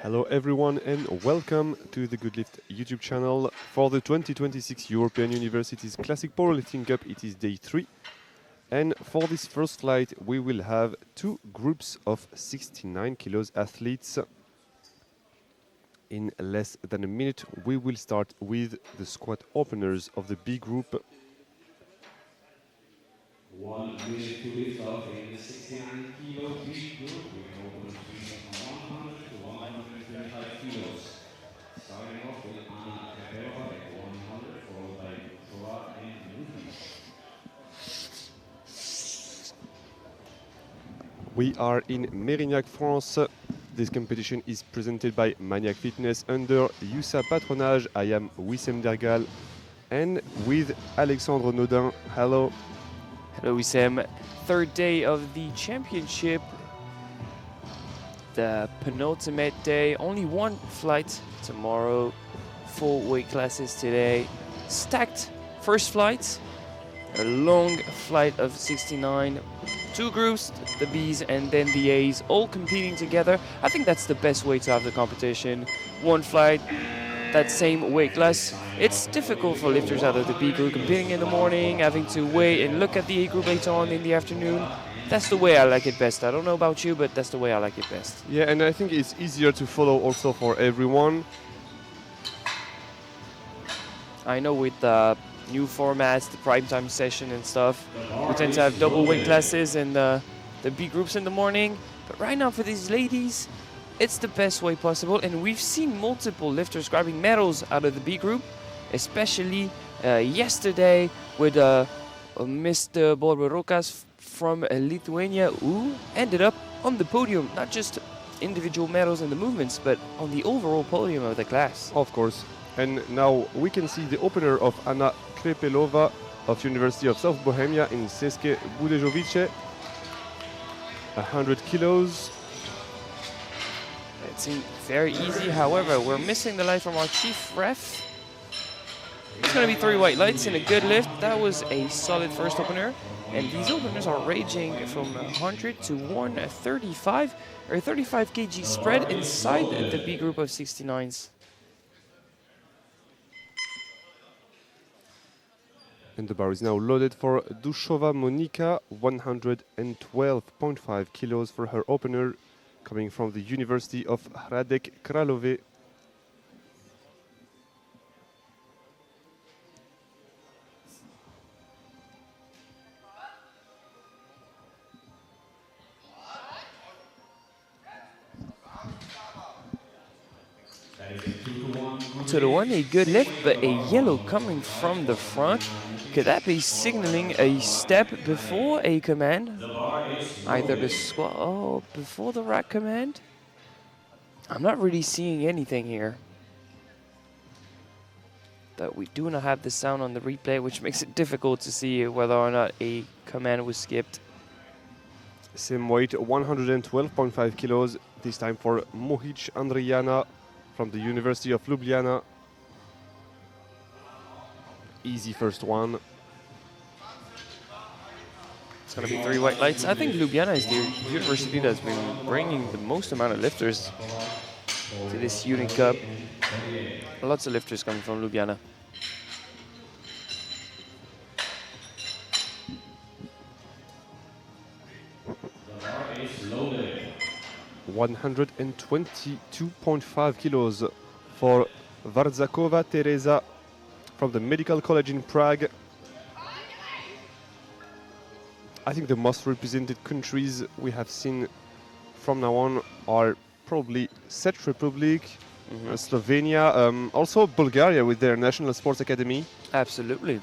Hello everyone and welcome to the Good Lift YouTube channel for the 2026 European Universities Classic Powerlifting Cup. It is day 3 and for this first flight we will have two groups of 69 kilos athletes. In less than a minute we will start with the squat openers of the B group. 1 minute to lift off in the 69 kilo B group with an opener between 100 to 125 kilos. Starting off with Anna Kapelova at 100, followed by Petrova and Muhi. We are in Mérignac, France. This competition is presented by Maniac Fitness under USA patronage. I am Wissem Dergal and with Alexandre Naudin. Hello. Hello, Wissem. Third day of the championship. The penultimate day. Only one flight tomorrow. Full weight classes today. Stacked first flight. A long flight of 69. Two groups, the Bs and then the As, all competing together. I think that's the best way to have the competition. One flight, that same weight class. It's difficult for lifters out of the B group competing in the morning, having to wait and look at the A group later on in the afternoon. That's the way I like it best. I don't know about you, but that's the way I like it best. Yeah, and I think it's easier to follow also for everyone. I know with new formats, the prime time session and stuff, we tend to have double weight classes and the B groups in the morning. But right now for these ladies, it's the best way possible. And we've seen multiple lifters grabbing medals out of the B group, especially yesterday with Mr. Borberokas from Lithuania, who ended up on the podium, not just individual medals in the movements, but on the overall podium of the class. Of course. And now we can see the opener of Anna Krepelova of University of South Bohemia in České Budějovice. 100 kilos. It seemed very easy. However, we're missing the light from our chief ref. It's going to be 3 white lights and a good lift. That was a solid first opener. And these openers are ranging from 100 to 135 or 35 kg spread inside the B group of 69s. And the bar is now loaded for Dushova Monika, 112.5 kilos for her opener, coming from the University of Hradec Králové. To the one, a good lift, but a yellow coming from the front. Could that be signaling a step before a command? Either the squat, before the rack command? I'm not really seeing anything here. But we do not have the sound on the replay, which makes it difficult to see whether or not a command was skipped. Same weight, 112.5 kilos, this time for Mohic Andriana from the University of Ljubljana. Easy first one. It's going to be 3 white lights. I think Ljubljana is the university that's been bringing the most amount of lifters to this Unit Cup. Lots of lifters coming from Ljubljana. The bar is loaded. 122.5 kilos for Wardzakova Teresa from the Medical College in Prague. I think the most represented countries we have seen from now on are probably Czech Republic, Slovenia, also Bulgaria with their National Sports Academy. Absolutely.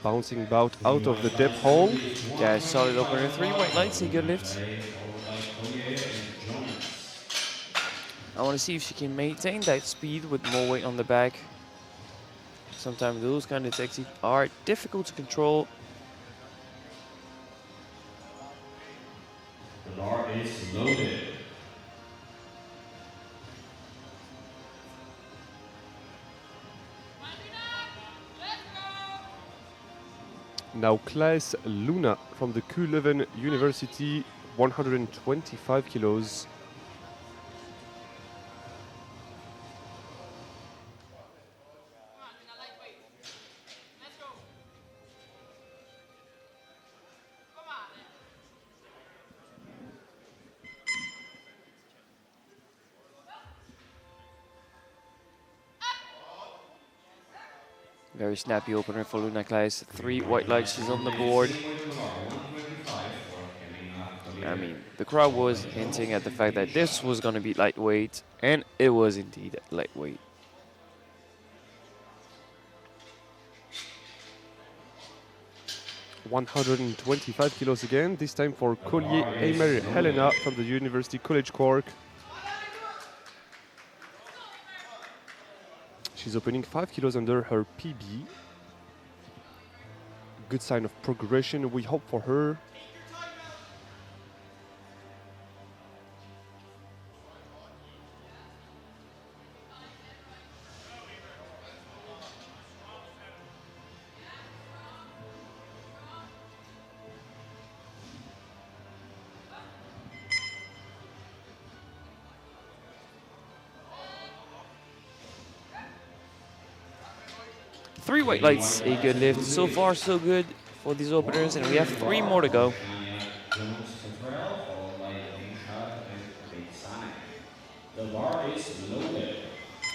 Bouncing bout out of the depth hole. Yeah, solid opener. 3 white lights, a good lift. I want to see if she can maintain that speed with more weight on the back. Sometimes those kind of techniques are difficult to control. The bar is loaded. Now class Luna from the Q11 University, 125 kilos. Very snappy opener for Luna Klaes. 3 white lights, she's on the board. I mean, the crowd was hinting at the fact that this was going to be lightweight, and it was indeed lightweight. $125 kilos again, this time for Collier Eimer Helena from the University College Cork. She's opening 5 kilos under her PB. Good sign of progression, we hope for her. Three white lights, a good lift. So far, so good for these openers, and we have 3 more to go. The bar is loaded.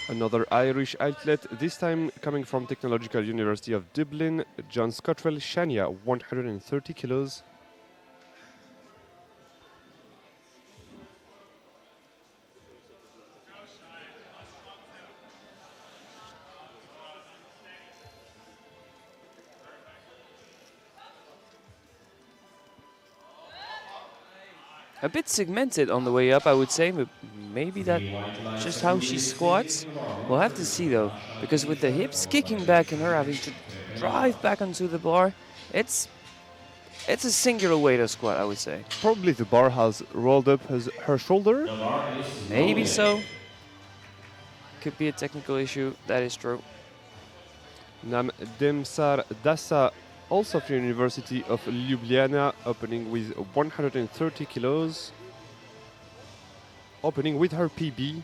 Another Irish athlete, this time coming from Technological University of Dublin, John Scottrell Shania, 130 kilos. A bit segmented on the way up, I would say, but maybe that's just how she squats. We'll have to see, though, because with the hips kicking back and her having to drive back onto the bar, it's a singular way to squat, I would say. Probably the bar has rolled up her shoulder. Maybe so. Could be a technical issue, that is true. Nam Demsar Dasa, also from the University of Ljubljana, opening with 130 kilos. Opening with her PB.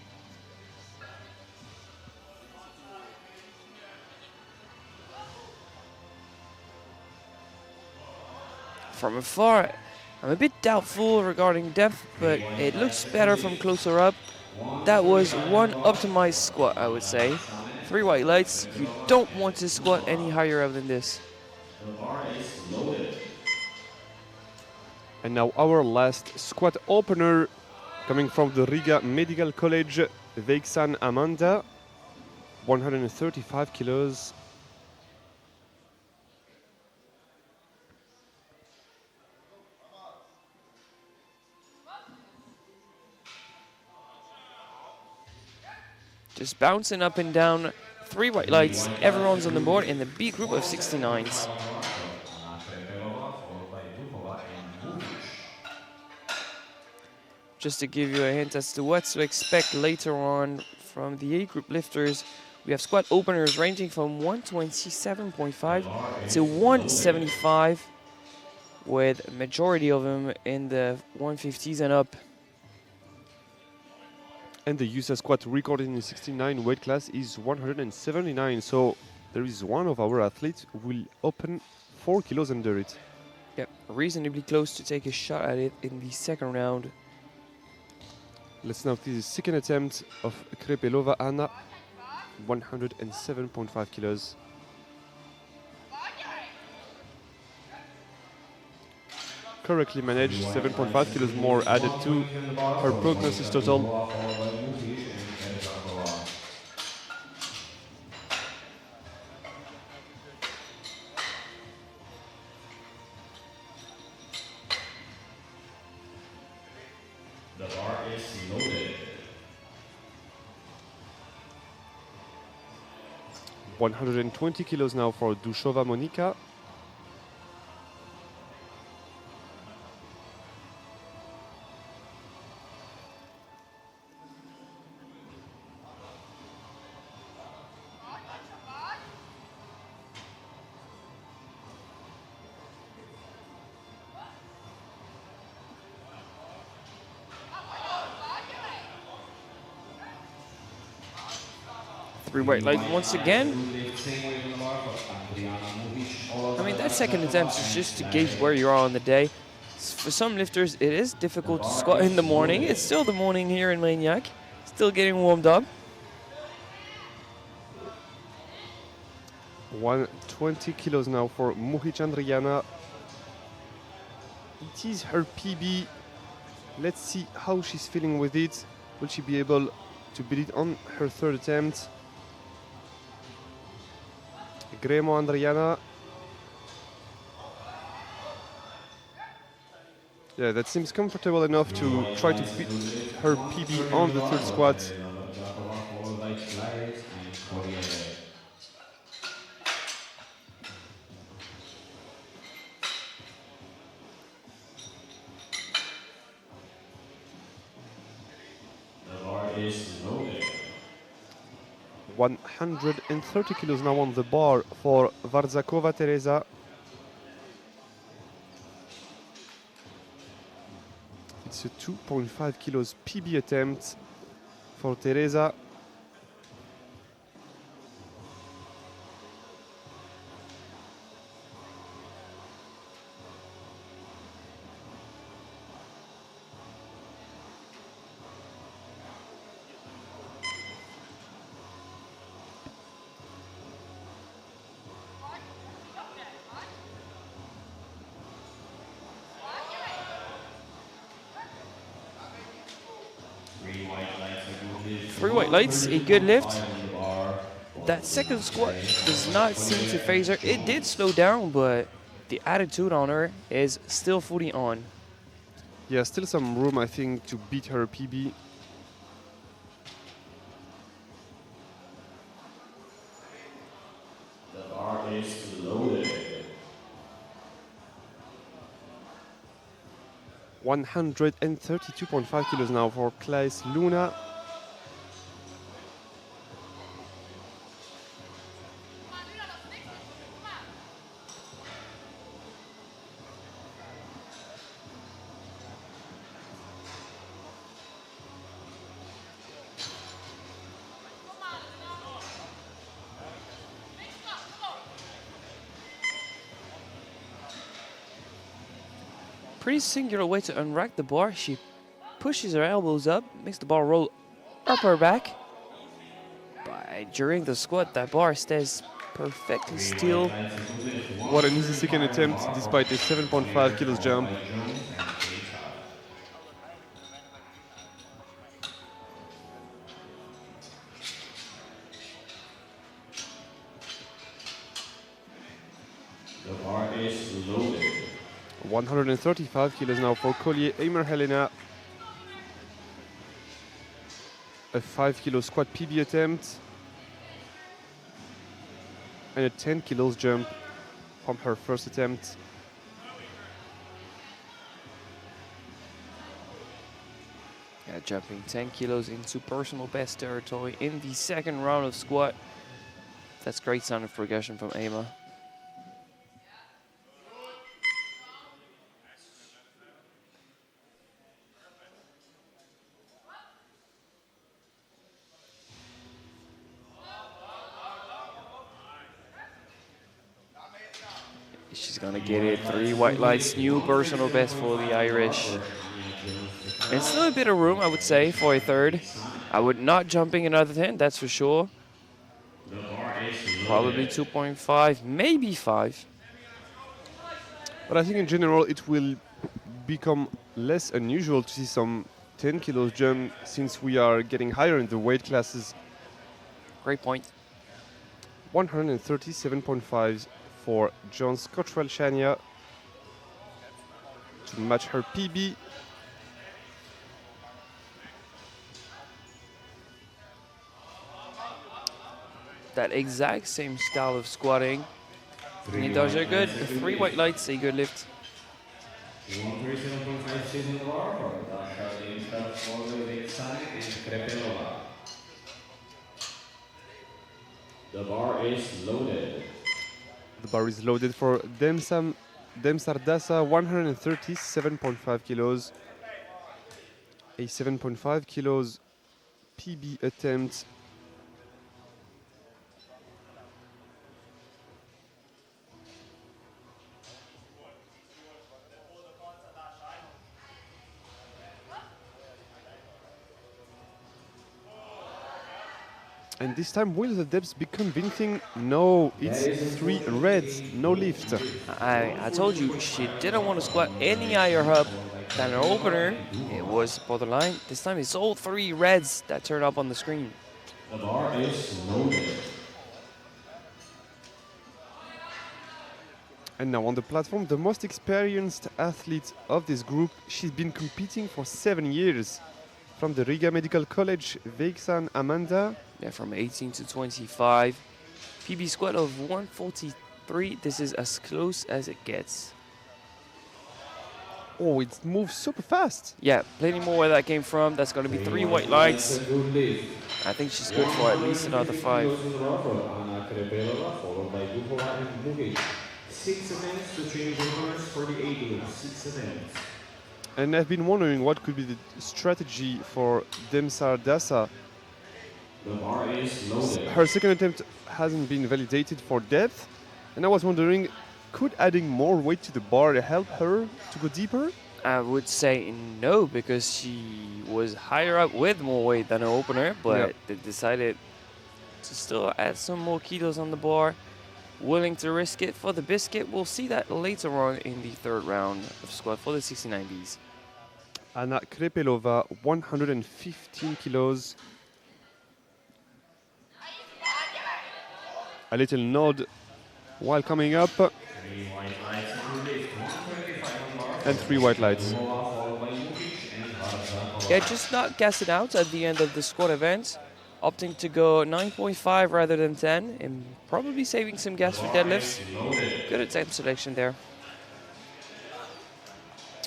From afar, I'm a bit doubtful regarding depth, but it looks better from closer up. That was one optimized squat, I would say. 3 white lights, you don't want to squat any higher up than this. The bar is loaded. And now our last squat opener, coming from the Riga Medical College, Veixan Amanda, 135 kilos. Just bouncing up and down, 3 white lights, everyone's on the board in the B group of 69s. Just to give you a hint as to what to expect later on from the A group lifters, we have squat openers ranging from 127.5 to 175, with a majority of them in the 150s and up. And the USA squat recorded in the 69 weight class is 179. So there is one of our athletes who will open 4 kilos under it. Yep, reasonably close to take a shot at it in the second round. Let's now see the second attempt of Krepelova Anna, 107.5 kilos. Correctly managed, 7.5 kilos more added to her prognosis total. The bar is loaded. 120 kilos now for Dushova Monika. Three white lights once again. Good lift, same weight on the bar for Adriana Mujic. I mean, that second attempt is just to gauge where you are on the day. For some lifters, it is difficult to squat in the morning. It's still the morning here in Maniac. Still getting warmed up. 120 kilos now for Mujic Andriana. It is her PB. Let's see how she's feeling with it. Will she be able to beat it on her third attempt? Gremo Andriana. Yeah, that seems comfortable enough to try to beat her PB on the third squat. The bar is loaded. 130 kilos now on the bar for Varzakova Teresa. It's a 2.5 kilos PB attempt for Teresa. Three white lights, a good lift. That second squat does not seem to phase her. It did slow down, but the attitude on her is still fully on. Yeah, still some room, I think, to beat her PB. The bar is loaded. 132.5 kilos now for Klaes Luna. Pretty singular way to unrack the bar. She pushes her elbows up, makes the bar roll up her back. But during the squat, that bar stays perfectly still. What an easy second attempt despite a 7.5 kilos jump. The bar is loaded. 135 kilos now for Collier Eimer Helena. A 5 kilo squat PB attempt. And a 10 kilos jump from her first attempt. Yeah, jumping 10 kilos into personal best territory in the second round of squat. That's great sound of progression from Emma. She's gonna get it. 3 white lights, new personal best for the Irish. And still a bit of room, I would say, for a third. I would not jumping another 10, that's for sure. Probably 2.5, maybe 5. But I think in general it will become less unusual to see some 10 kilos jump since we are getting higher in the weight classes. Great point. 137.5 for John Scotchwell Shania to match her PB. That exact same style of squatting. And he does her good. 3 white lights, a good lift. 137.5 on the bar for Dasha Limska, Forward, Sonic, and Krepelova. The bar is loaded. The bar is loaded for Demsar Dasa, 137.5 kilos. A 7.5 kilos PB attempt. And this time, will the depths be convincing? No, it's That is a 3 450 reds, kg no kilo lift. lift. I told you she didn't want to squat any higher up than her opener. It was borderline. This time it's all 3 reds that turn up on the screen. The bar is loaded. And now on the platform, the most experienced athlete of this group. She's been competing for 7 years. From the Riga Medical College, Vexan Amanda. Yeah, from 18 to 25. PB squat of 143. This is as close as it gets. Oh, it moves super fast. Yeah, plenty more where that came from. That's going to be 3 white lights. That's a good lift. I think she's good for at least another 5. Kilos in the bar for Anna Krepelova, followed by Gupova and Mugic. 6 attempts to change openers for the 8 group. 6 attempts. And I've been wondering what could be the strategy for Demsar Dasa. The bar is loaded. Her second attempt hasn't been validated for depth. And I was wondering, could adding more weight to the bar help her to go deeper? I would say no, because she was higher up with more weight than her opener, but Yeah. they decided to still add some more kilos on the bar. Willing to risk it for the biscuit. We'll see that later on in the 3rd round of squat for the 69Bs. Anna Krepelova, 115 kilos. A little nod while coming up. 3 white lights to lift. 125 on bar. And 3 white lights. Gupova, followed by Mugic and Varzakova. Yeah, just not gassing out at the end of the squat event. Opting to go 9.5 rather than 10, and probably saving some gas for deadlifts. Good attempt selection there.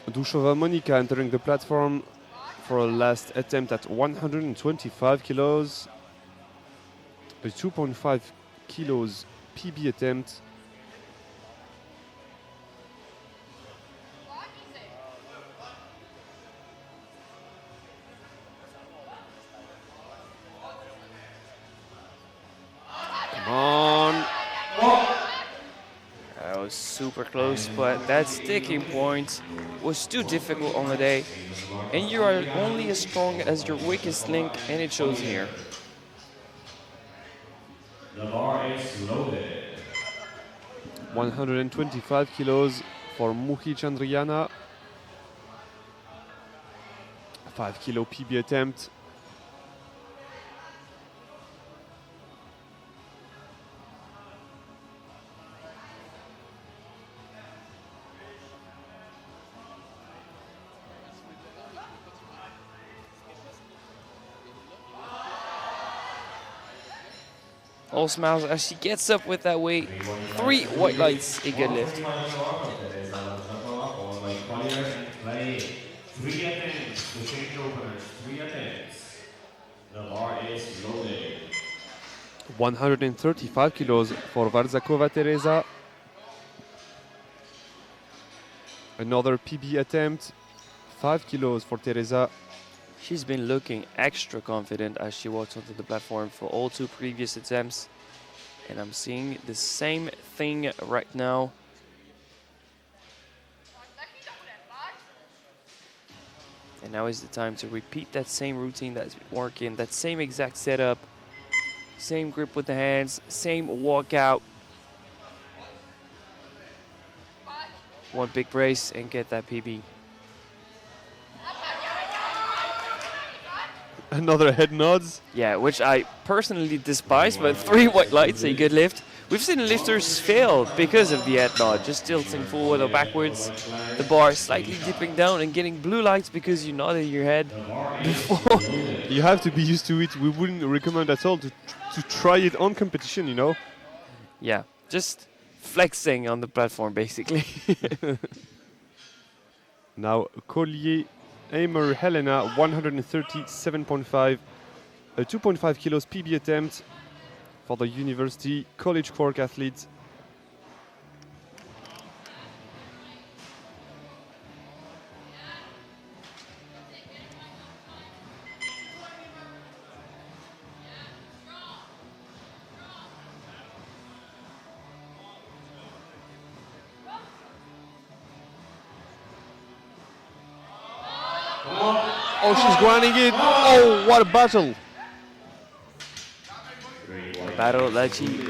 Dushova Monica entering the platform for a last attempt at 125 kilos. A 2.5 kilos PB attempt. Come on. That was super close, but that sticking point was too difficult on the day. And you are only as strong as your weakest link, and it shows here. The bar is loaded. 125 kilos for Muhic Andriana. 5 kilo PB attempt. All smiles as she gets up with that weight. 3 white lights, a good lift. 3 attempts to change openers. 3 attempts. The bar is loaded. 135 kilos for Varzakova Teresa. Another PB attempt. 5 kilos for Teresa. She's been looking extra confident as she walks onto the platform for all 2 previous attempts. And I'm seeing the same thing right now. And now is the time to repeat that same routine that's been working, that same exact setup, same grip with the hands, same walkout. One big brace and get that PB. Another head nods. Yeah, which I personally despise, but 3 white lights, a good lift. We've seen lifters fail because of the head nod, just tilting forward or backwards. The bar slightly dipping down and getting blue lights because you nodded your head before. You have to be used to it. We wouldn't recommend at all to try it on competition, you know. Yeah, just flexing on the platform, basically. Now, Collier Aimer Helena, 137.5, a 2.5 kilos PB attempt for the University College Cork athlete. Oh, she's grinding it. Oh, what a battle. battle that she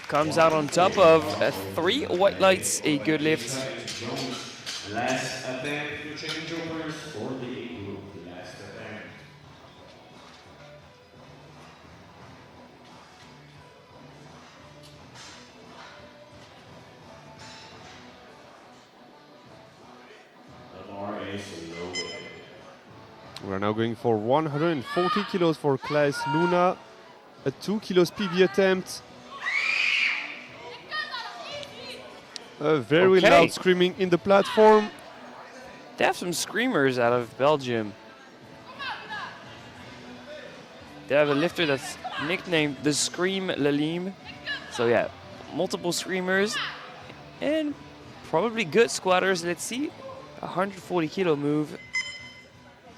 comes out on top of. 3 white lights, a good lift. Jones, last attempt to change openers for the A group. Last attempt. The bar is loaded. We're now going for 140 kilos for class Luna. A 2 kilos PB attempt. A very Okay. loud screaming in the platform. They have some screamers out of Belgium. They have a lifter that's nicknamed the Scream Lalim. So yeah, multiple screamers and probably good squatters. Let's see, 140 kilo move.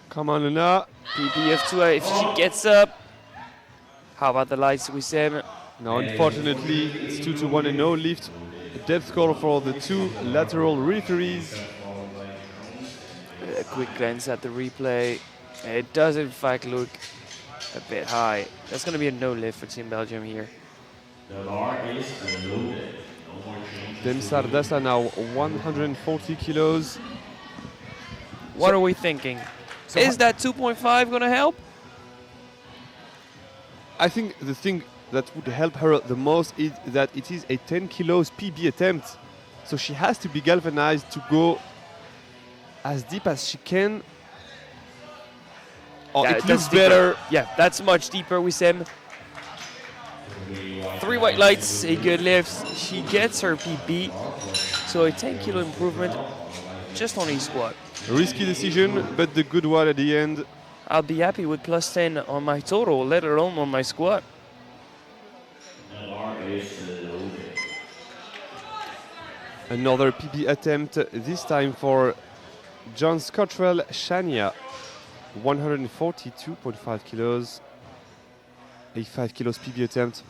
Come on, Luna. PPF2 if she gets up. How about the lights, Wissem? Now, unfortunately, it's 2-1 and no lift. A depth score for the 2 lateral referees. A quick glance at the replay. It does in fact look a bit high. That's going to be a no lift for Team Belgium here. The bar is loaded. No more changes. Dem Sardassa now 140 kilos. What are we thinking? Is that 2.5 going to help? I think the thing that would help her the most is that it is a 10 kilos PB attempt. So she has to be galvanized to go as deep as she can. Oh, Yeah, it that's looks deeper. better. Yeah, that's much deeper, Wissem. 3 white lights, a good lift. She gets her PB. So a 10 kilo improvement just on a squat. Risky decision, but the good one at the end. I'll be happy with plus 10 on my total, let alone on my squat. The bar is loaded. Another PB attempt, this time for John Scottrell Shania. 142.5 kilos. A 5 kilos PB attempt.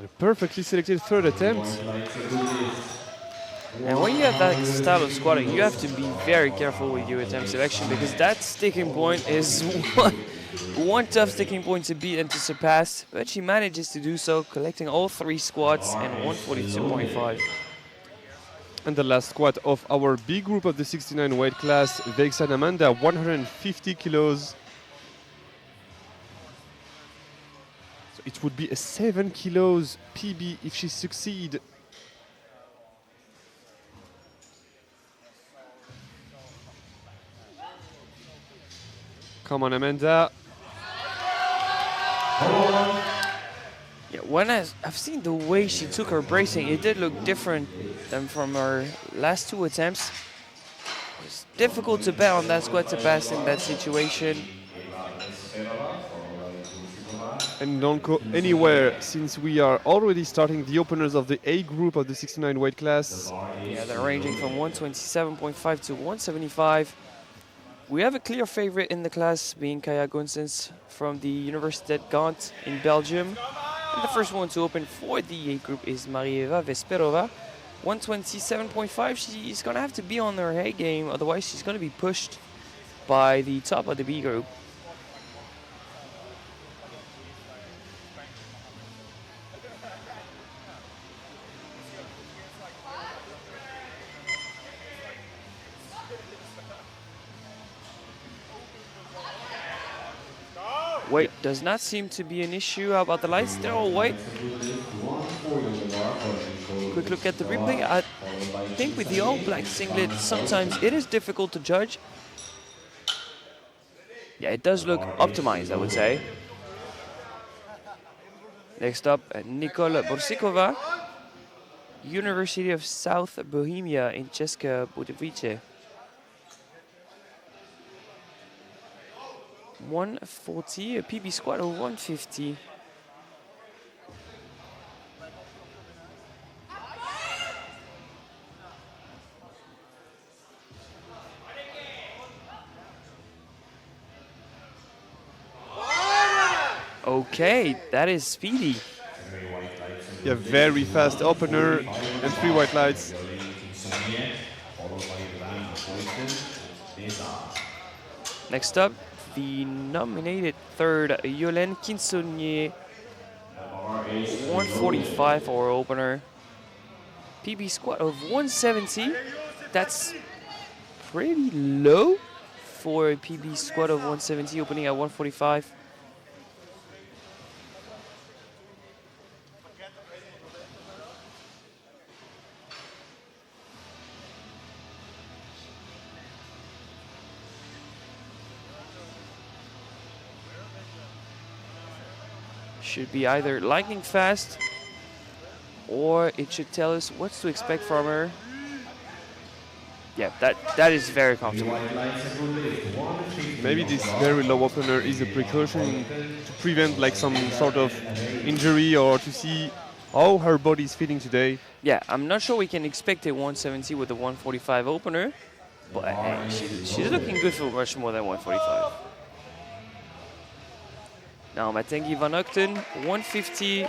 A perfectly selected third attempt. And when you have that style of squatting, you have to be very careful with your attempt selection because that sticking point is one tough sticking point to beat and to surpass. But she manages to do so, collecting all 3 squats and 142.5. And the last squat of our B group of the 69 weight class, Vexan Amanda, 150 kilos. So it would be a 7 kilos PB if she succeed. Come on, Amanda. Yeah, when I've seen the way she took her bracing, it did look different than from her last 2 attempts. It's difficult to bet on that squat to pass in that situation. And don't go anywhere since we are already starting the openers of the A group of the 69 weight class. Yeah, they're ranging from 127.5 to 175. We have a clear favorite in the class, being Kaya Gunsens from the Universiteit Gant in Belgium. And the first one to open for the A group is Marieva Vesperova. 127.5, she's going to have to be on her A game, otherwise she's going to be pushed by the top of the B group. Weight does not seem to be an issue. How about the lights? They're all white. Quick look at the replay. I think with the all black singlet, sometimes it is difficult to judge. Yeah, it does look optimized, I would say. Next up, Nicole Borsikova, University of South Bohemia in Česká Budějovice. 140, a PB squat of 150. Okay, that is speedy. Three white lights on Yeah, the very left, fast opener and 3 white lights. Violin Kinsonnier, followed by Van Hoyten and Neza. Next up, the nominated third, Yolène Kinsonnier, The bar is 145 loaded. for opener. PB squat of 170. That's pretty low for a PB squat of 170, opening at 145. Should be either lightning fast or it should tell us what to expect from her. Yeah, that is very Three comfortable. white lights on the left, 150 Maybe on this the bar, very low opener is a Van precaution Hoyten, to prevent like some Neza sort of and Array. injury or to see how her body is feeling today. Yeah, I'm not sure we can expect a 170 with a 145 opener, The but bar is she's looking loaded. good for much more than 145. Now Matengi Van Ochten, 150,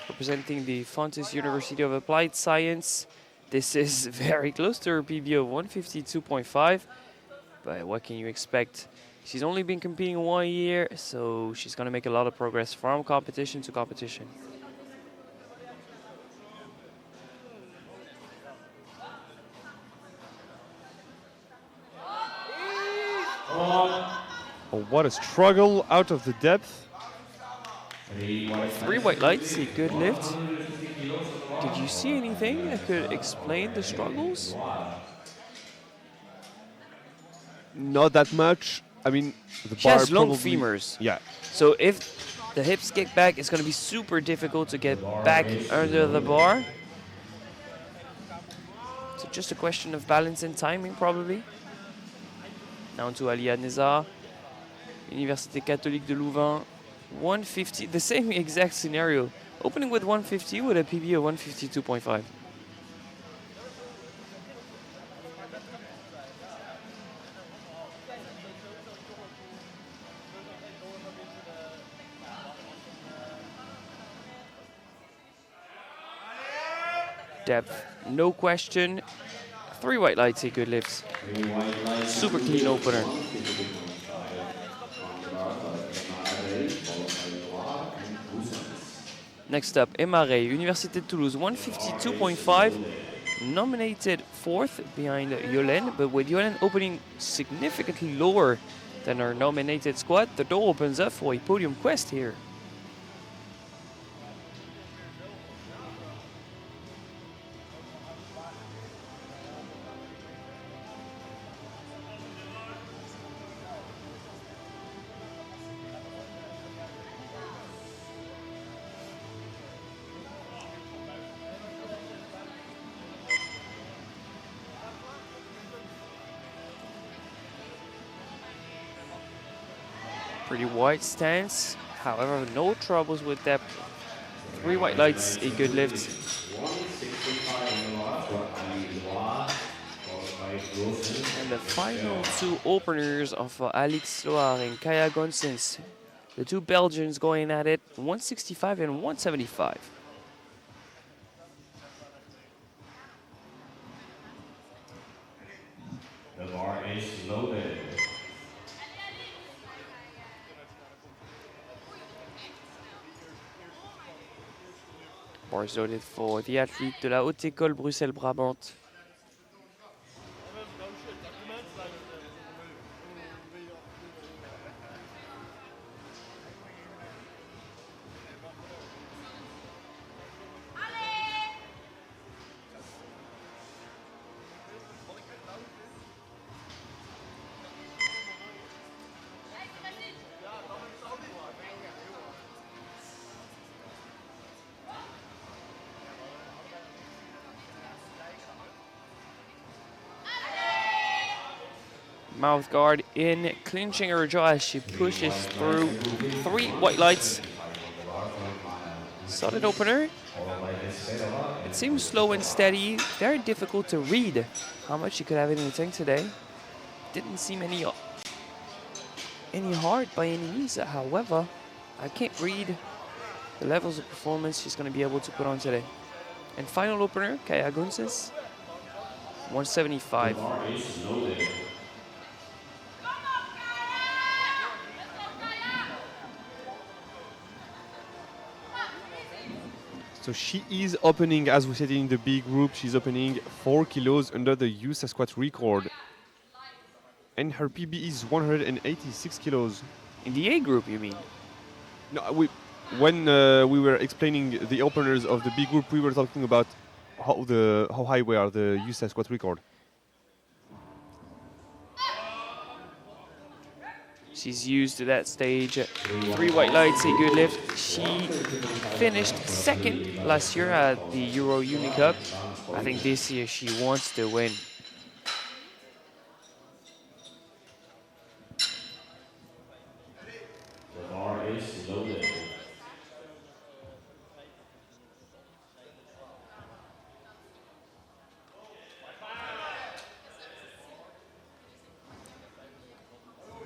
representing the Fontys University of Applied Science. This is very close to her PB of 152.5, but what can you expect? She's only been competing 1 year, so she's gonna make a lot of progress from competition to competition. Oh, what a struggle out of the depth. Three white lights, a good lift. Did you see anything that could explain the struggles? Not that much. I mean, the She bar has long probably. femurs. Yeah, So if the hips kick back, it's going to be super difficult to get back under the bar. So just a question of balance and timing, probably. Now to Alia Neza, Université Catholique de Louvain, 150, the same exact scenario. Opening with 150 with a PB of 152.5. Depth, no question. Three white lights, a good lift. Super clean opener. Next up, Emma Ray, Université de Toulouse, 152.5. Nominated fourth behind Yolène, but with Yolène opening significantly lower than her nominated squad, the door opens up for a podium quest here. Pretty wide stance, however, no troubles with depth. Three white lights, a good lift. 165 on the bar for Alilois, followed by Grossen. And the final two openers of Alix Loire and Kaya Gonsens. The two Belgians going at it, 165 and 175. The bar is loaded. Bar is loaded for the athlete de la Haute École Bruxelles-Brabant. Mouth guard in, clinching her jaw as she pushes through. Three white lights. Solid opener. It seems slow and steady. Very difficult to read how much she could have in the tank today. Didn't seem any hard by any means, however. I can't read the levels of performance she's going to be able to put on today. And final opener, Kaya Gunses, 175. The bar is loaded. So she is opening, as we said in the B group, she's opening 4 kilos under the USA squat record. And her PB is 186 kilos. In the A group, you mean? No, when we were explaining the openers of the B group, we were talking about how high were the USA squat record. She's used to that stage. 3 white lights, a good lift. She finished second last year at the Euro Uni Cup. I think this year she wants to win. The bar is loaded.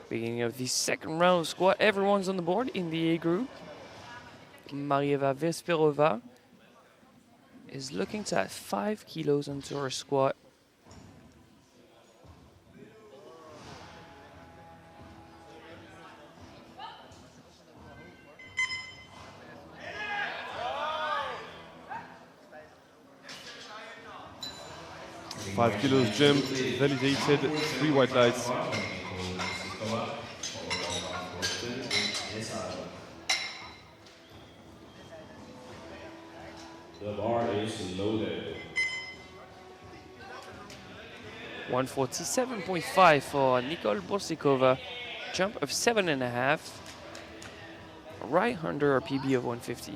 Beginning of the second round of squat. Everyone's on the board in the A group. Marieva Vesperova is looking to add 5 kilos onto her squat. Five kilos jump, validated, 3 white lights. The bar is loaded. 147.5 for Nicole Borsikova. Jump of 7.5. Right under her PB of 150.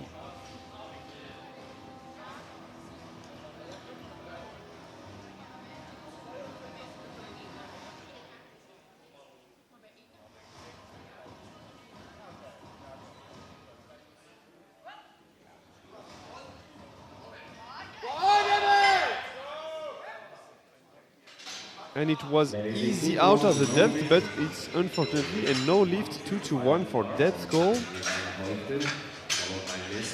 And it was easy out of the depth, but it's unfortunately a no lift 2-1 for depth goal.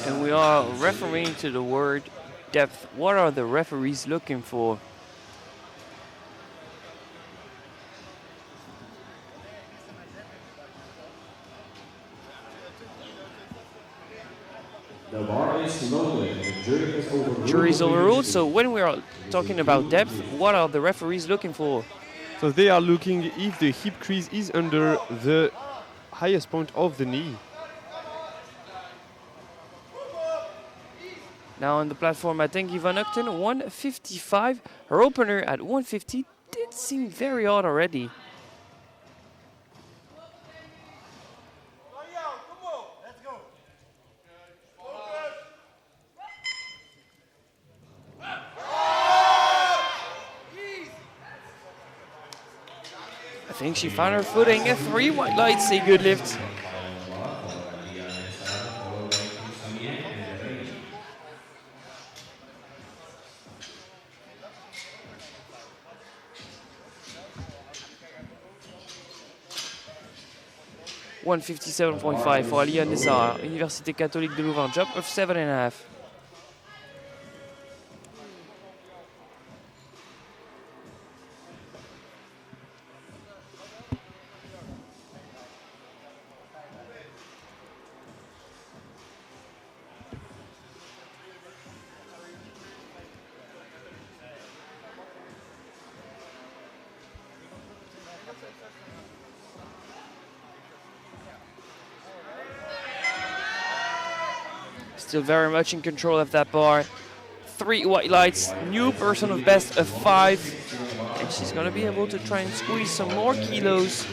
And we are referring to the word depth. What are the referees looking for? The bar is loaded. The jury is overruled. Jury's overruled. So when we are talking about depth, what are the referees looking for? So they are looking if the hip crease is under the highest point of the knee. Now on the platform, I think Van Uchten, 155. Her opener at 150 did seem very odd already. I think she found her footing. 3 white lights, a good lift. $157.5 for Alia Nessar, Université catholique de Louvain, jump of 7.5. Still very much in control of that bar. 3 white lights, new personal best of 5. And she's going to be able to try and squeeze some more kilos.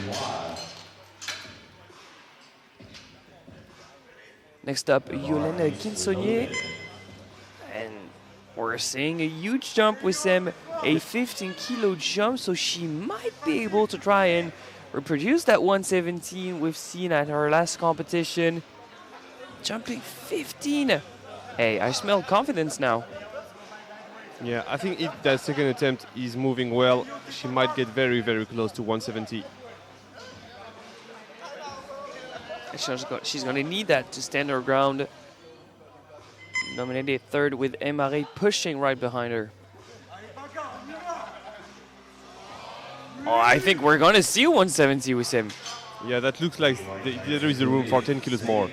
Next up, Yolene Quinsonier. And we're seeing a huge jump with him, a 15 kilo jump, so she might be able to try and reproduce that 117 we've seen at her last competition. Jumping 15. Hey, I smell confidence now. Yeah, I think that second attempt is moving well. She might get very, very close to 170. She's going to need that to stand her ground. Nominated third with Emare pushing right behind her. Oh, I think we're going to see 170 with him. Yeah, that looks like there is a room for 10 kilos more.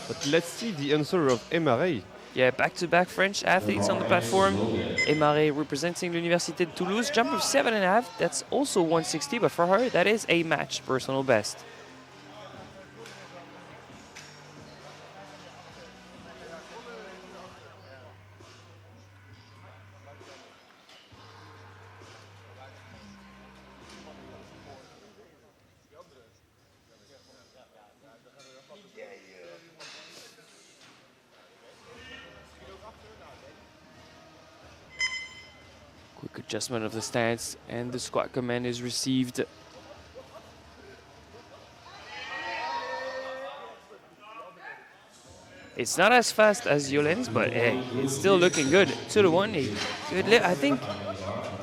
But let's see the answer of Emare. Yeah, back-to-back French athletes on the platform. Emare representing l'Université de Toulouse, jump of 7.5. That's also 160, but for her, that is a match personal best. Quick adjustment of the stance, and the squat command is received. It's not as fast as Yolen's, but hey, it's still looking good. 2-1, a good lift. I think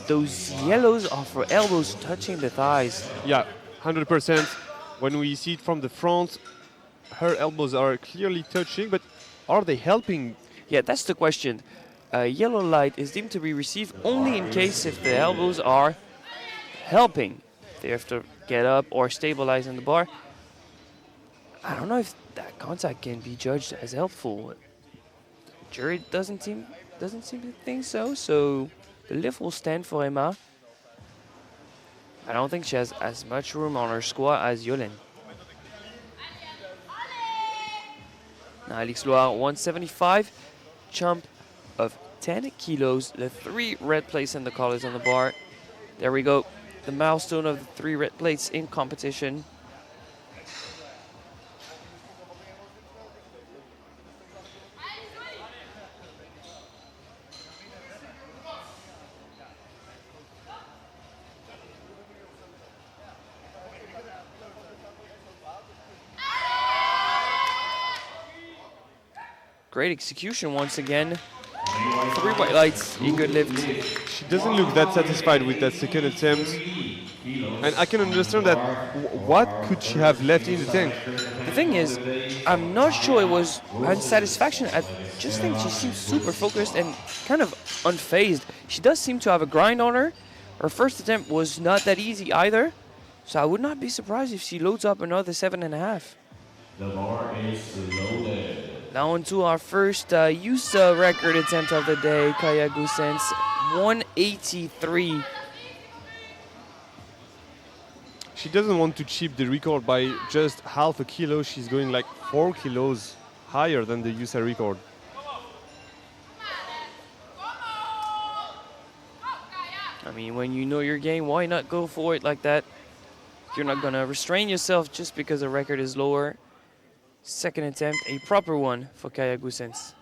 those yellows are for elbows touching the thighs. Yeah, 100%. When we see it from the front, her elbows are clearly touching, but are they helping? Yeah, that's the question. Yellow light is deemed to be received only in case if the elbows are helping. They have to get up or stabilize in the bar. I don't know if that contact can be judged as helpful. Jury doesn't seem to think so. So the lift will stand for Emma. I don't think she has as much room on her squat as Yolen. Now Alix Loire 175, jump of 10 kilos. The 3 red plates in the collars on the bar. There we go. The milestone of the 3 red plates in competition. Great execution once again. 3 white lights, a good lift. She doesn't look that satisfied with that second attempt. And I can understand that. What could she have left in the tank? The thing is, I'm not sure it was unsatisfaction. I just think she seems super focused and kind of unfazed. She does seem to have a grind on her. Her first attempt was not that easy either. So I would not be surprised if she loads up another 7.5. The bar is loaded. Now on to our first USA record attempt of the day, Kaya Gusens, 183. She doesn't want to cheap the record by just half a kilo. She's going like 4 kilos higher than the USA record. I mean, when you know your game, why not go for it like that? You're not going to restrain yourself just because the record is lower. Second attempt, a proper one for Kaya Gusens.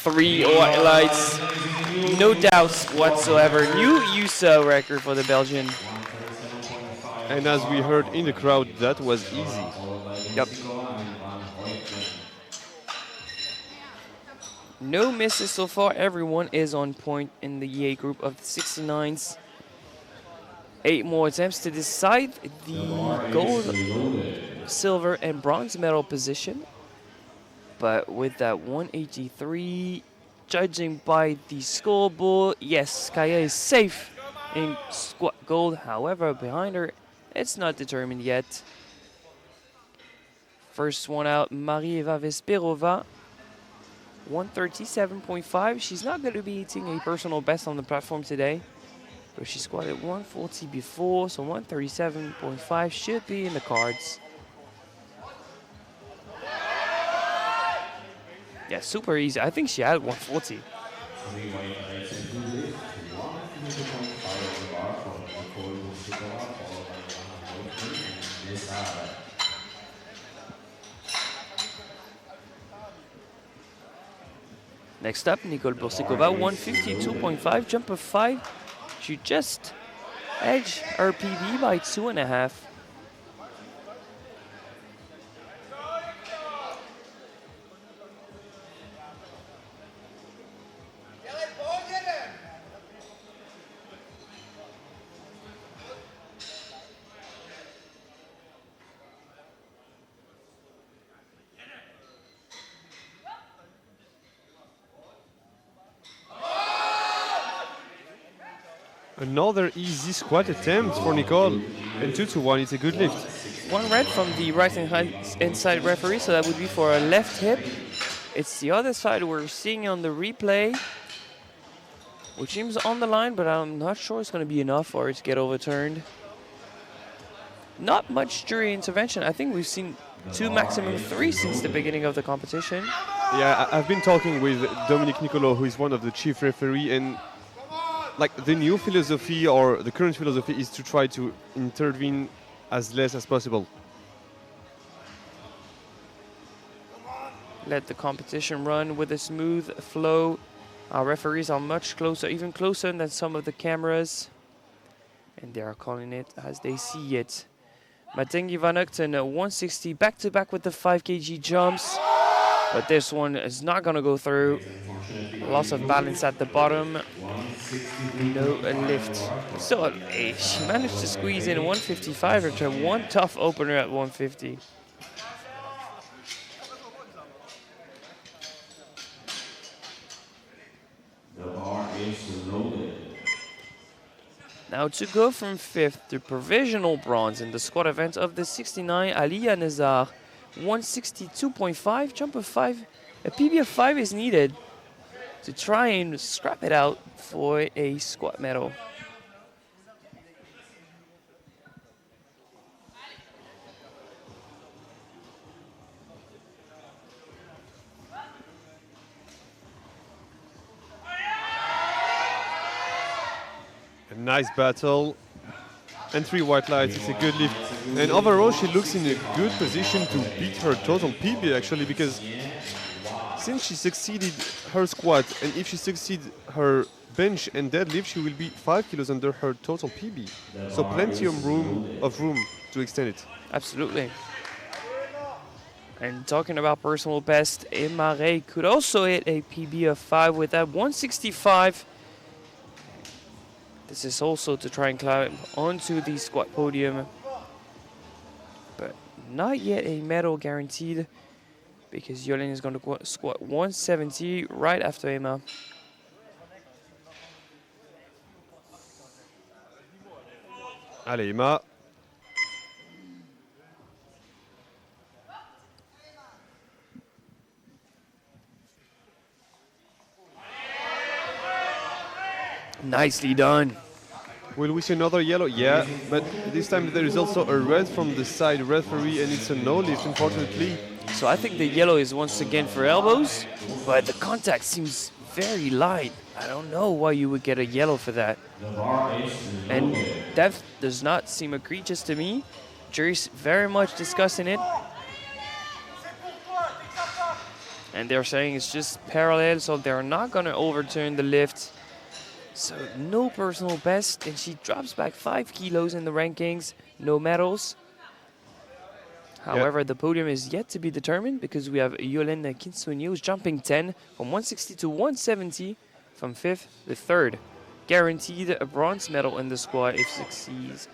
Three white lights, no doubts whatsoever. New USA record for the Belgian. And as we heard in the crowd, that was easy. Yep. No misses so far. Everyone is on point in the EA group of the 69s. 8 more attempts to decide the gold, silver, and bronze medal position. But with that 183, judging by the scoreboard, yes, Kaya is safe in squat gold. However, behind her, it's not determined yet. First one out, Marie-Eva Vesperova, 137.5. She's not going to be hitting a personal best on the platform today. But she squatted 140 before, so 137.5 should be in the cards. Yeah, super easy. I think she had 140. Next up, Nicole Borsikova, 152.5, jump of 5. She just edged her PB by 2.5. Another easy squat attempt for Nicole. And 2-1, it's a good lift. One red from the right hand side referee, so that would be for a left hip. It's the other side we're seeing on the replay, which seems on the line, but I'm not sure it's going to be enough for it to get overturned. Not much jury intervention. I think we've seen 2, maximum 3 since the beginning of the competition. Yeah, I've been talking with Dominic Nicolo, who is one of the chief referee, and like the new philosophy or the current philosophy is to try to intervene as less as possible. Let the competition run with a smooth flow. Our referees are much closer, even closer than some of the cameras. And they are calling it as they see it. Matengi Van Uchten, 160 back-to-back with the 5 kg jumps. But this one is not going to go through. Loss of balance at the bottom. No lift. So she managed to squeeze in 155 after one tough opener at 150. The bar is loaded. Now to go from 5th to provisional bronze in the squat event of the 69, Aliya Nazar, 162.5, jump of 5. A PB of 5 is needed to try and scrap it out for a squat medal. A nice battle. And 3 white lights, it's a good lift. And overall, she looks in a good position to beat her total PB actually, because since she succeeded her squat, and if she succeeds her bench and deadlift, she will be 5 kilos under her total PB. So plenty of room to extend it. Absolutely. And talking about personal best, Emma Ray could also hit a PB of 5 with that 165. This is also to try and climb onto the squat podium. But not yet a medal guaranteed, because Yolene is going to squat 170 right after Emma. Allez, Emma. Nicely done. Will we see another yellow? Yeah, but this time there is also a red from the side referee, and it's a no lift, unfortunately. So I think the yellow is once again for elbows, but the contact seems very light. I don't know why you would get a yellow for that. And that does not seem egregious to me. Jury's very much discussing it. And they're saying it's just parallel, so they're not going to overturn the lift. So no personal best, and she drops back 5 kilos in the rankings, no medals. However, the podium is yet to be determined, because we have Yolene Kinsunius jumping 10 from 160 to 170 from 5th to 3rd. Guaranteed a bronze medal in the squad if succeeds.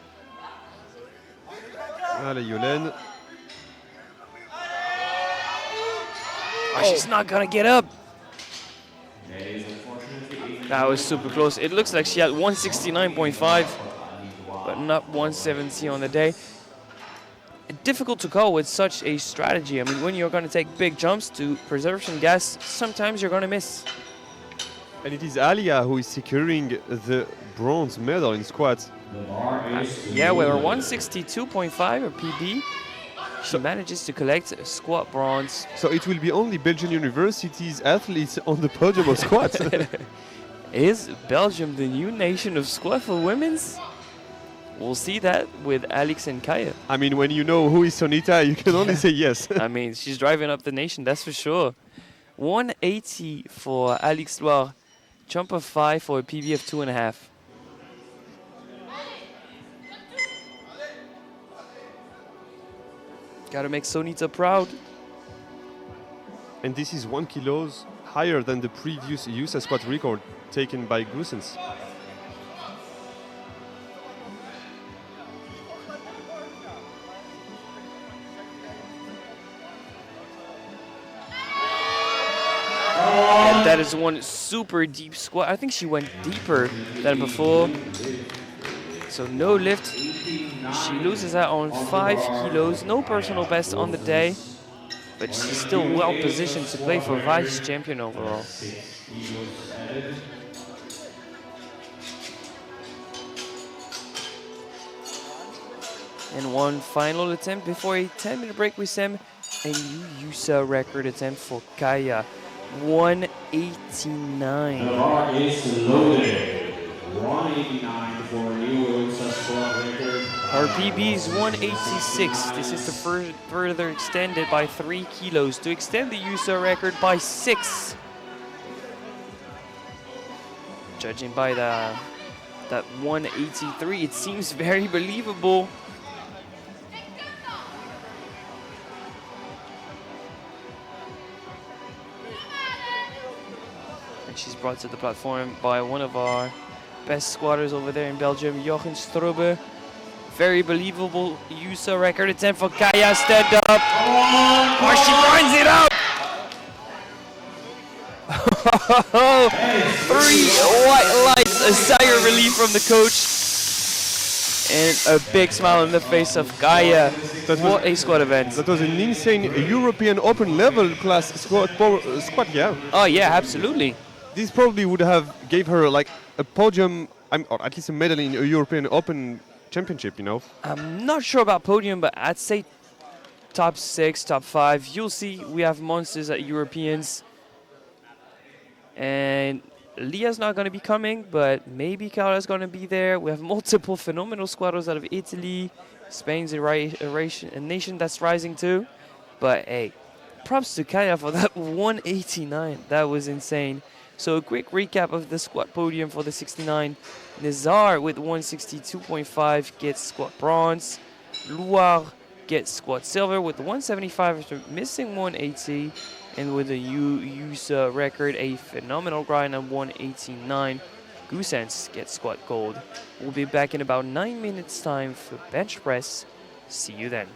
Allez, Yolene. Oh, she's not gonna get up. That was super close. It looks like she had 169.5, but not 170 on the day. Difficult to call with such a strategy. I mean, when you're going to take big jumps to preserve some gas, sometimes you're going to miss. And it is Aliya who is securing the bronze medal in squats. Yeah, with her 162.5, her PB, she manages to collect a squat bronze. So it will be only Belgian universities athletes on the podium of squats. Is Belgium the new nation of squat for women's? We'll see that with Alex and Kaya. I mean, when you know who is Sonita, you can only say yes. I mean, she's driving up the nation, that's for sure. 180 for Alex Loire. Jump of 5 for a PB of 2.5. Gotta make Sonita proud. And this is 1 kilos higher than the previous USA squat record taken by Grussens. And that is one super deep squat. I think she went deeper than before. So no lift. She loses out on 5 kilos. No personal best on the day. But she's still well positioned to play for vice champion overall. 6 kilos added. And one final attempt before a 10-minute break with Sam. A new USA record attempt for Kaya. 189. The bar is loaded. 189 for new USA squat record. Her PB is 186. This is the further extended by 3 kilos to extend the USA record by 6. Judging by that 183, it seems very believable. And she's brought to the platform by one of our best squatters over there in Belgium, Jochen Strube. Very believable USA record attempt for Kaya. Stand up. Oh, she runs it up. 3 white lights, a sigh of relief from the coach. And a big smile on the face of Kaya. What a squat event. That was an insane European Open level class squat, yeah. Oh yeah, absolutely. This probably would have gave her like a podium, or at least a medal in a European Open championship, you know. I'm not sure about podium, but I'd say top 6, top 5. You'll see we have monsters at Europeans. And Leah's not going to be coming, but maybe Carla's going to be there. We have multiple phenomenal squatters out of Italy. Spain's a nation that's rising too. But hey, props to Kaya for that 189. That was insane. So a quick recap of the squat podium for the 69. Nizar with 162.5 gets squat bronze. Loire gets squat silver with 175 after missing 180. And with a USA record, a phenomenal grind of 189. Goosens gets squat gold. We'll be back in about 9 minutes time for bench press. See you then.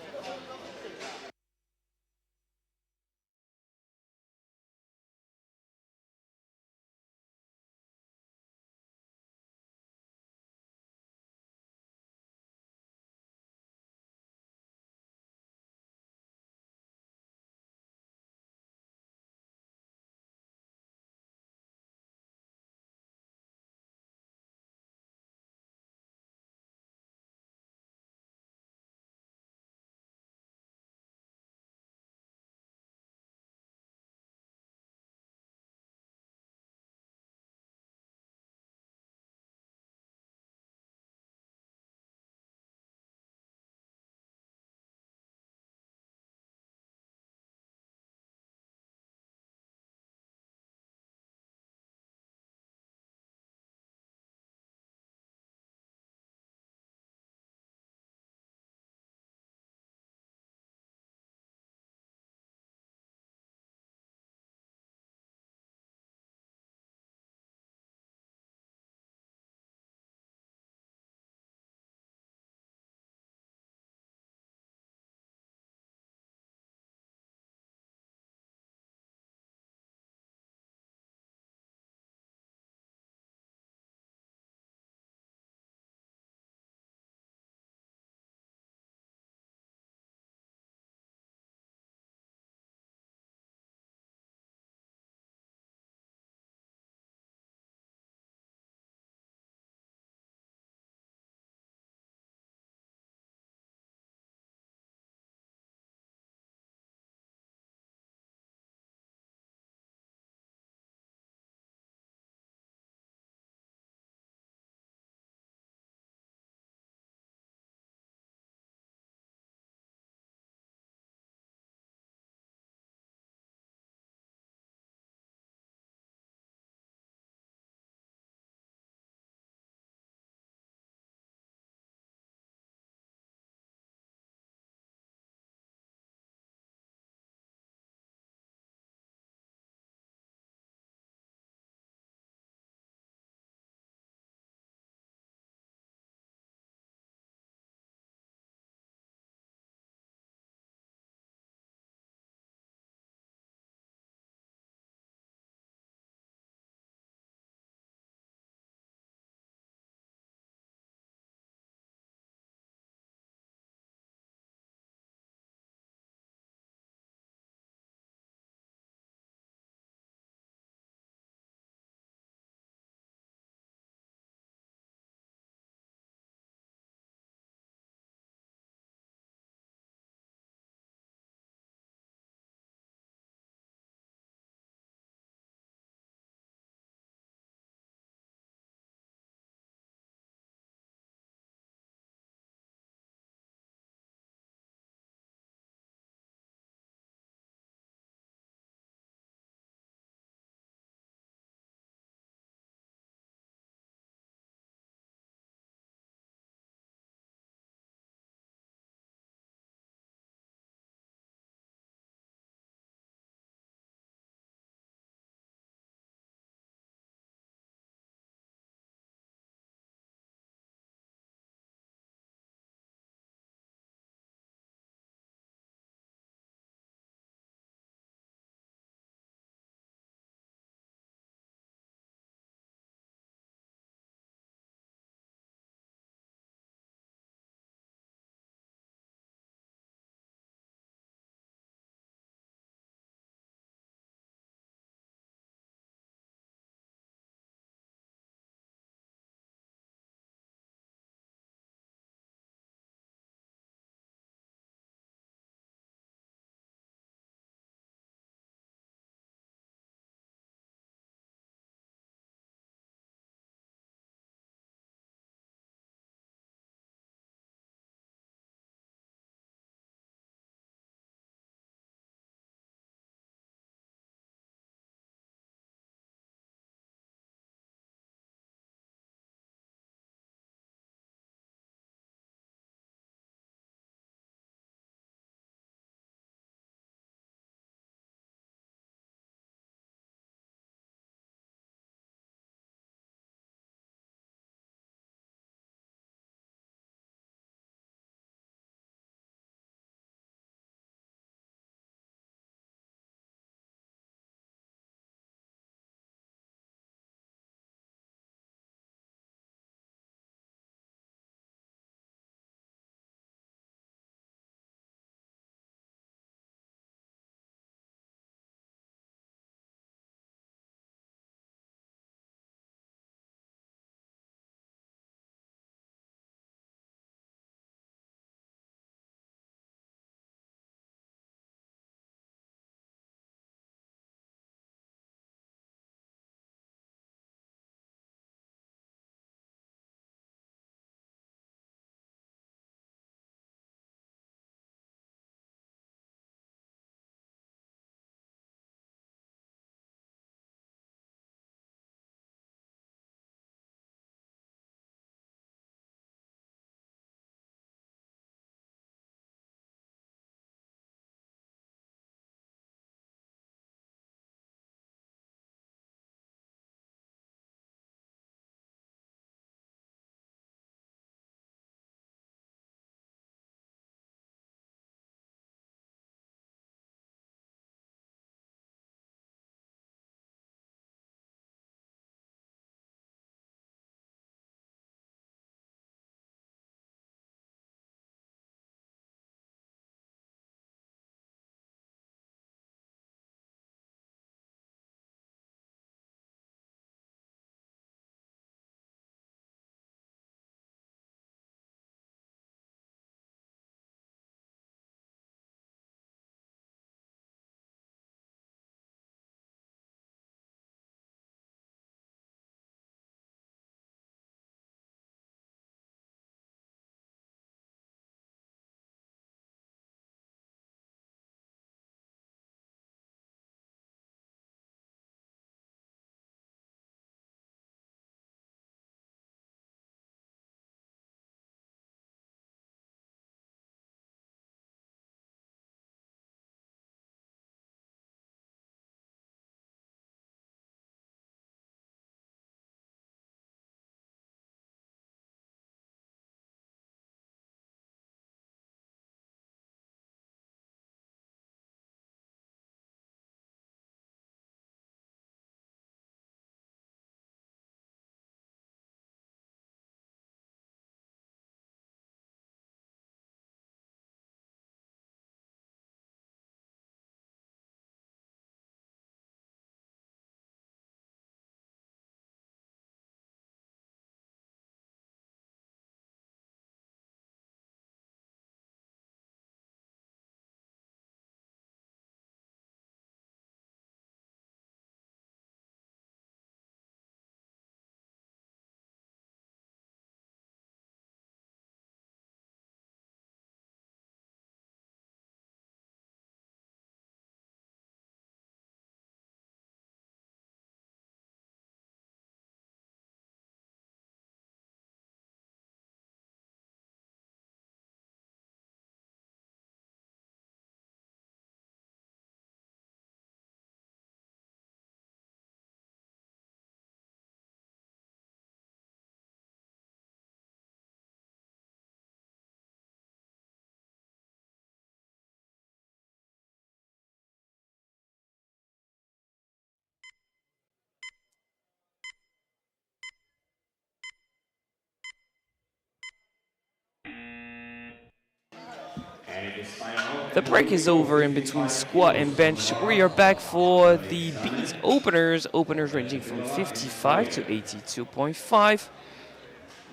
And it is time out. The And break here we is go, over in between 55 squat and kilos on the bench. bar. We are back for the Alexander beat openers. Openers ranging from 55 to 82.5.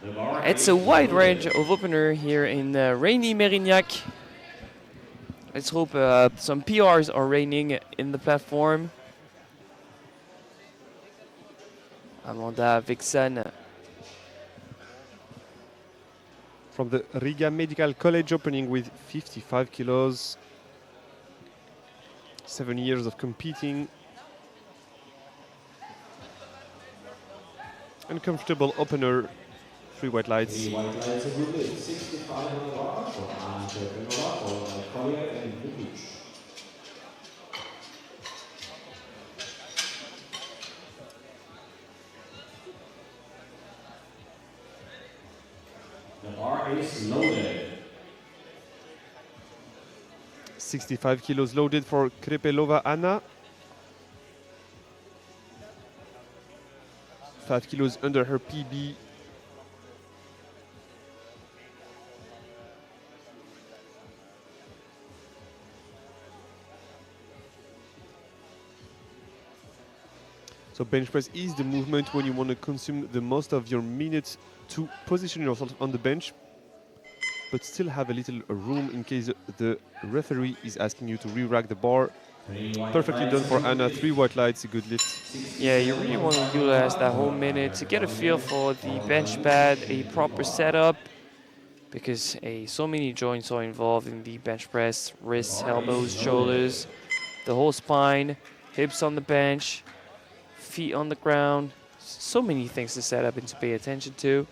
The bar It's a is wide range loaded. of opener here in rainy Mérignac. Let's hope some PRs are reigning in the platform. Amanda Vixen. From the Riga Medical College, opening with 55 kilos. 7 years of competing. Uncomfortable opener. 3 white lights. 3 white lights a good lift. 65 on the bar for Anna Trepinova, followed by Collier and Vukic. The bar is loaded. 65 kilos loaded for Krepelova Anna. 5 kilos under her PB. So bench press is the movement when you want to consume the most of your minutes to position yourself on the bench, but still have a little room in case the referee is asking you to re-rack the bar. Perfectly done for Anna. 3 white lights, a good lift. Yeah, you really want to utilize that whole minute to get a feel for the bench pad, a proper setup, because so many joints are involved in the bench press: wrists, elbows, shoulders, the whole spine, hips on the bench, feet on the ground. So many things to set up and to pay attention to.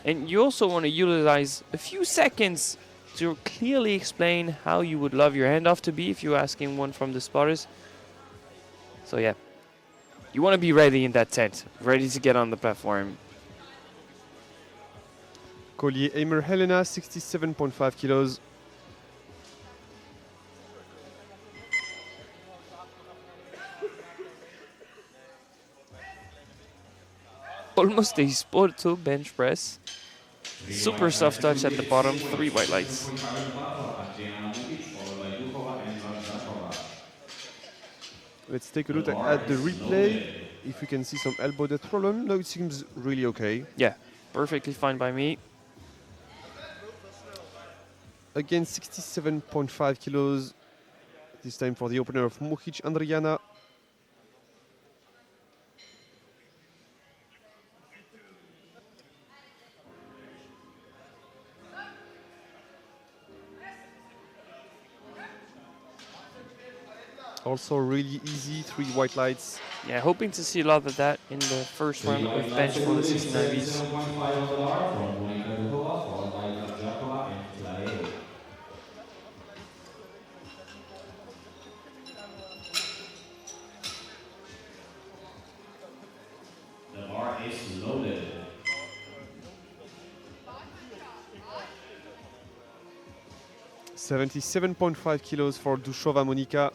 And you also want to utilize a few seconds to clearly explain how you would love your handoff to be if you're asking one from the spotters. So yeah, you want to be ready in that tent, ready to get on the platform. Collier Aimer Helena, 67.5 kilos. Almost a Sporto bench press. Super soft touch at the bottom, 3 white lights. Let's take a look at the replay. If we can see some elbow death problem. No, it seems really okay. Yeah, perfectly fine by me. Again, 67.5 kilos. This time for the opener of Muhic Andriana. Also really easy, 3 white lights. Yeah, hoping to see a lot of that in the first round of bench for the 69Bs. The bar is loaded. 77.5 kilos for Dushova Monika.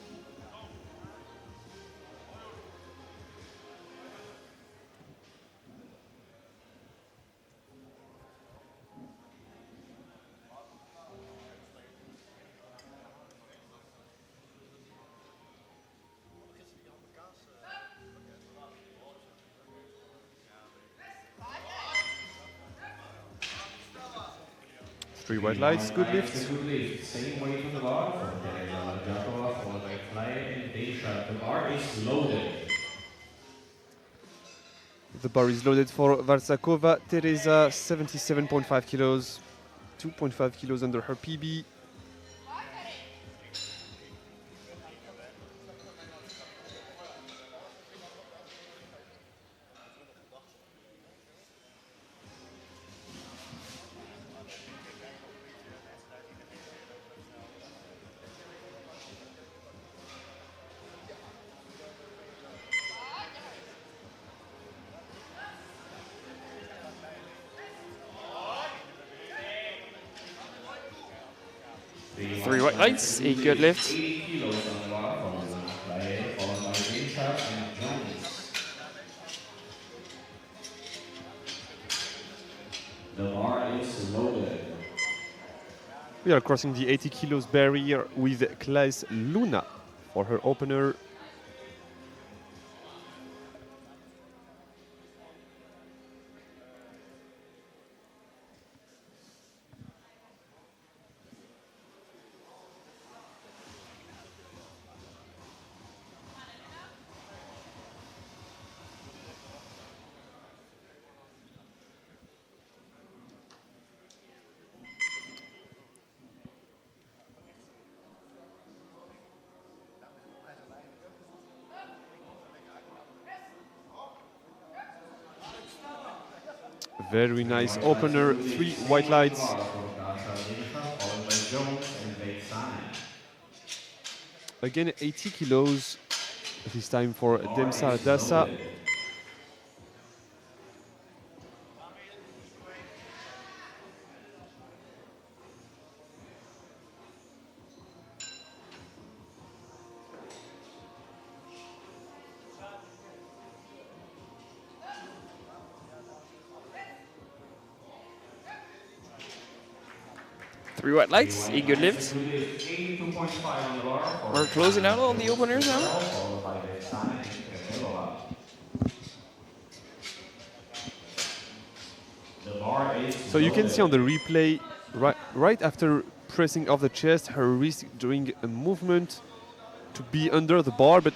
Three white lights, good lift. Good lift. Same weight on the bar for Teresa Jakova, followed by Fly and Deisha. The bar is loaded. The bar is loaded for Varsakova. Teresa, 77.5 kilos. 2.5 kilos under her PB. Three white lights, a good lift. 80 kilos on the bar from Fly, followed by Deisha and Jones. The bar is loaded. We are crossing the 80 kilos barrier with Claes Luna for her opener. Very nice opener, 3 white lights. Again 80 kilos, this time for Demsa Dasa. Three white lights, a good lift. 82.5 on the bar for We're closing out on the openers now. followed by Vexana and Krepelova. The bar is So you can see on the replay, right after pressing off the chest, her wrist doing a movement to be under the bar, but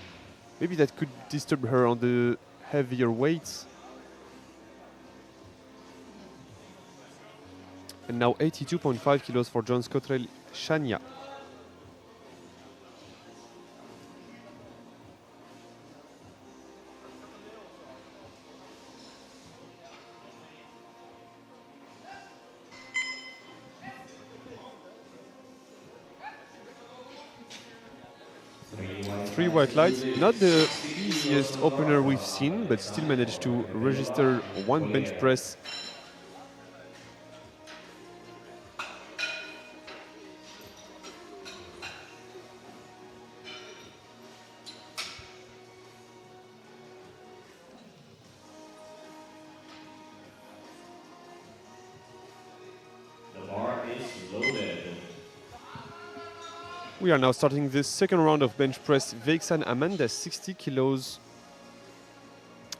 maybe that could disturb her on the heavier weights. And now 82.5 kilos for John Scottrell Shania. Three white lights, not the easiest opener we've seen, but still managed to register one bench press. The bar is loaded. We are now starting the second round of bench press. Vexan Amanda, 60 kilos.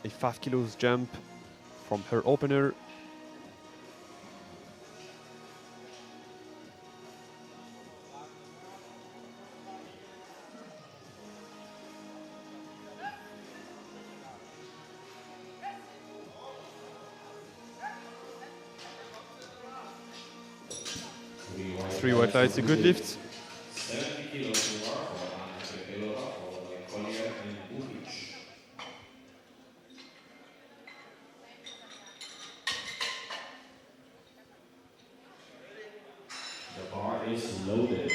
A 5 kilos jump from her opener. Three white lights, a good lift. 70 kilos on the bar for Anna Krepelova, followed by Collier and Bukic. The bar is loaded.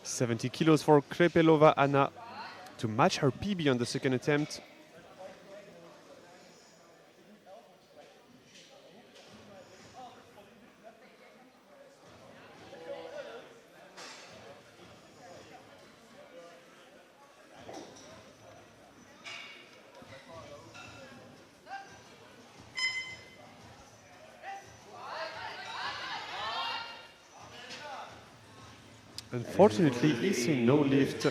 70 kilos for Krepelova Anna to match her PB on the second attempt. Unfortunately, it's a no lift.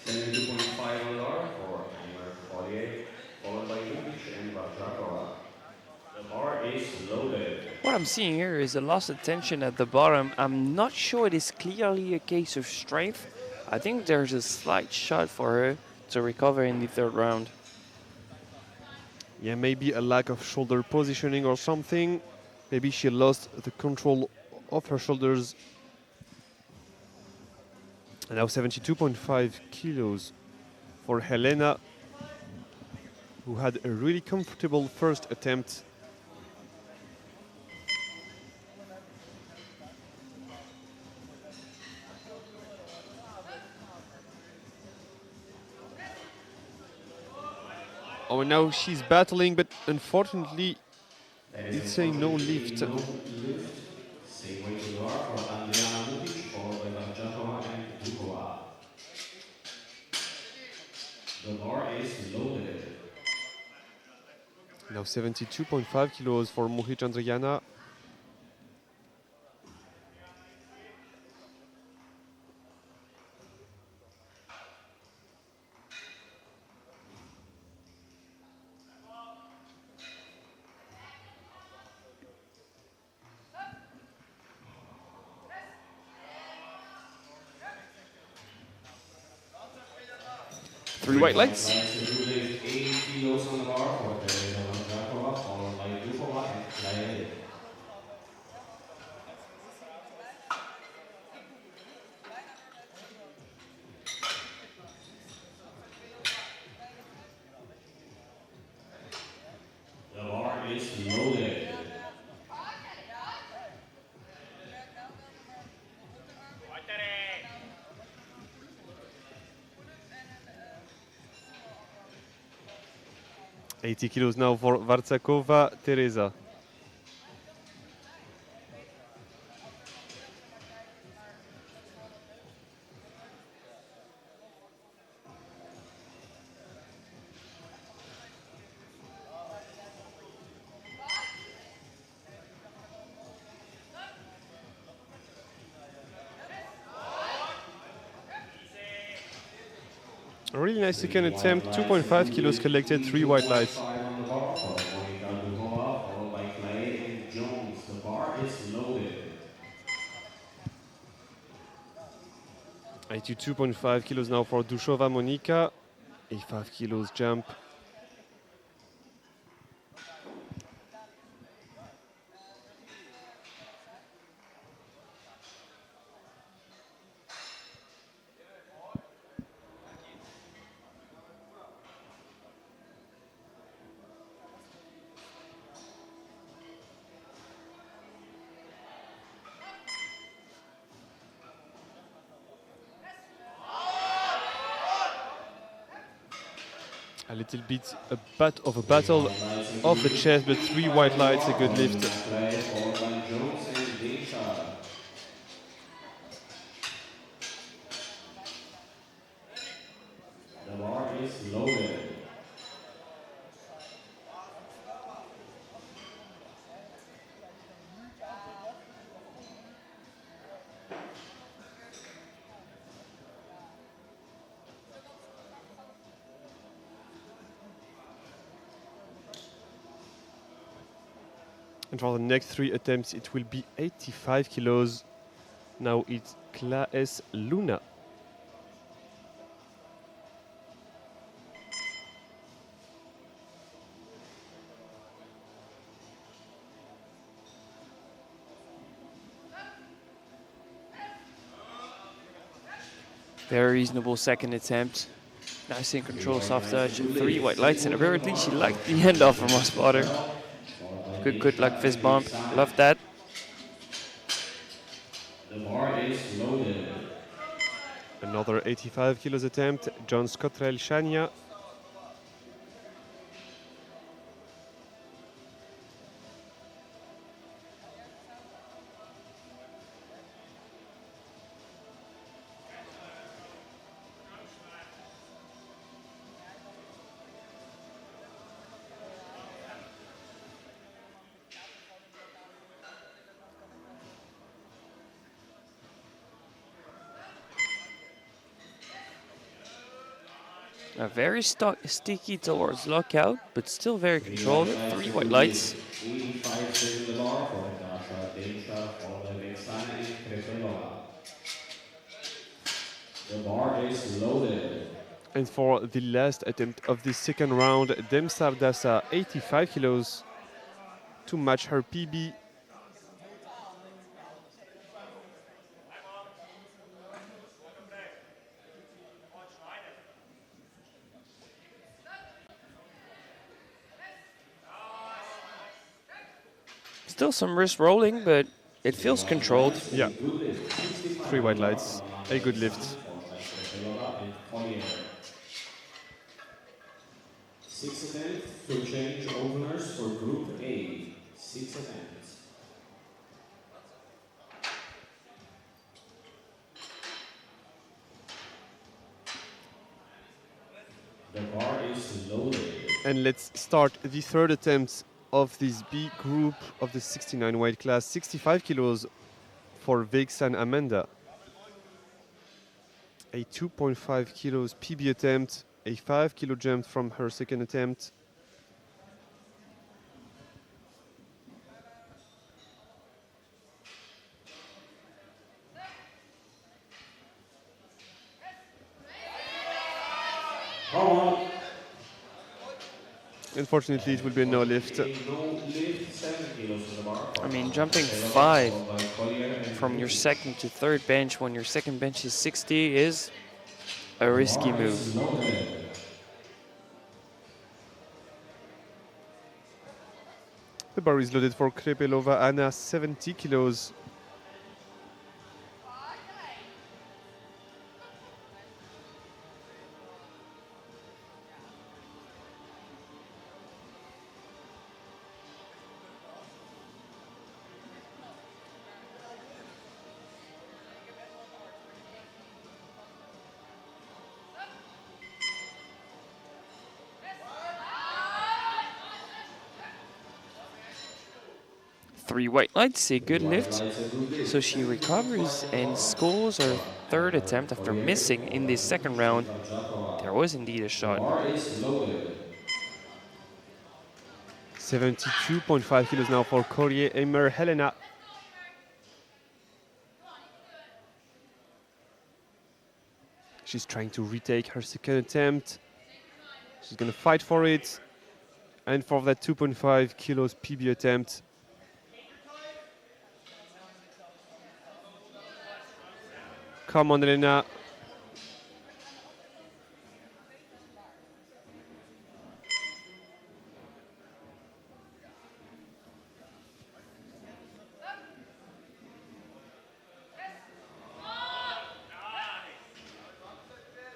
72.5 on the bar for Emma Collier, followed by Bukic and Vajrakova. The bar is loaded. What I'm seeing here is a loss of tension at the bottom. I'm not sure it is clearly a case of strength. I think there's a slight shot for her to recover in the third round. Yeah, maybe a lack of shoulder positioning or something. Maybe she lost the control of her shoulders. And now 72.5 kilos for Helena, who had a really comfortable first attempt. Oh, and now she's battling, but unfortunately, it's a no lift. No lift. Same way to the bar for Andriana Bukic, followed by Vajrakova and Dukova. The bar is loaded. Now 72.5 kilos for Mohit Chandrayana. Three white lights. Lights, the group lift 80 kilos on the bar for Teresa Vondrakova, followed by Dukova and Claire. The bar is loaded. $80 kilos now for Vartsakova, Teresa. A really nice second attempt, 2.5 kilos collected, 3 white lights. On the bar for Monica Dukova, followed by Clay and Jones. The bar is loaded. 82.5 kilos now for Dushova Monika. A 5 kilos jump. A little bit a battle of the chest, but 3 white lights, a good lift. Clay, followed by Jones and Desha. The bar is loaded. And for the next 3 attempts, it will be 85 kilos. Now it's Claes Luna. Very reasonable second attempt. Nice in control, soft touch. 3 white lights, and apparently she liked the end off from our spotter. Good luck fist bump. Love that. The bar is loaded. Another 85 kilos attempt, John Scottrell Shania. Very sticky towards lockout, but still very controlled. 3 white lights. 85 in the bar for Natasha Desha, followed by Vexana and Krepelova. The bar is loaded. And for the last attempt of this second round, Dem Sardasa, 85 kilos to match her PB. Still some wrist rolling, but it feels controlled. Yeah, 3 white lights, a good lift. 6 attempts, full change openers for Group A. 6 attempts. The bar is loaded. And let's start the third attempt of this B group of the 69 weight class, 65 kilos for Vexan Amanda. A 2.5 kilos PB attempt, a 5 kilo jump from her second attempt. Come on. Unfortunately, it will be a no lift. A no lift, 7 kilos to the bar. I mean, jumping 5 from your second to third bench when your second bench is 60 is a risky move. The bar is loaded for Krepelova Anna, 70 kilos. Three white lights, a good lift. So she recovers and scores her third attempt after missing in the second round. There was indeed a shot. 72.5 kilos now for Corrier Eimer Helena. She's trying to retake her second attempt. She's going to fight for it. And for that 2.5 kilos PB attempt. Come on, Helena.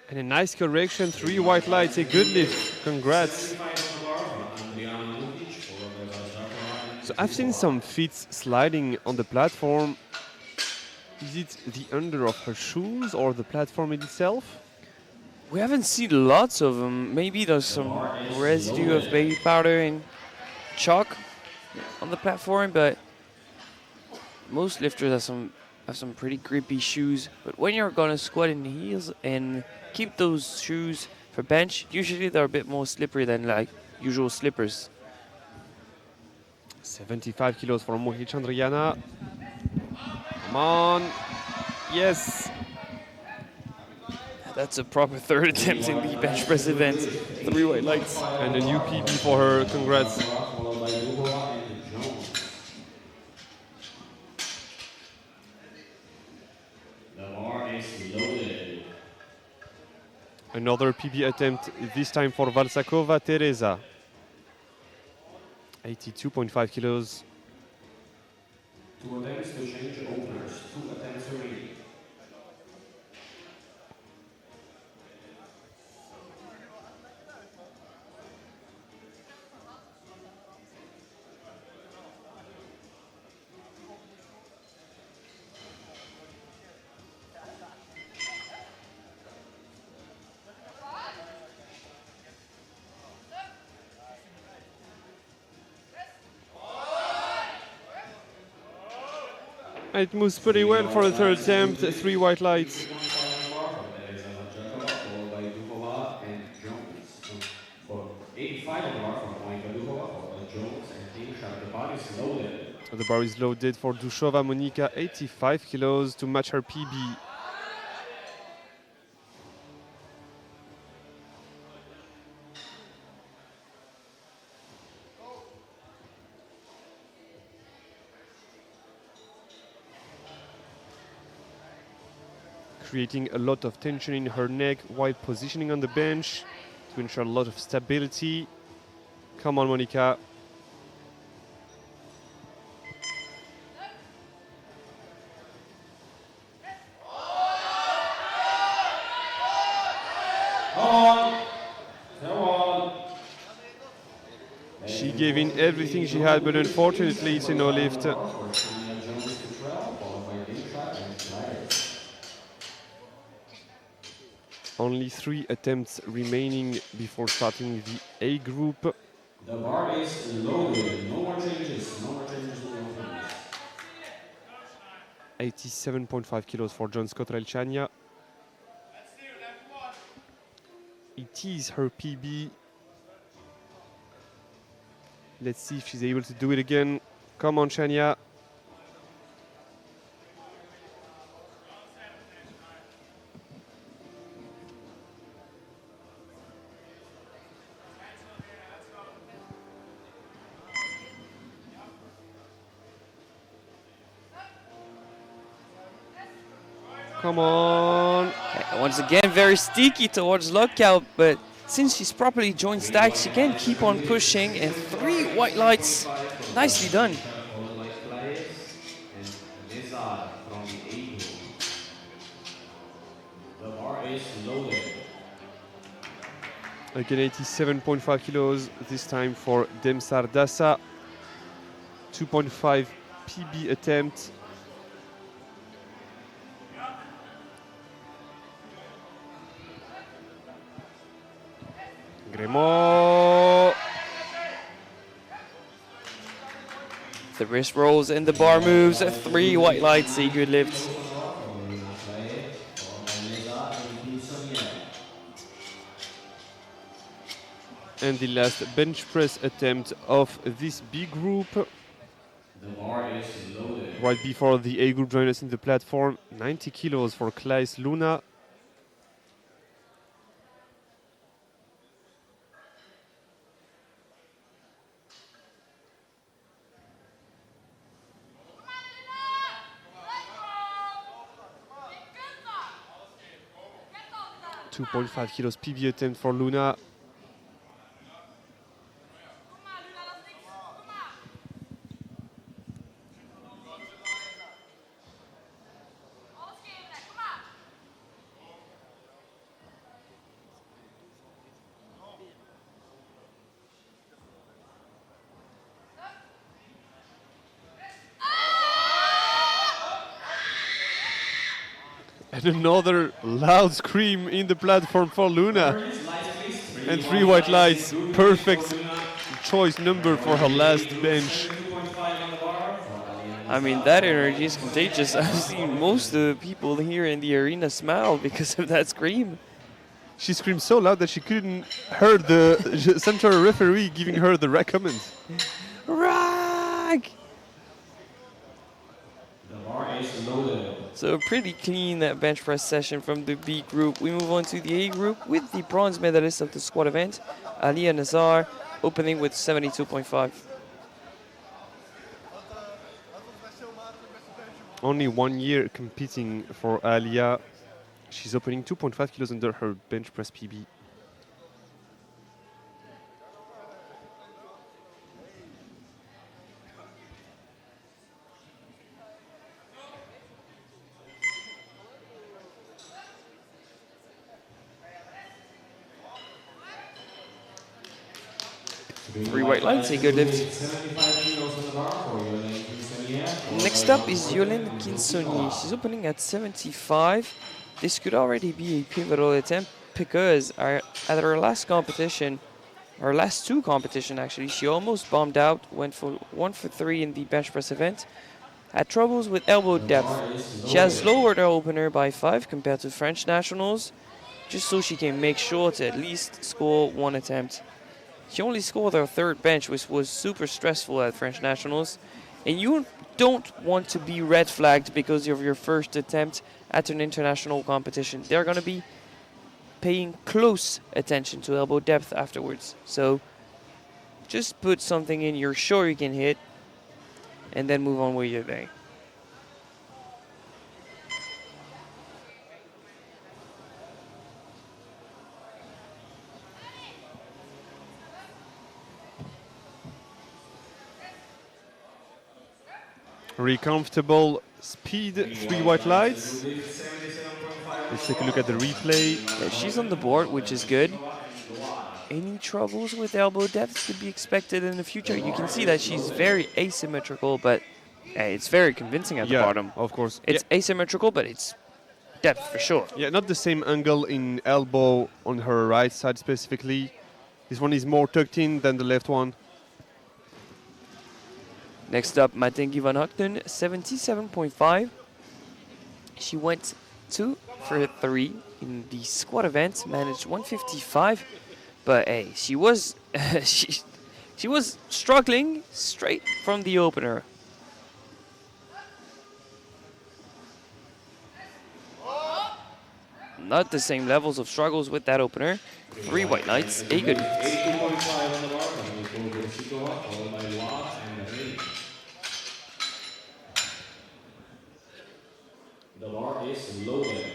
And a nice correction, 3 white lights, a good lift. Congrats. So I've seen some feet sliding on the platform. Is it the under of her shoes or the platform itself? We haven't seen lots of them. Maybe there's some residue of baby powder and chalk on the platform, but most lifters have some pretty grippy shoes. But when you're gonna squat in heels and keep those shoes for bench, usually they're a bit more slippery than like usual slippers. 75 kilos for Mohi Chandriyana. Come on. Yes. That's a proper third attempt in the bench press event. 3 white lights. And a new PB for her. Congrats. The bar is loaded. Another PB attempt, this time for Valsakova Teresa. 82.5 kilos. 2 attempts to change openers. 2 attempts remaining. It moves pretty well for the third attempt, 3 white lights. The bar is loaded for Dushova Monika, 85 kilos to match her PB. Creating a lot of tension in her neck while positioning on the bench to ensure a lot of stability. Come on, Monika. She gave in everything she had, but unfortunately it's a no lift. Only 3 attempts remaining before starting the A group. The bar is loaded. No more changes. No more changes in the openings. 87.5 kilos for John Scott Relchania. It is her PB. Let's see if she's able to do it again. Come on, Chania. Come on. Once again, very sticky towards lockout, but since she's properly joint stacked, she can keep on pushing, and 3 white lights. Nicely done. The bar is loaded. Again, 87.5 kilos, this time for Demsar Dasa. 2.5 PB attempt. Gremo. The wrist rolls and the bar moves. 3 white lights, a good lift. And the last bench press attempt of this B group. The bar is loaded. Right before the A group joined us in the platform. 90 kilos for Klaes Luna. .5 kilos PB attempt for Luna. And another loud scream in the platform for Luna. And 3 white lights. Perfect choice number for her last bench. I mean, that energy is contagious. I've seen most of the people here in the arena smile because of that scream. She screamed so loud that she couldn't hear the central referee giving her the recommend. Rag! The bar is loaded. So a pretty clean bench press session from the B group. We move on to the A group with the bronze medalist of the squad event, Alia Nazar, opening with 72.5. Only 1 year competing for Alia. She's opening 2.5 kilos under her bench press PB. Three white lights, a good lift. Next up is Yolène Kinsoni. She's opening at 75. This could already be a pivotal attempt because at her last competition, her last 2 competition actually, she almost bombed out, went for 1 for 3 in the bench press event. Had troubles with elbow depth. She has lowered her opener by 5 compared to French nationals, just so she can make sure to at least score 1 attempt. She only scored her 3rd bench, which was super stressful at French nationals. And you don't want to be red flagged because of your first attempt at an international competition. They're going to be paying close attention to elbow depth afterwards. So just put something in you're sure you can hit and then move on with your day. Very comfortable speed, 3 white lights. Let's take a look at the replay. Yeah, she's on the board, which is good. Any troubles with elbow depth could be expected in the future. You can see that she's very asymmetrical, but it's very convincing at the bottom. Of course. It's asymmetrical, but it's depth for sure. Yeah, not the same angle in elbow on her right side specifically. This one is more tucked in than the left one. Next up, Matengi Van Houten, 77.5. She went 2 for 3 in the squat event, managed 155. But hey, she was she was struggling straight from the opener. Not the same levels of struggles with that opener. 3 white knights, a good lift. 82.5 on the bar, coming for Boshikova, followed by Lotte and Ray. The bar is loaded.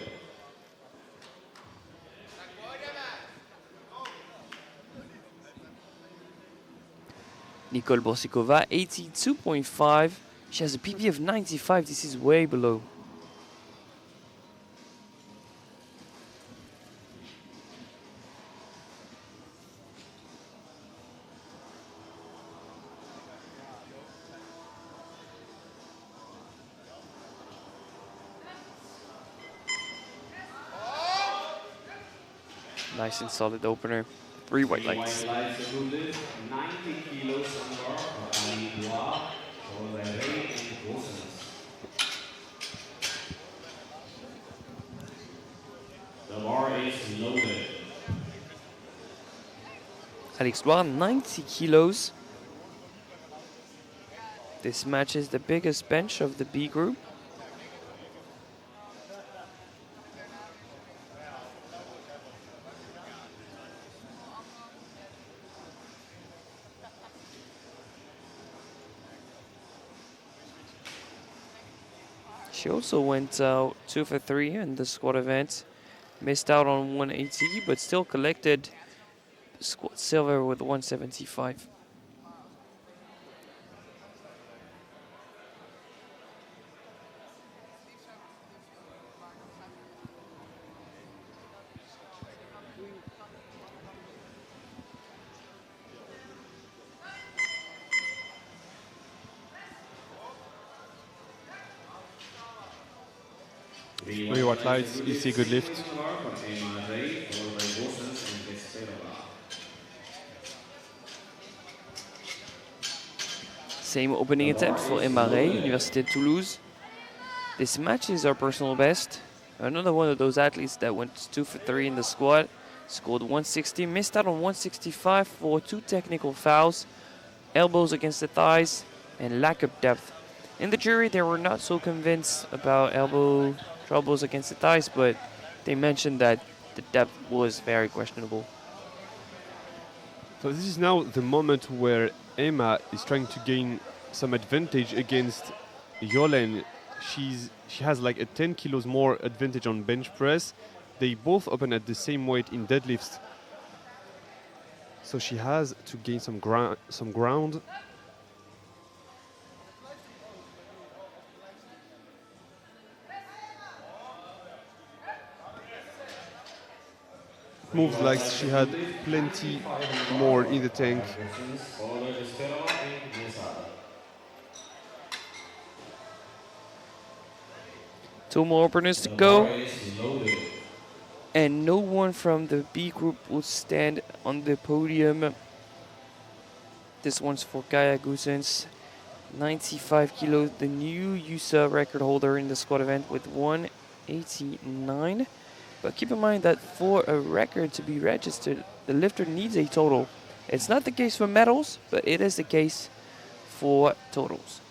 Nicole Borsikova, 82.5. She has a PB of 95. This is way below. Nice and solid opener. 3 white lights. White lights, a good lift. 90 kilos on the bar for Ali Bois, followed by Ray and Gosens. The bar is loaded. Alex Loire, 90 kilos. This matches the biggest bench of the B group. She also went 2 for 3 in the squat event. Missed out on 180, but still collected squat silver with 175. Three white lights, easy, good lift. Same opening attempt for Emma Ray, Université de Toulouse. This matches our personal best. Another one of those athletes that went 2 for 3 in the squat. Scored 160, missed out on 165 for 2 technical fouls, elbows against the thighs, and lack of depth. In the jury, they were not so convinced about elbow troubles against the thighs, but they mentioned that the depth was very questionable. So this is now the moment where Emma is trying to gain some advantage against Yolen. She has like a 10 kilos more advantage on bench press. They both open at the same weight in deadlifts. So she has to gain some ground. Moves like she had plenty more in the tank. Two more openers to go. And no one from the B group will stand on the podium. This one's for Kaya Gusens, 95 kilos, the new USA record holder in the squat event with 189. But keep in mind that for a record to be registered, the lifter needs a total. It's not the case for medals, but it is the case for totals.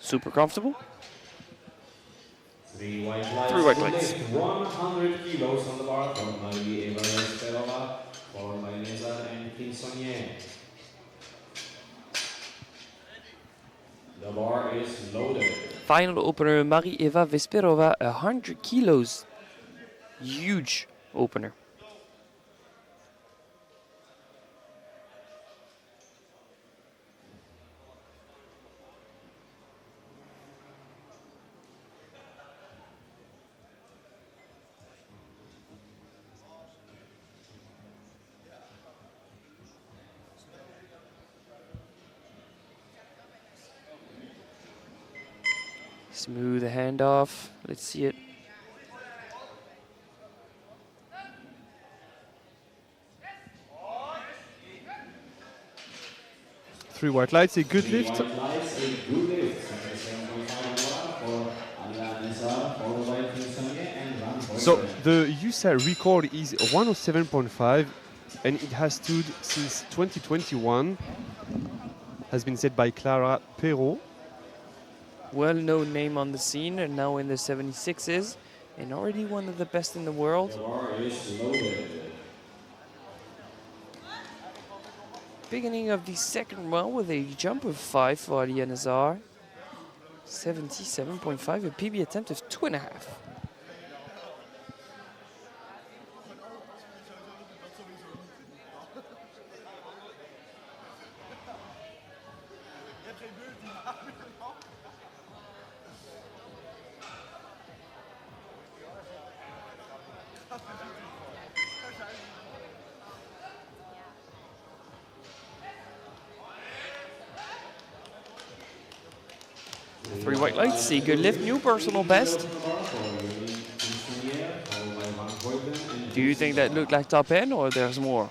Super comfortable. 3 white lights. 100 kilos on the bar from Marie Eva Vesperova, followed by Nezar and Kinsonier. The bar is loaded. Final opener, Marie-Eva Vesperova, 100 kilos. Huge opener. Smooth handoff. Let's see it. Three white lights, a good Three lift. white lights, a good lift. 77.5 on the water for Alia Nessa, followed by Kinsonye and Van So Hoyten. the USA record is 107.5 and it has stood since 2021. Has been set by Clara Perrault. Well-known name on the scene, and now in the 76s, and already one of the best in the world. The bar is loaded. Beginning of the second round with a jump of 5 for Ali Nazar. 77.5, a PB attempt of 2.5. Three white lights, see good lift, new personal best. Do you think that looked like top end or there's more?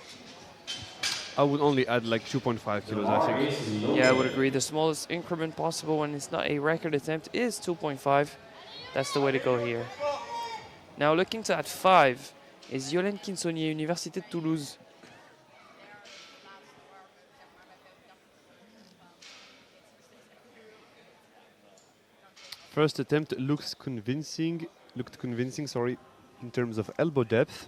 I would only add like 2.5 kilos, I think. Yeah, I would agree. The smallest increment possible when it's not a record attempt is 2.5. That's the way to go here. Now looking to at 5 is Yolène Kinsonnier, Université de Toulouse. First attempt looked convincing, sorry, in terms of elbow depth.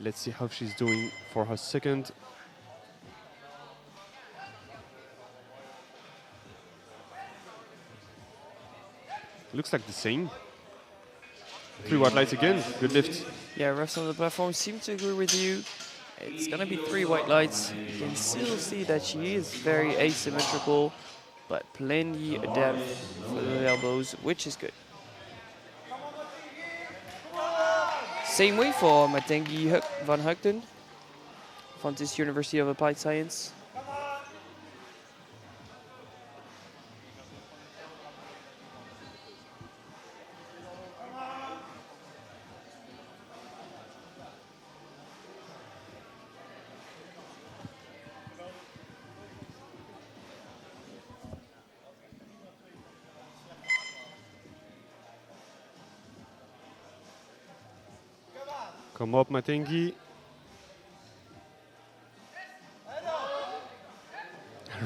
Let's see how she's doing for her second. Looks like the same. Three white lights again, good lift. Yeah, refs on the platform seem to agree with you. It's gonna be 3 white lights. You can still see that she is very asymmetrical, but plenty of depth for the elbows, which is good. Same way for Matengi van Hugten, Fontys University of Applied Science. Come up, Matengi.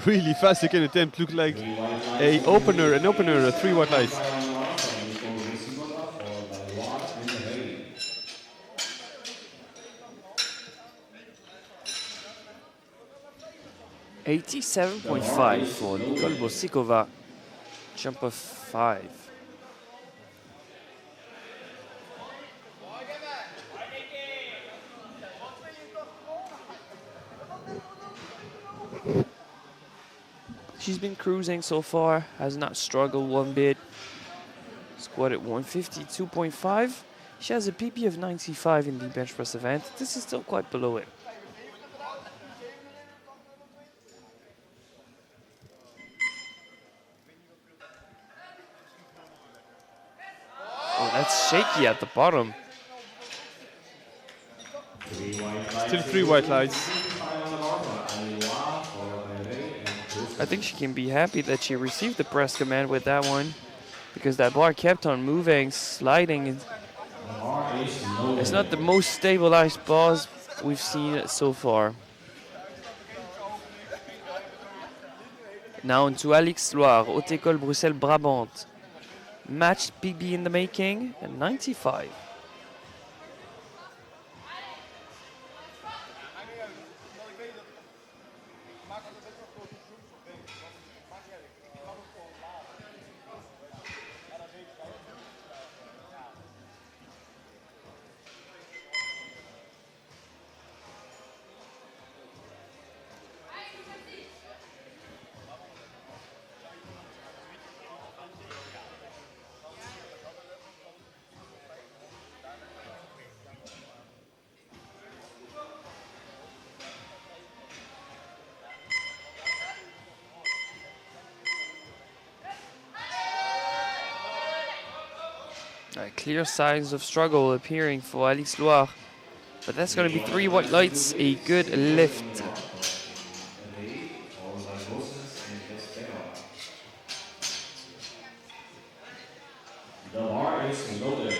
Really fast second attempt, looked like an opener, 3 white lights. 87.5 for Nicole Bosikova, jump of 5. She's been cruising so far, has not struggled one bit. Squat at 152.5. She has a PP of 95 in the bench press event. This is still quite below it. Oh, that's shaky at the bottom. Still 3 white lights. I think she can be happy that she received the press command with that one, because that bar kept on moving, sliding. It's not the most stabilized bars we've seen so far. Now on to Alix Loire, Haute École Bruxelles Brabant. Matched PB in the making, at 95. Clear signs of struggle appearing for Alix Loire. But that's going to be 3 white lights, a good lift. Ray, followed by Gosens and Vespera. The bar is loaded.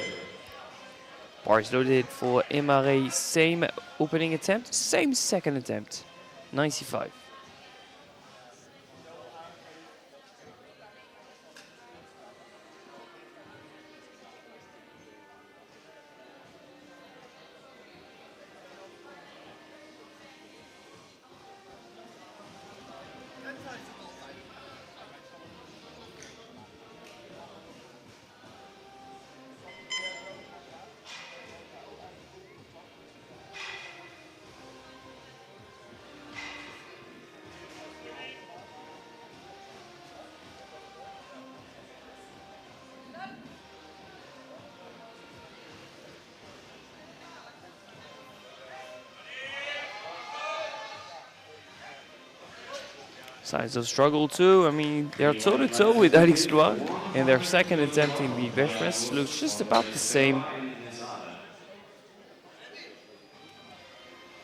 Bar is loaded for Emma Ray. Same opening attempt, same second attempt. 95. Signs of struggle too. I mean, they're toe-to-toe with Alix Loire, and their second attempt in the bench press looks just about the same.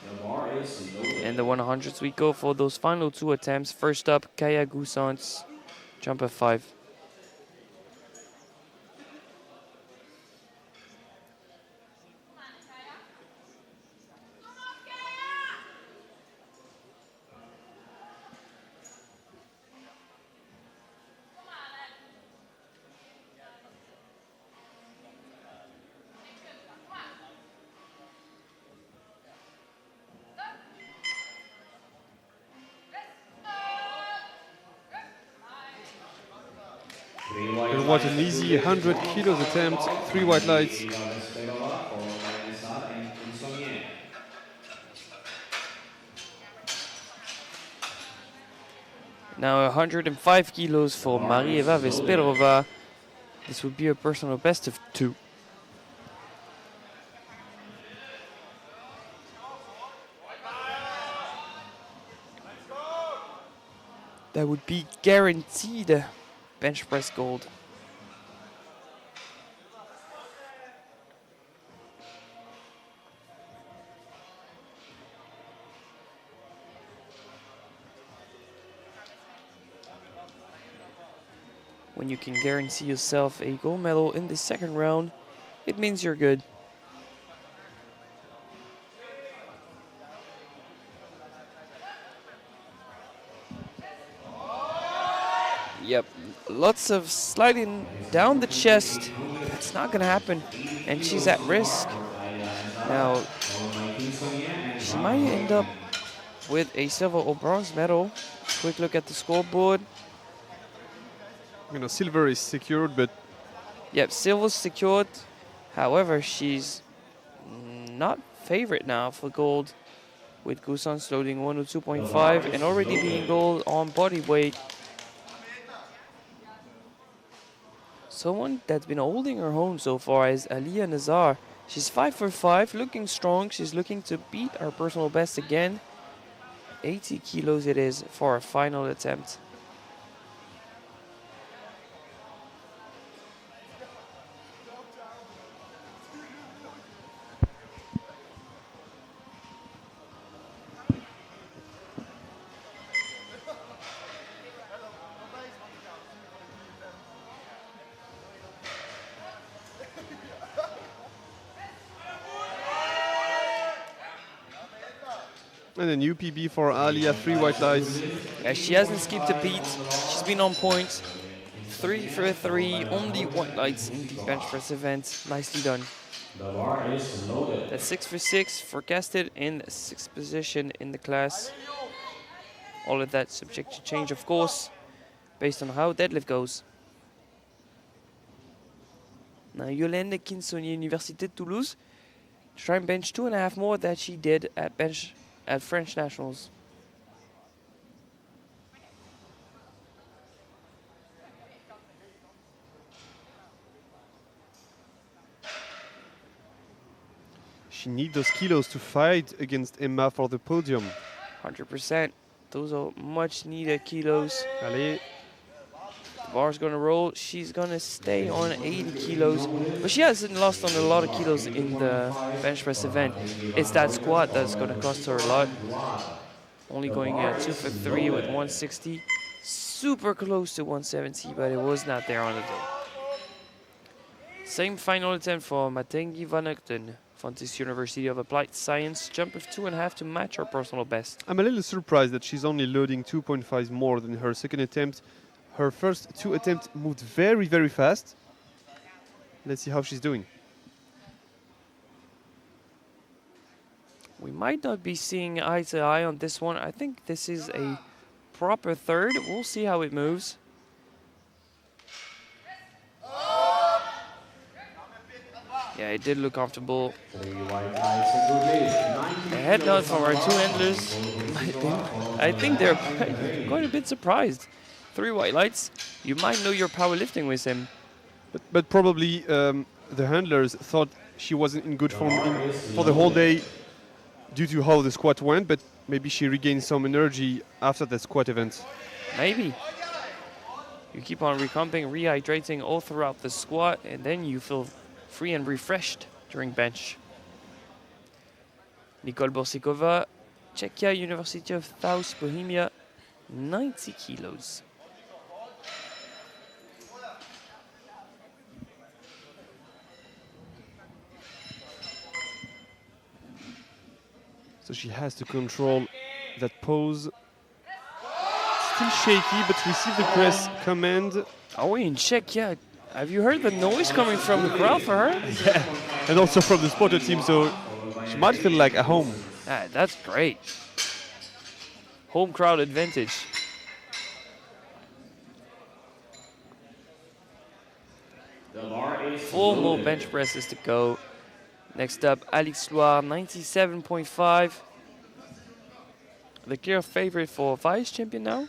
The bar is loaded. And the 100s we go for those final 2 attempts. First up, Kaya Goussants, jump of 5. And what an easy 100 kilos attempt, 3 white lights. Now 105 kilos for Marie-Eva Vesperova. This would be a personal best of 2. That would be guaranteed bench press gold. When you can guarantee yourself a gold medal in the second round, it means you're good. Yep, lots of sliding down the chest. That's not gonna happen, and she's at risk. Now, she might end up with a silver or bronze medal. Quick look at the scoreboard. You know, silver is secured, but Yep, silver's secured. However, she's not favorite now for gold, with Goussants loading 102.5 and already being gold on body weight. Someone that's been holding her home so far is Aliyah Nazar. She's 5'5", looking strong. She's looking to beat her personal best again. 80 kilos it is for a final attempt. and a new PB for Alia, 3 white lights. Yeah, she hasn't skipped a beat. She's been on point. 3 for 3 on the white lights in the bench press event. Nicely done. The bar is loaded. That's 6 for 6, forecasted in 6th position in the class. All of that subject to change, of course, based on how deadlift goes. Now, Yolande Kinsonnier, Université de Toulouse, try and bench 2.5 more that she did at French Nationals. She needs those kilos to fight against Emma for the podium. 100%. Those are much needed kilos. Allez, Bar's gonna roll. She's gonna stay on 80 kilos, but she hasn't lost on a lot of kilos in the bench press event. It's that squat that's gonna cost her a lot. Only going 2 for 3 with 160. Super close to 170, but it was not there on the day. Same final attempt for Matengi van Ugten, Fontys University of Applied Science. Jump of 2.5 to match her personal best. I'm a little surprised that she's only loading 2.5 more than her second attempt. Her first 2 attempts moved very, very fast. Let's see how she's doing. We might not be seeing eye to eye on this one. I think this is a proper third. We'll see how it moves. Yeah, it did look comfortable. A head nod from our two handlers. I think they're quite a bit surprised. 3 white lights. You might know your powerlifting with him. But probably the handlers thought she wasn't in good form for the whole day due to how the squat went, but maybe she regained some energy after the squat event. Maybe. You keep on recumbing, rehydrating all throughout the squat, and then you feel free and refreshed during bench. Nicole Borsikova, Czechia, University of South Bohemia, 90 kilos. So she has to control that pose. Still shaky, but receive the press command. Are we in Czechia? Have you heard the noise coming from the crowd for her? Yeah, and also from the spotter team, so she might feel like at home. Ah, that's great. Home crowd advantage. Four more bench presses to go. Next up, Alix Loire, 97.5. The clear favorite for vice champion now.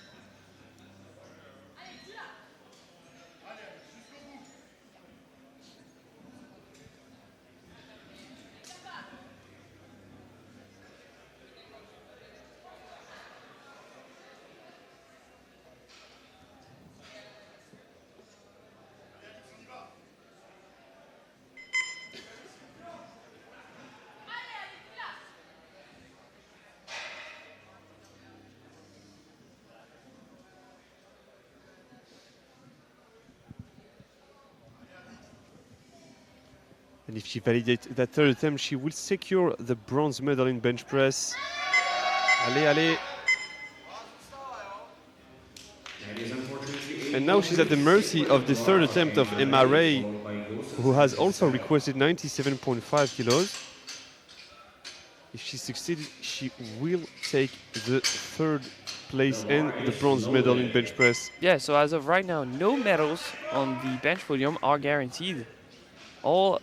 And if she validates that third attempt, she will secure the bronze medal in bench press. Allez, allez. And now she's at the mercy of the third attempt of Emma Ray, who has also requested 97.5 kilos. If she succeeds, she will take the third place and the bronze medal in bench press. Yeah, so as of right now, no medals on the bench podium are guaranteed. All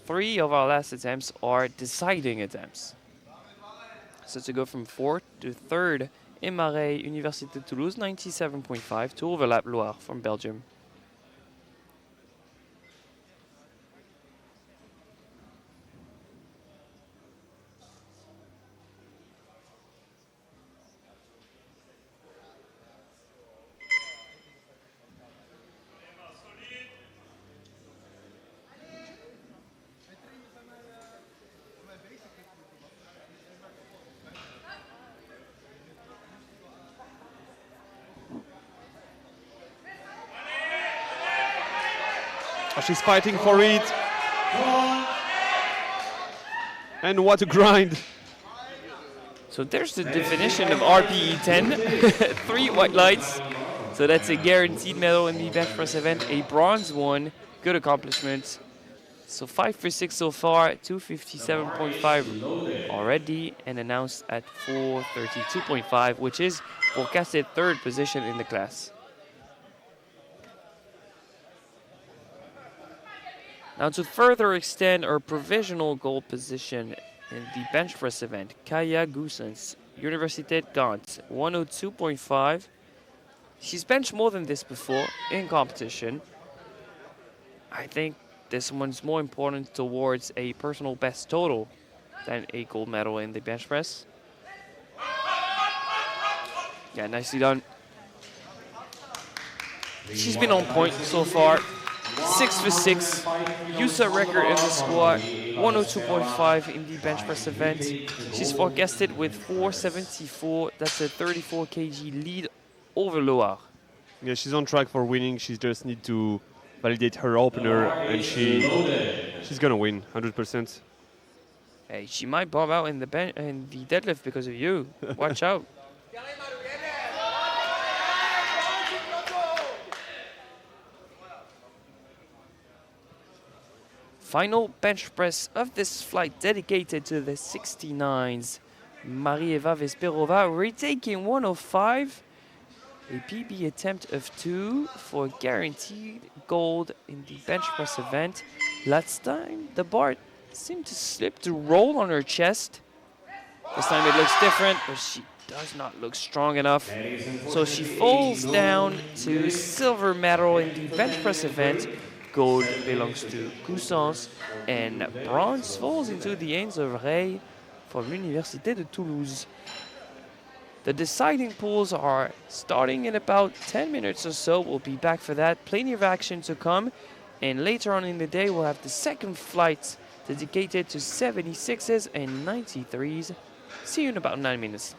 3 of our last attempts are deciding attempts. So to go from 4th to 3rd, Emma Ray, Université de Toulouse, 97.5, to overlap Loire from Belgium. Oh, she's fighting for it. And what a grind. So there's the definition of RPE 10. 3 white lights. So that's a guaranteed medal in the bench press event. A bronze one. Good accomplishment. So 5 for 6 so far. 257.5 already. And announced at 432.5, which is forecasted 3rd position in the class. Now to further extend our provisional gold position in the bench press event, Kaya Goossens, Universiteit Gant, 102.5. She's benched more than this before in competition. I think this one's more important towards a personal best total than a gold medal in the bench press. Yeah, nicely done. she's been on point so far. 6 for 6. USA record in the squat. 102.5 in the bench press event. She's forecasted with 474. That's a 34 kg lead over Loire. Yeah, she's on track for winning. She just need to validate her opener, and she's gonna win 100%. Hey, she might bomb out in the deadlift because of you. Watch out. Final bench press of this flight dedicated to the 69s. Marieva Vesperova retaking 105. A PB attempt of 2 for guaranteed gold in the bench press event. Last time the bar seemed to slip to roll on her chest. This time it looks different, but she does not look strong enough. So she falls down to silver medal in the bench press event. Gold belongs to Coussens, and bronze falls into the hands of Ray from l'Université de Toulouse. The deciding pools are starting in about 10 minutes or so. We'll be back for that. Plenty of action to come. And later on in the day, we'll have the second flight dedicated to 76s and 93s. See you in about 9 minutes.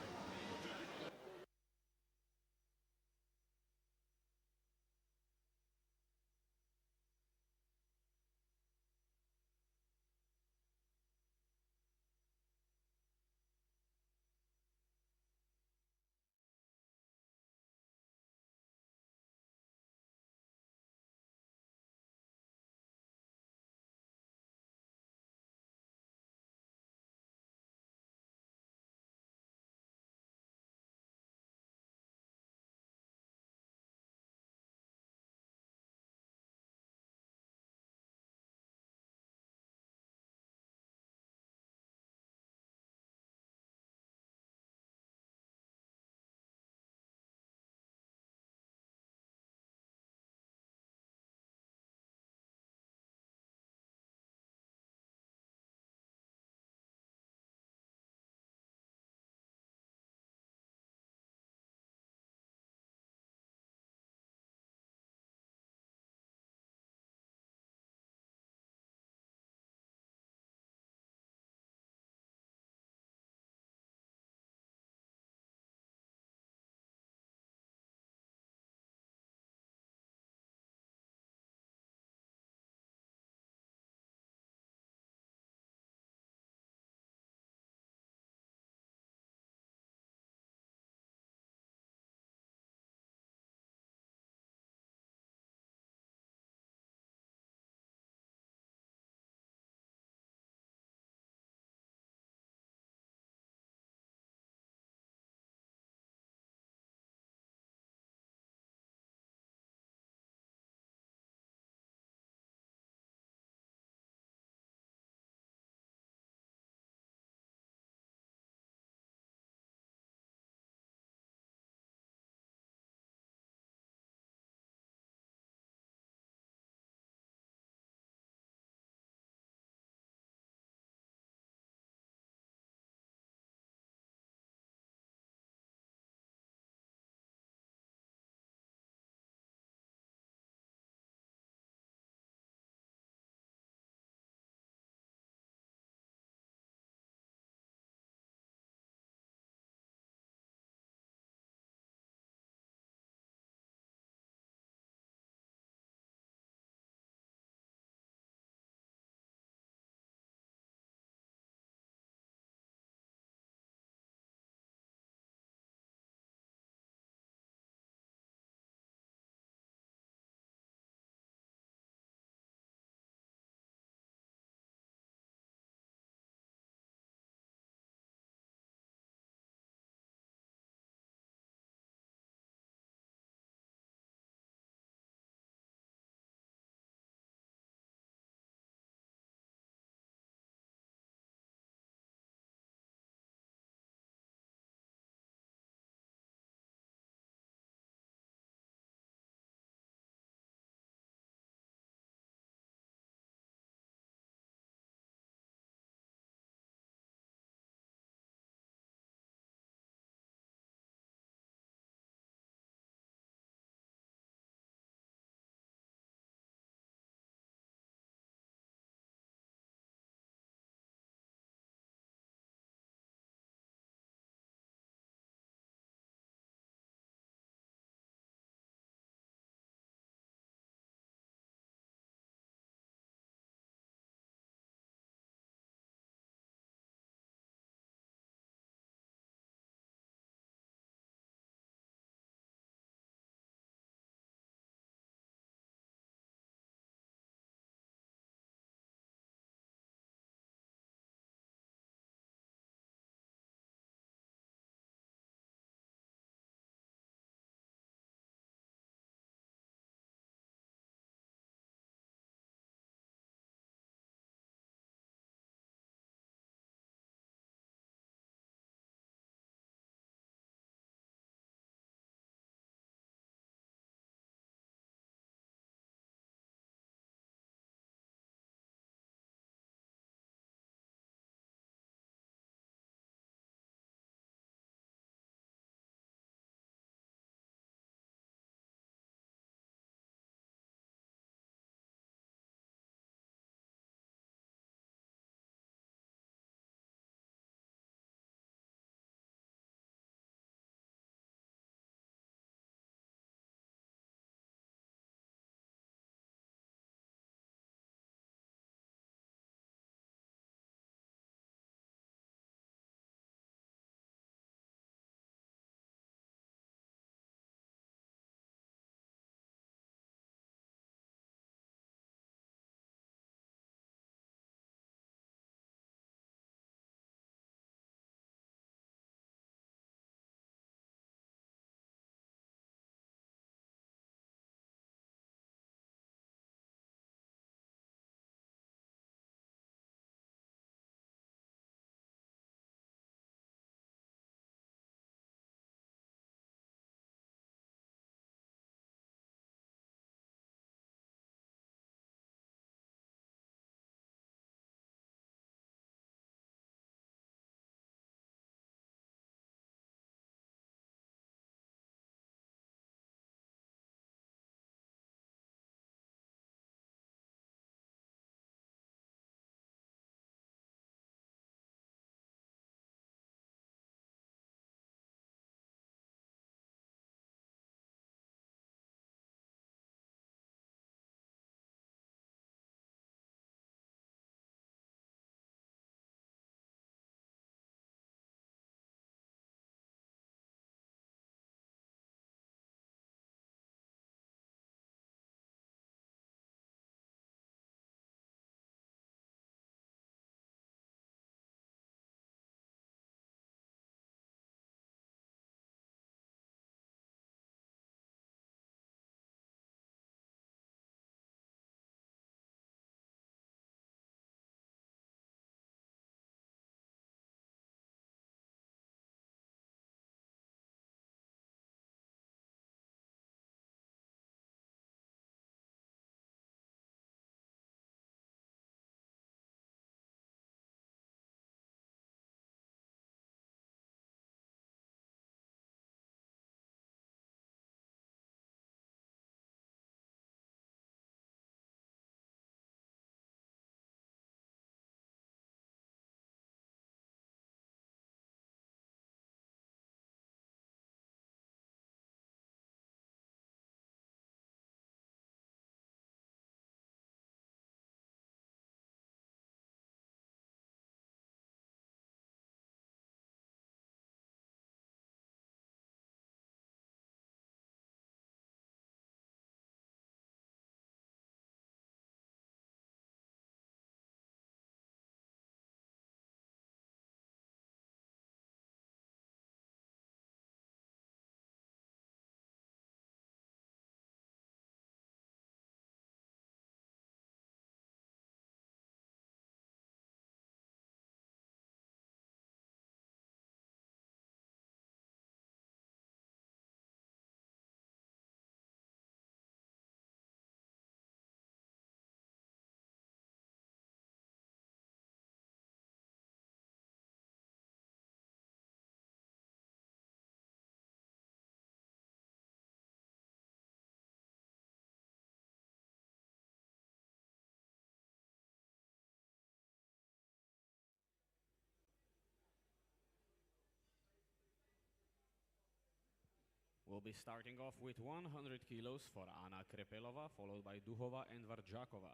We'll be starting off with 100 kilos for Anna Krepelova, followed by Duhova and Varjakova.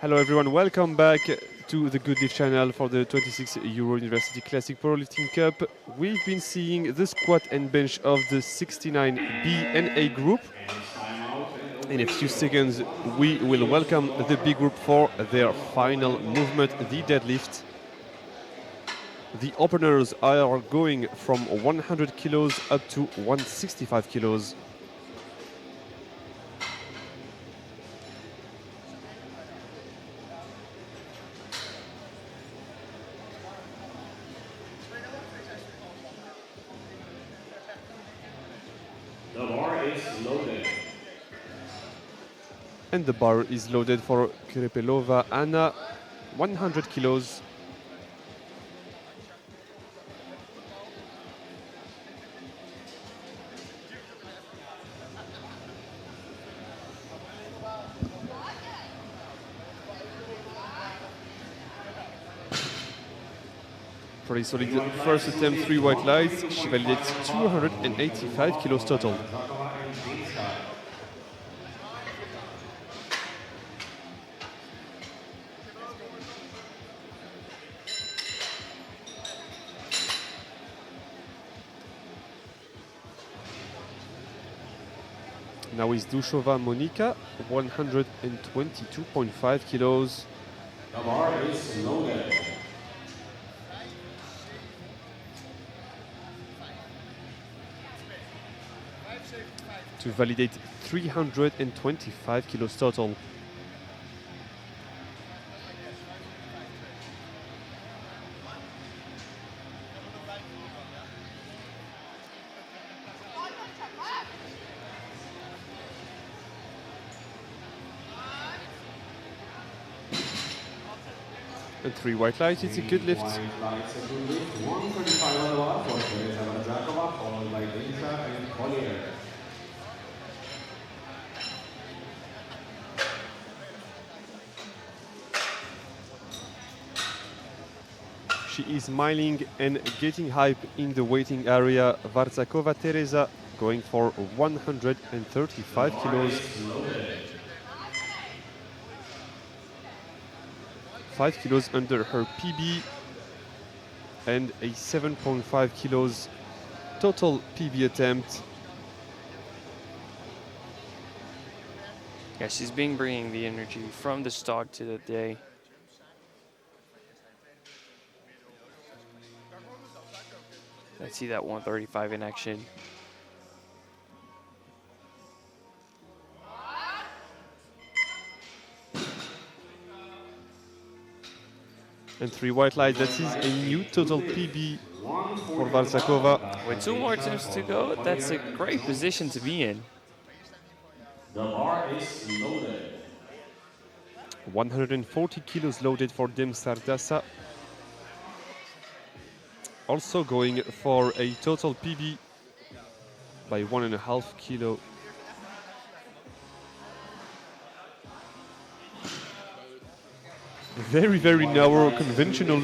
Hello everyone, welcome back to the Good Lift channel for the 26 Euro University Classic Powerlifting Cup. We've been seeing the squat and bench of the 69B and A group. In a few seconds, we will welcome the B group for their final movement, the deadlift. The openers are going from 100 kilos up to 165 kilos. The bar is loaded. And the bar is loaded for Krepelova Anna, 100 kilos. Pretty solid first attempt, 3 white lights. She validates 285 kilos total. Now is Dushova Monika, 122.5 kilos. The bar is loaded. To validate 325 kilos total. And 3 white lights, it's a good lift. 135 on the bar for Teresa Varjakova, followed by Denisa and Collier. She is smiling and getting hype in the waiting area. Vartsakova Teresa going for 135 kilos. 5 kilos under her PB and a 7.5 kilos total PB attempt. Yeah, she's been bringing the energy from the start to the day. Let's see that 135 in action. And 3 white lights, that is a new total PB for Vartsakova. With 2 more attempts to go, that's a great position to be in. The bar is loaded. 140 kilos loaded for Dem Sardasa. Also going for a total PB by 1.5 kilo. Very, very narrow conventional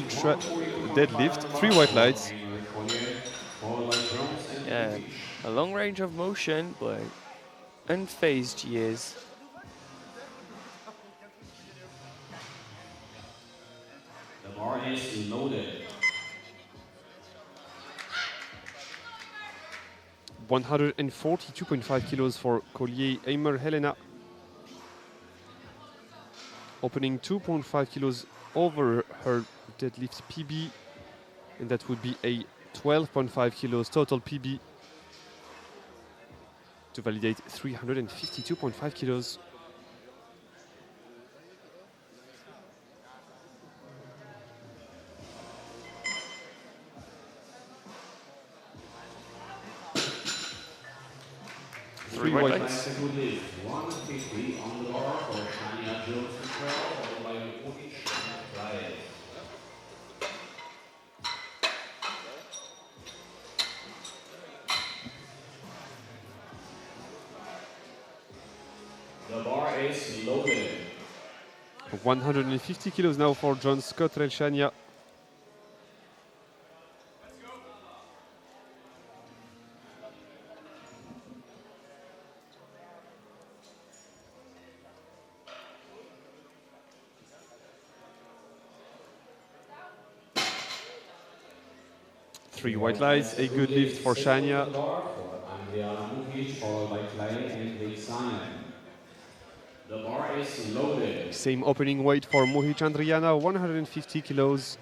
deadlift. 3 white lights. Yeah, a long range of motion, but unfazed she is. The bar is loaded. 142.5 kilos for Collier Eimer Helena. Opening 2.5 kilos over her deadlift PB, and that would be a 12.5 kilos total PB to validate 352.5 kilos. three white lights. Good lift, 150 on the bar for Shania Jones control, followed by Muhic and Fly. The bar is loaded. 150 kilos now for John Scott Relshania. Three white lights, a good lift for Shania. The bar is loaded. Same opening weight for Muhic Andriana, 150 kilos.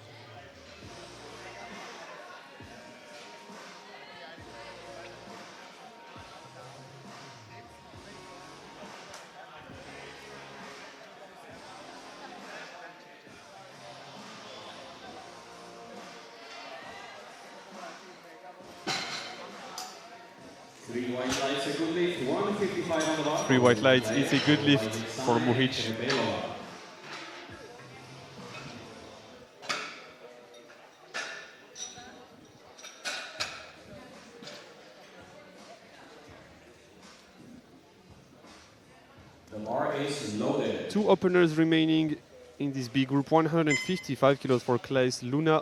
Three white lights, a good lift, 155 on the bar. Three white lights, it's a good lift for Muhic. The bar is loaded. Two openers remaining in this B group, 155 kilos for Claes Luna.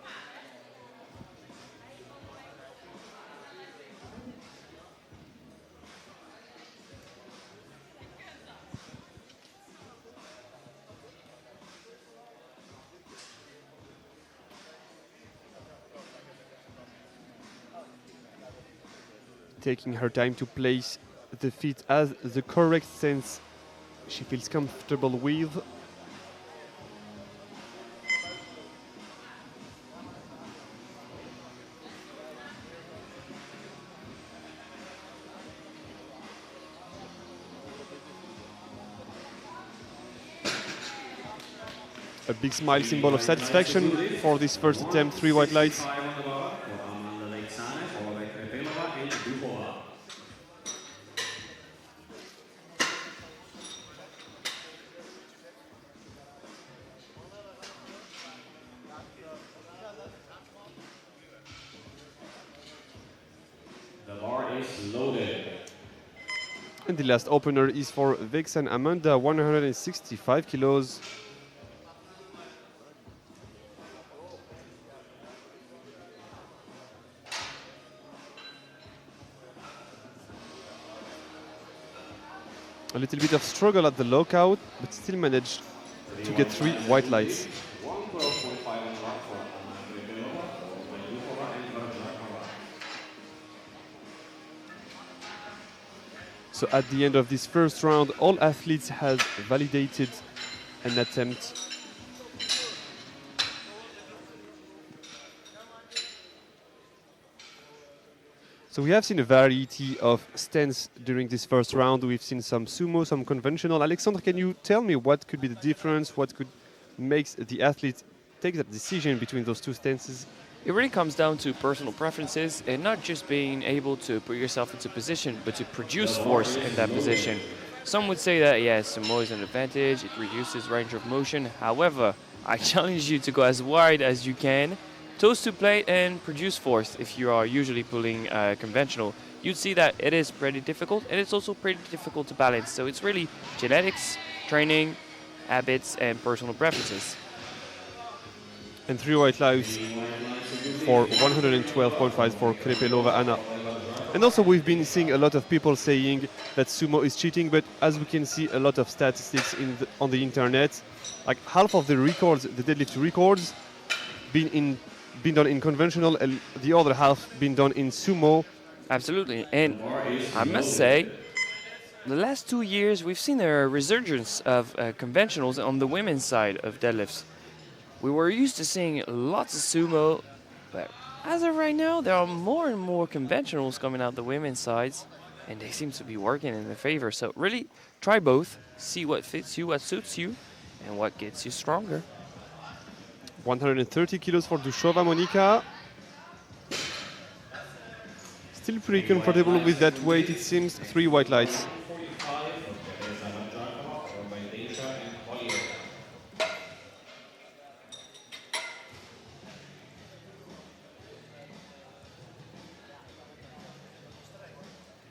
Taking her time to place the feet as the correct stance she feels comfortable with. A big smile, symbol of satisfaction for this first attempt, three white lights. The bar is loaded. And the last opener is for Vexan Amanda, 165 kilos. A little bit of struggle at the lockout, but still managed to get three white lights. 112.5 on the bar for Anna Krepelova, followed by Dukova and Varjakova. So at the end of this first round, all athletes have validated an attempt. So we have seen a variety of stance during this first round. We've seen some sumo, some conventional. Alexandre, can you tell me what could be the difference? What could make the athlete take that decision between those two stances? It really comes down to personal preferences and not just being able to put yourself into position, but to produce force in that position. Some would say that, yes, sumo is an advantage, it reduces range of motion. However, I challenge you to go as wide as you can, toes to plate, and produce force if you are usually pulling conventional. You'd see that it is pretty difficult, and it's also pretty difficult to balance. So it's really genetics, training, habits, and personal preferences. And three white lights for 112.5 for Krepelova Anna. And also we've been seeing a lot of people saying that sumo is cheating, but as we can see a lot of statistics on the internet, like half of the records, the deadlift records, been done in conventional, and the other half been done in sumo. Absolutely, and I must say, the last 2 years we've seen a resurgence of conventionals on the women's side of deadlifts. We were used to seeing lots of sumo, but as of right now, there are more and more conventionals coming out the women's sides, and they seem to be working in their favor. So really, try both, see what fits you, what suits you, and what gets you stronger. 130 kilos for Dushova Monika. Still pretty comfortable with that weight, it seems. 3 white lights. 145 from Teresa Mandraka, followed by Deja and Collier.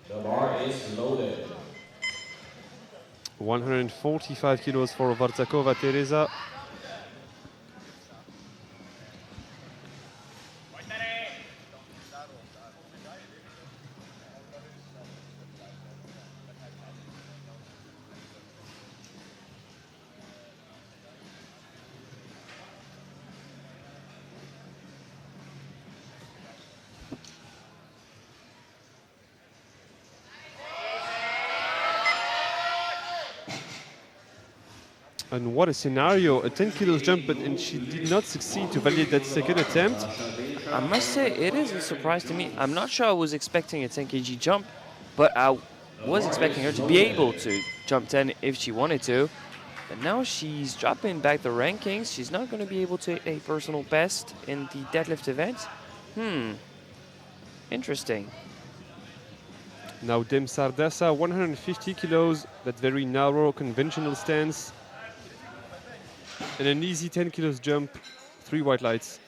The bar is loaded. 145 kilos for Vartakova Teresa. And what a scenario, a 10 kilos jump, and she did not succeed to validate that second attempt. I must say, it is a surprise to me. I'm not sure I was expecting a 10 kg jump, but I was expecting her to be able to jump 10 if she wanted to. But now she's dropping back the rankings. She's not going to be able to hit a personal best in the deadlift event. Interesting. Now Dem Sardasa, 150 kilos, that very narrow conventional stance. And an easy 10 kilos jump, 3 white lights.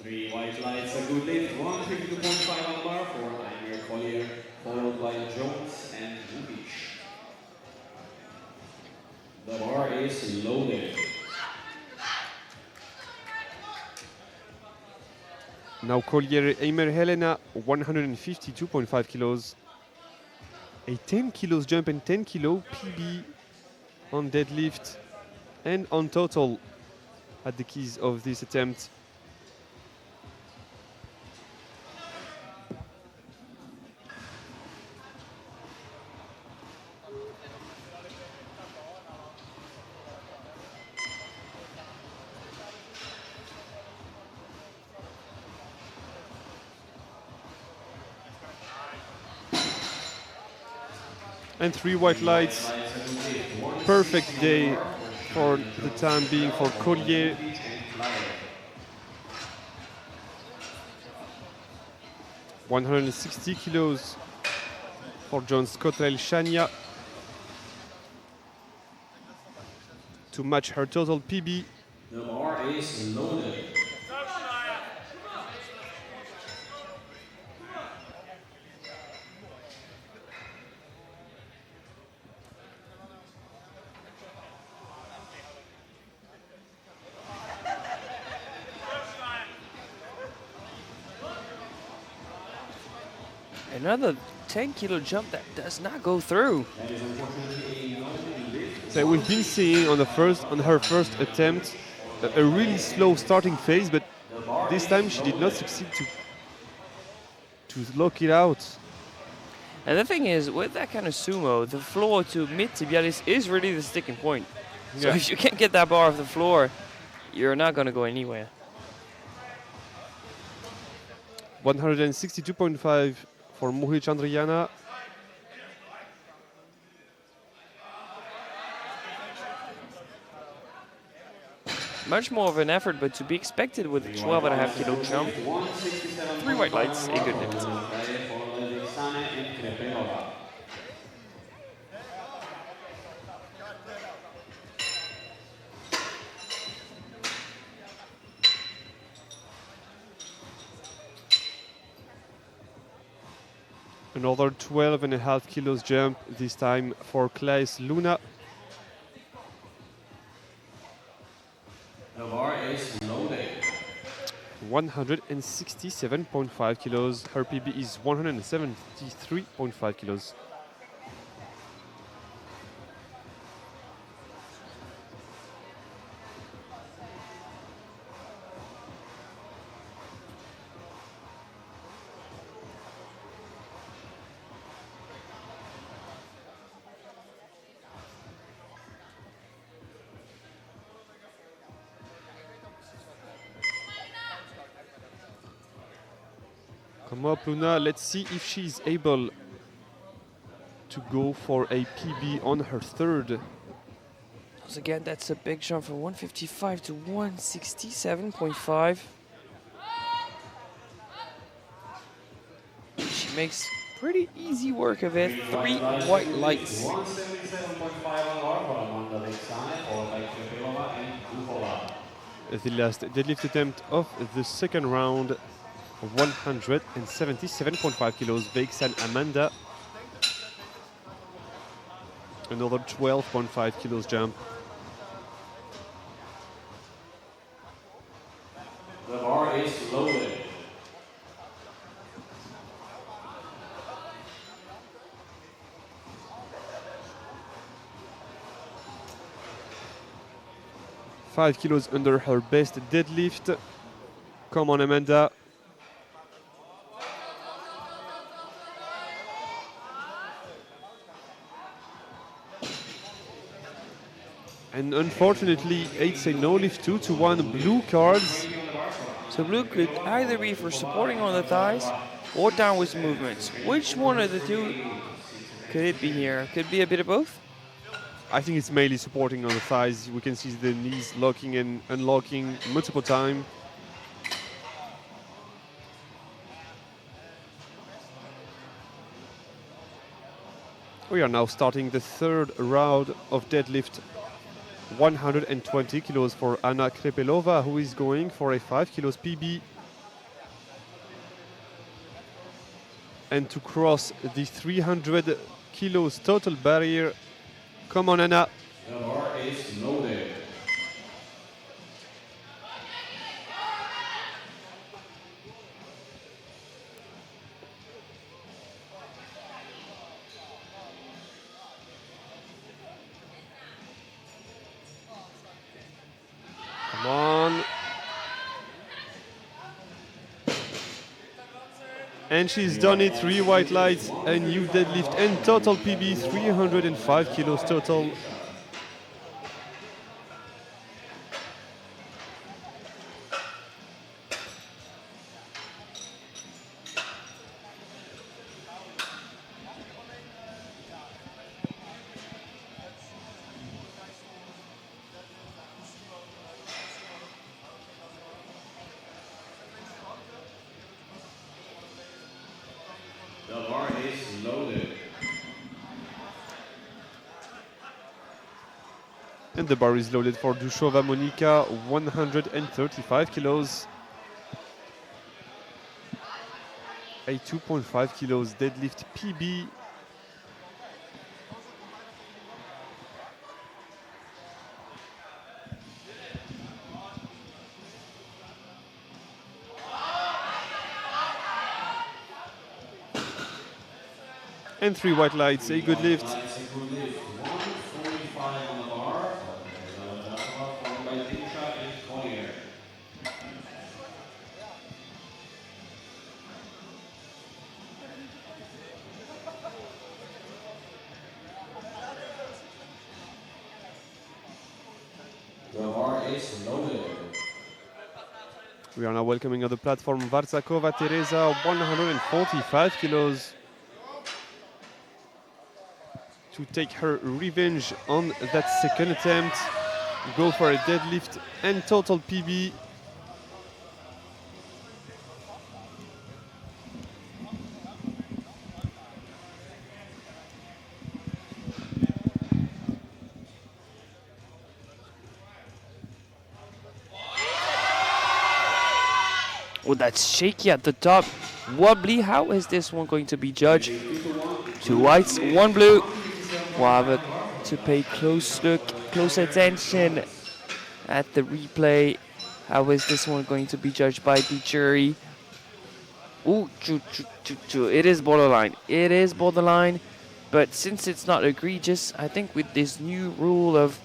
3 white lights, a good lift. 152.5 on the bar for Amir Collier, followed by Jones and Vukic. The bar is loaded. Now Collier Eimer Helena, 152.5 kilos. A 10 kilos jump and 10 kilo PB on deadlift and on total at the keys of this attempt. And 3 white lights. Perfect day for the time being for Collier. $160 kilos for John Scottrell Shania to match her total PB. The bar is loaded. Another 10 kilo jump that does not go through. That is unfortunately a no-lift. So we've been seeing on her first attempt a really slow starting phase, but this time she did not succeed to lock it out. And the thing is, with that kind of sumo, the floor to mid tibialis is really the sticking point. So Yeah. if you can't get that bar off the floor, you're not going to go anywhere. 162.5 for Muhi Chandriyana. Much more of an effort, but to be expected with a 12.5 kilo jump. 3 white lights, a good lift. Another 12.5 kilos jump, this time for Claes Luna. The bar is loaded. 167.5 kilos. Her PB is 173.5 kilos. Come up, Luna. Let's see if she's able to go for a PB on her third. Once again, that's a big jump from 155 to 167.5. She makes pretty easy work of it. 3 Lights, white we lights. 177.5 on bar for Amanda Vexane, followed by Krepilova and Duhova. The last deadlift attempt of the second round, 177.5 kilos, Vexan Amanda. Another 12.5 kilos jump. The bar is loaded. Five kilos under her best deadlift. Come on, Amanda. And unfortunately, it's a no lift 2-1 blue cards. So blue could either be for supporting on the thighs or downwards movements. Which one of the two could it be here? Could be a bit of both? I think it's mainly supporting on the thighs. We can see the knees locking and unlocking multiple times. We are now starting the third round of deadlift. 120 kilos for Anna Krepelova, who is going for a 5 kilos PB. And to cross the 300 kilos total barrier. Come on, Anna. The bar is loaded. Come on. And she's done it. 3 white lights, a new deadlift, and total PB, 305 kilos total. The bar is loaded. And the bar is loaded for Dushova Monika, 135 kilos. A 2.5 kilos deadlift PB. And 3 white lights, a good lift. Lights, a good lift. 145 on the bar. Followed by Dimsha and Collier. The bar is loaded. We are now welcoming on the platform Varsakova Teresa, 145 kilos. To take her revenge on that second attempt. Go for a deadlift and total PB. Oh, that's shaky at the top. Wobbly. How is this one going to be judged? 2 whites, 1 blue. We'll have to pay close attention at the replay. How is this one going to be judged by the jury? Ooh, it is borderline. It is borderline. But since it's not egregious, I think with this new rule of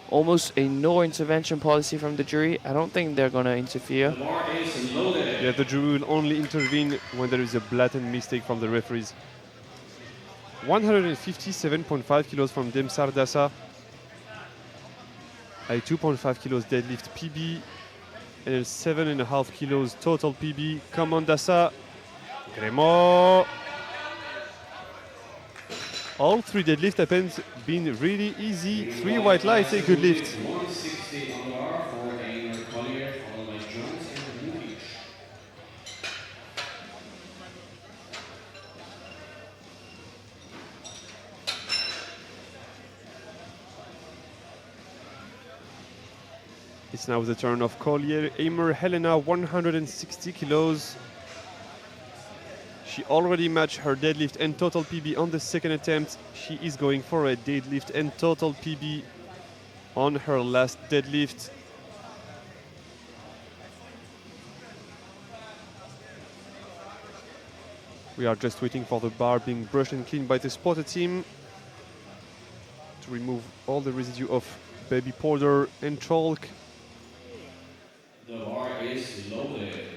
almost a no intervention policy from the jury, I don't think they're going to interfere. The bar is loaded. Yeah, the jury will only intervene when there is a blatant mistake from the referees. 157.5 kilos from Dem Sardasa. A 2.5 kilos deadlift PB. And a 7.5 kilos total PB. Come on, Dasa. Gremo. All 3 deadlift attempts been really easy. 3 white lights, a good lift. 160 on the bar for Einar Collier, followed by Jones and Lukic. It's now the turn of Collier Aimer Helena, 160 kilos. She already matched her deadlift and total PB on the second attempt. She is going for a deadlift and total PB on her last deadlift. We are just waiting for the bar being brushed and cleaned by the spotter team to remove all the residue of baby powder and chalk. The bar is loaded.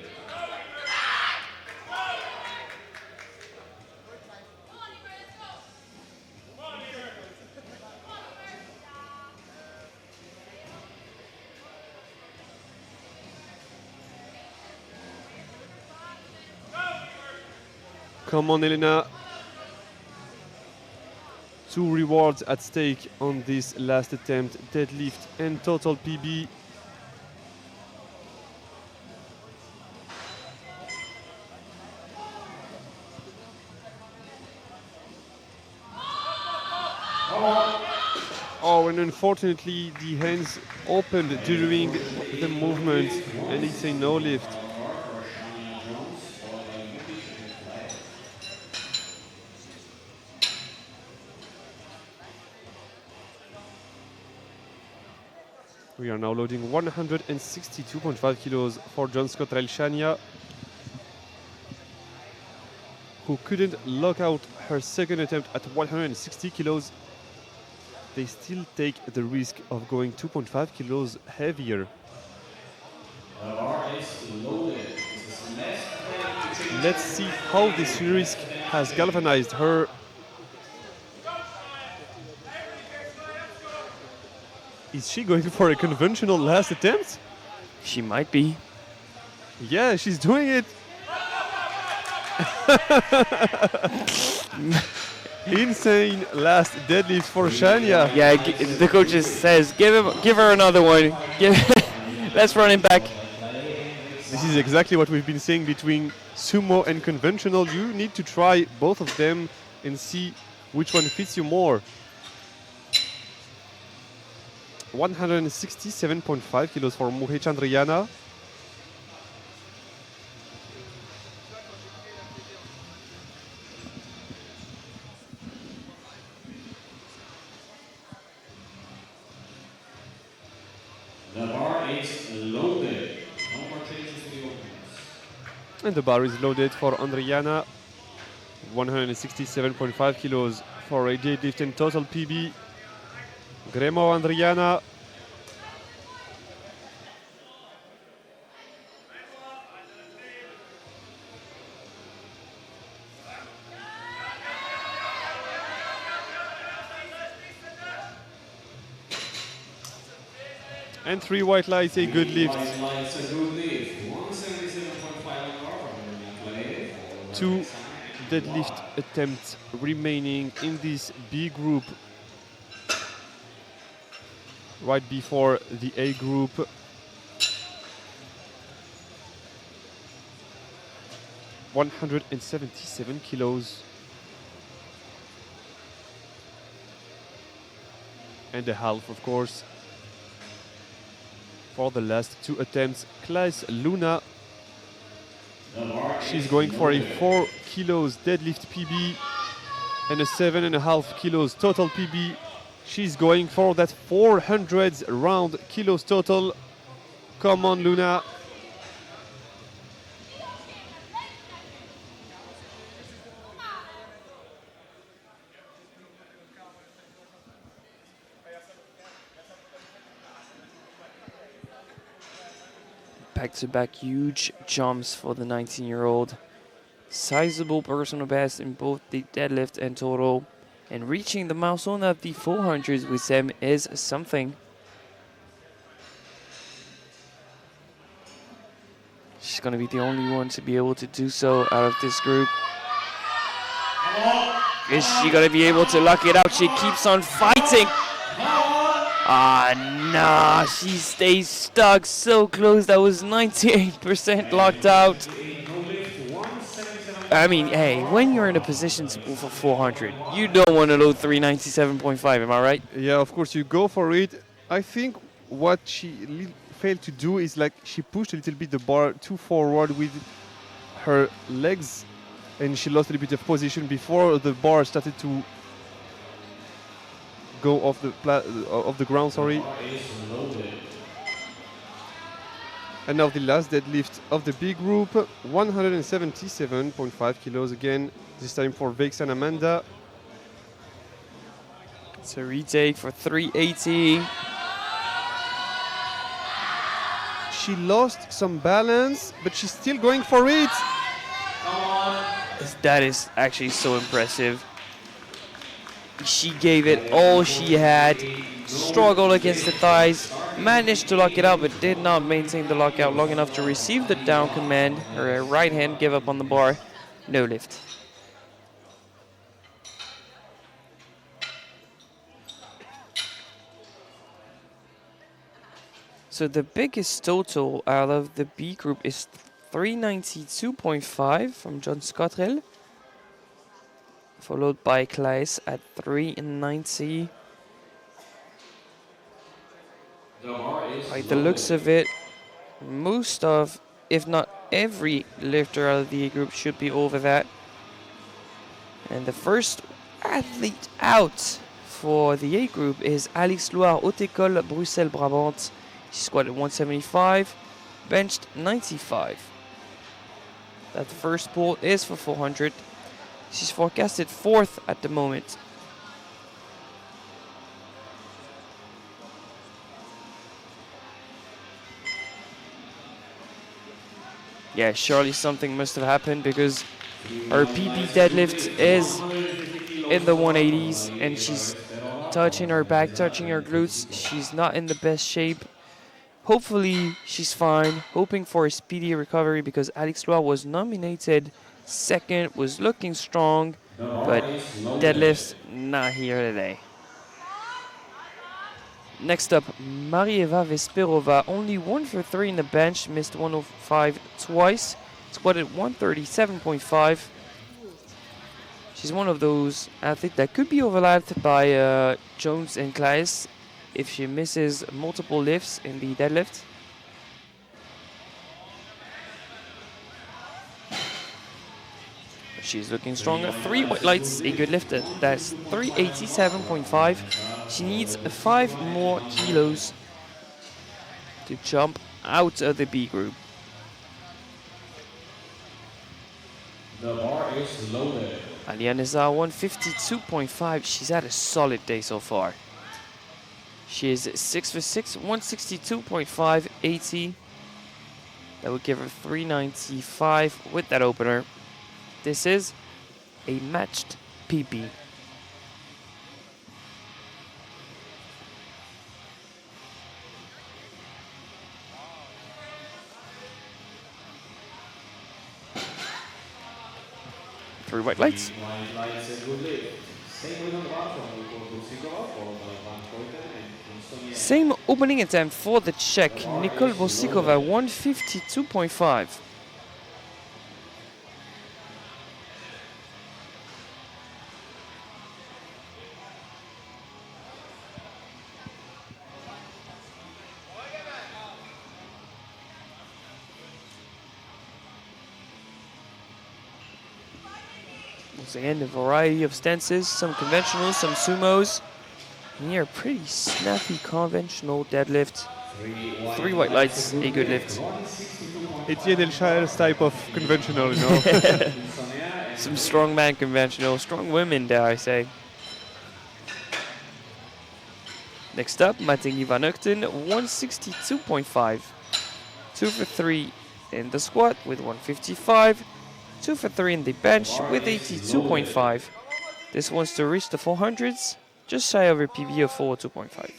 Come on, Elena. 2 rewards at stake on this last attempt, deadlift and total PB. Oh, and unfortunately the hands opened during the movement and it's a no lift. We are now loading 162.5 kilos for John Scott Railshania, who couldn't lock out her second attempt at 160 kilos. They still take the risk of going 2.5 kilos heavier. The bar is loaded. Let's see how this risk has galvanized her. Is she going for a conventional last attempt? She might be. Yeah, she's doing it. Insane last deadlift for Shania. Yeah, the coach just says, give her another one. Let's run it back. This is exactly what we've been saying between sumo and conventional. You need to try both of them and see which one fits you more. 167.5 kilos for Muhe Chandriyana. The bar is loaded. No more changes to the openers. And the bar is loaded for Andriana. 167.5 kilos for a deadlift and total PB. Gremo Andriana. And 3 white lights, a good lift. White lights, a good lift. 177.5 on bar for play. 2 deadlift attempts remaining in this B group. Right before the A group. $177 kilos. And a half, of course. For the last 2 attempts, Klaes Luna. She's going for a 4 kilos deadlift PB and a 7.5 kilos total PB. She's going for that 400 round kilos total. Come on, Luna. Back-to-back huge jumps for the 19-year-old. Sizable personal best in both the deadlift and total. And reaching the milestone of the 400s with them is something. She's going to be the only one to be able to do so out of this group. Is she going to be able to lock it out? She keeps on fighting. Nah, she stays stuck so close. That was 98% locked out. I mean, hey, when you're in a position to pull for 400, you don't want to load 397.5, am I right? Yeah, of course, you go for it. I think what she failed to do is like she pushed a little bit the bar too forward with her legs, and she lost a little bit of position before the bar started to go off the ground. Sorry. Bar is loaded. And now the last deadlift of the B group, 177.5 kilos again. This time for Vex and Amanda. It's a retake for 380. She lost some balance, but she's still going for it. Come on. That is actually so impressive. She gave it all she had, struggled against the thighs, managed to lock it out, but did not maintain the lockout long enough to receive the down command. Her right hand gave up on the bar, no lift. So the biggest total out of the B group is 392.5 from John Scottrell, followed by Klaes at 390. The bar is By the looks of it, most of, if not every lifter out of the A group should be over that. And the first athlete out for the A group is Alix Loire, Haute École, Bruxelles, Brabant. She squatted 175, benched 95. That first pull is for 400. She's forecasted 4th at the moment. Yeah, surely something must have happened because her PB deadlift is in the 180s and she's touching her back, touching her glutes. She's not in the best shape. Hopefully she's fine, hoping for a speedy recovery because Alix Loire was nominated 2nd, was looking strong, but deadlifts not here today. Next up, Marieva Vesperova, only 1 for 3 in the bench, missed 105 twice, squatted 137.5. She's one of those athletes that could be overlapped by Jones and Klaes if she misses multiple lifts in the deadlift. She's looking stronger. 3 white lights, a good lift. That's 387.5. She needs 5 more kilos to jump out of the B group. The bar is loaded. Alia Nazar, 152.5. She's had a solid day so far. She is 6 for 6, 162.5, 80. That would give her 395 with that opener. This is a matched PB. Three white lights. White lights and good lift. Same with on the bar from Nicole Bosikova, followed by Van Koyten and Insomnia. Same opening attempt for the Czech, Nicole Bosikova, 152.5. Once again, a variety of stances, some conventionals, some sumos. And here, pretty snappy conventional deadlift. 3 white lights, a good lift. Etienne Elshires type of conventional, you know. Some strongman conventional, strong women, dare I say. Next up, Mattingi van Uchten, 162.5. 2 for 3 in the squat with 155. 2 for 3 in the bench with 82.5. This wants to reach the 400s, just shy of her PB of 402.5.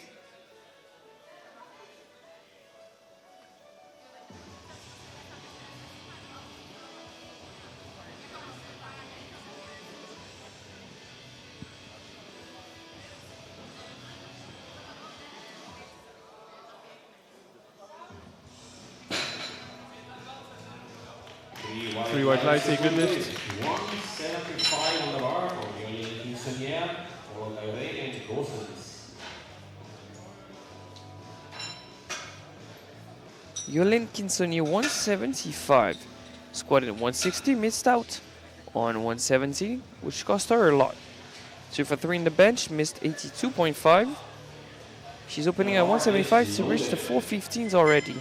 Three white lights, a good lift. 175 on the bar for Julian Insomnia, followed by Ray and Gosens. Yolene Kinsoni 175. Squatted 160, missed out on 170, which cost her a lot. 2 for 3 in the bench, missed 82.5. She's opening at 175 to reach the 415s already.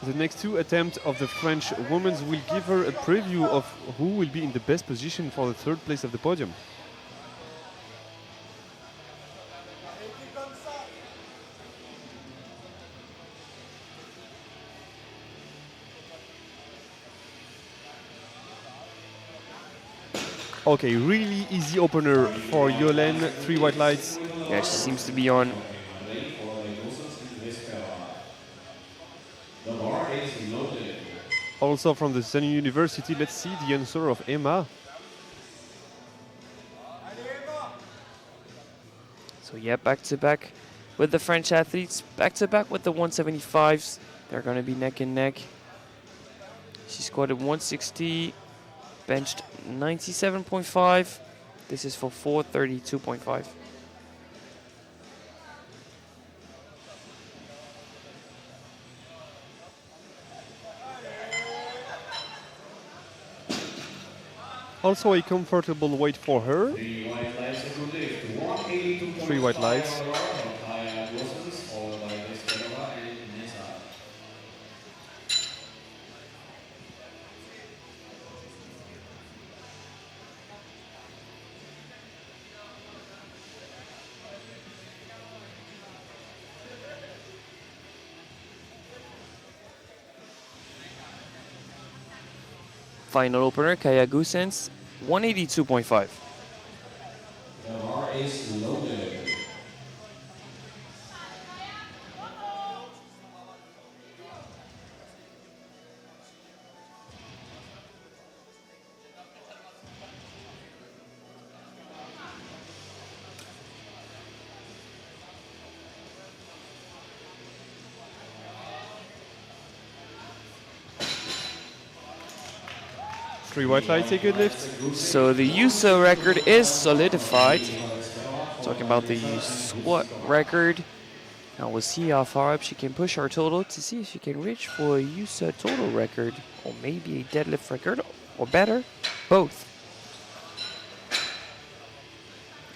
The next two attempts of the French women will give her a preview of who will be in the best position for the third place of the podium. Okay, really easy opener for Yolene. 3 white lights. Yeah, she seems to be on. The bar is loaded. Also from the Sun University, let's see the answer of Emma. So yeah, back to back with the French athletes, back to back with the 175s. They're going to be neck and neck. She squatted 160, benched 97.5. This is for 432.5. Also a comfortable weight for her. 3 white lights a good lift. 182.5 3 white lights. on the bar from Kaya Wilsons, followed by Desperova and Nessa. Final opener, Kaya Gusens, 182.5. The bar is loaded. Three white lights, a good lift. So the USA record is solidified. Talking about the squat record. Now we'll see how far up she can push her total to see if she can reach for a USA total record or maybe a deadlift record or better, both.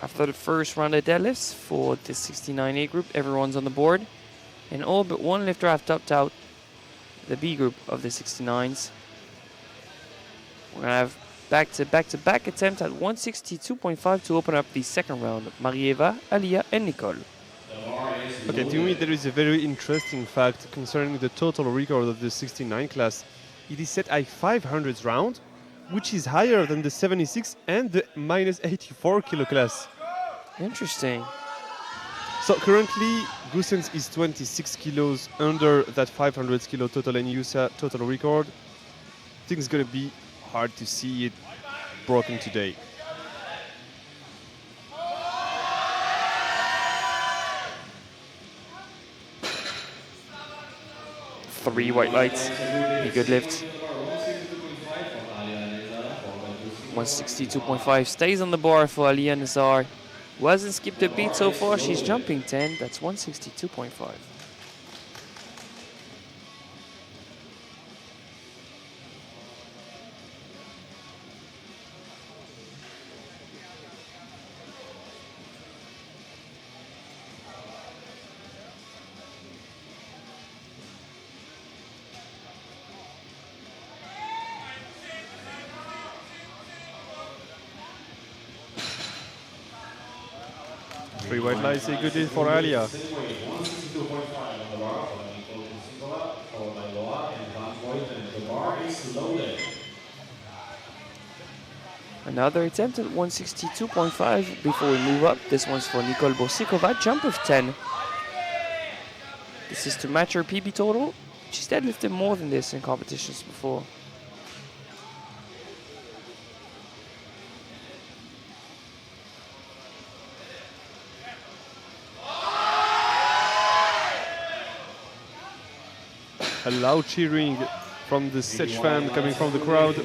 After the first round of deadlifts for the 69A group, everyone's on the board. And all but one lifter have topped out the B group of the 69s. We're going to have back-to-back attempt at 162.5 to open up the second round. Marieva, Alia, and Nicole. Okay, to me there is a very interesting fact concerning the total record of the 69 class. It is set at 500 round, which is higher than the 76 and the minus 84 kilo class. Interesting. So currently, Gusens is 26 kilos under that 500 kilo total and USA total record. I think it's going to be hard to see it broken today. Three white lights. A good lift. 162.5 stays on the bar for Alia Nazar. Who hasn't skipped a beat so far. She's jumping 10. That's 162.5. Three white lights, a good hit for Alia. Another attempt at 162.5 before we move up. This one's for Nicole Borsikova, jump of 10. This is to match her PB total. She's deadlifted more than this in competitions before. A loud cheering from the Sech fan coming from the crowd.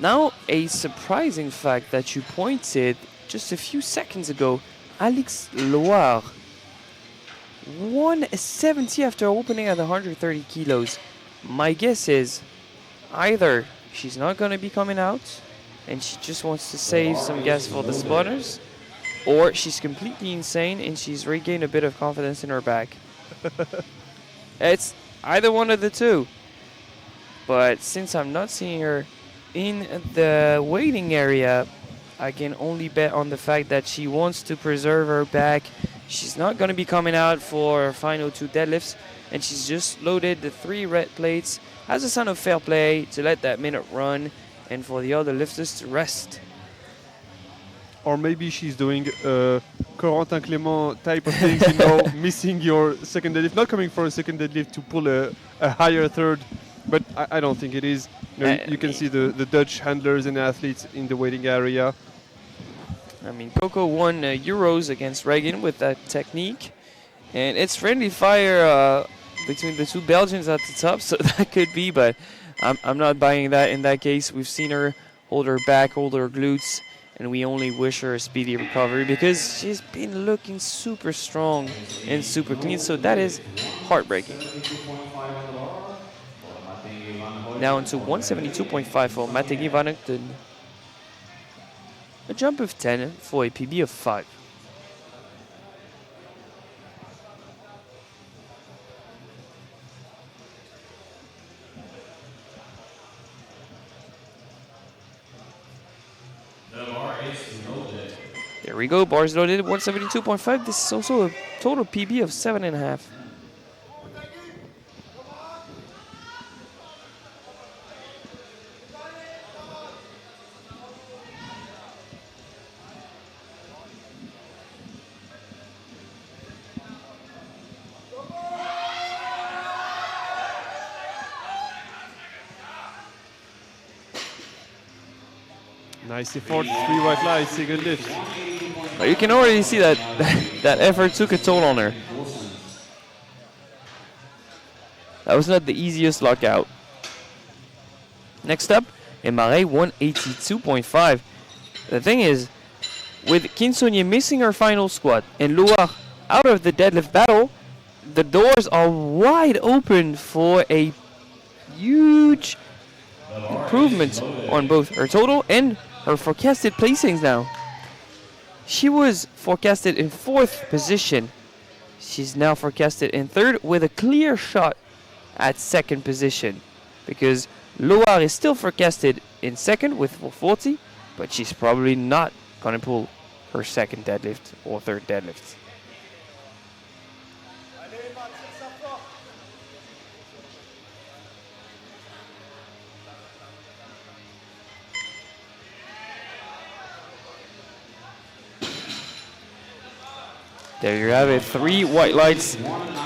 Now, a surprising fact that you pointed just a few seconds ago. Alex Loire. 170 after opening at 130 kilos. My guess is either she's not going to be coming out and she just wants to save some gas for the spotters, or she's completely insane and she's regained a bit of confidence in her back. It's either one of the two. But since I'm not seeing her in the waiting area, I can only bet on the fact that she wants to preserve her back. She's not going to be coming out for her final 2 deadlifts, and she's just loaded the 3 red plates as a sign of fair play to let that minute run and for the other lifters to rest. Or maybe she's doing Corentin Clément type of things, missing your second deadlift, not coming for a second deadlift to pull a higher third. But I don't think it is. You can see the Dutch handlers and athletes in the waiting area. I mean, Coco won Euros against Reagan with that technique. And it's friendly fire between the 2 Belgians at the top, so that could be. But I'm not buying that in that case. We've seen her hold her back, hold her glutes. And we only wish her a speedy recovery because she's been looking super strong and super clean. So that is heartbreaking. Now into 172.5 for Mategi van Ugten. A jump of 10 for a PB of 5. There we go, bars loaded, 172.5. This is also a total PB of 7.5. Nice effort, 3 white lights, good lift. But you can already see that that effort took a toll on her. That was not the easiest lockout. Next up, Emare 182.5. The thing is, with Kinsonye missing her final squat and Loire out of the deadlift battle, the doors are wide open for a huge improvement on both her total and her forecasted placings now. She was forecasted in 4th position. She's now forecasted in 3rd with a clear shot at 2nd position, because Loire is still forecasted in 2nd with 440, but she's probably not going to pull her 2nd deadlift or 3rd deadlift. There you have it, 3 white lights.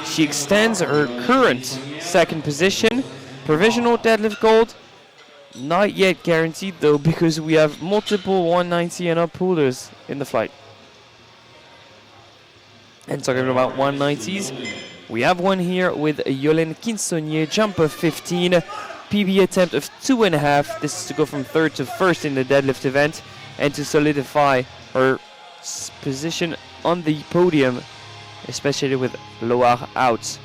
She extends her current 2nd position. Provisional deadlift gold. Not yet guaranteed though, because we have multiple 190 and up pullers in the flight. And talking about 190s, we have one here with Yolène Kinsonye, jump of 15, PB attempt of 2.5. This is to go from 3rd to 1st in the deadlift event and to solidify her position on the podium, especially with Loire out.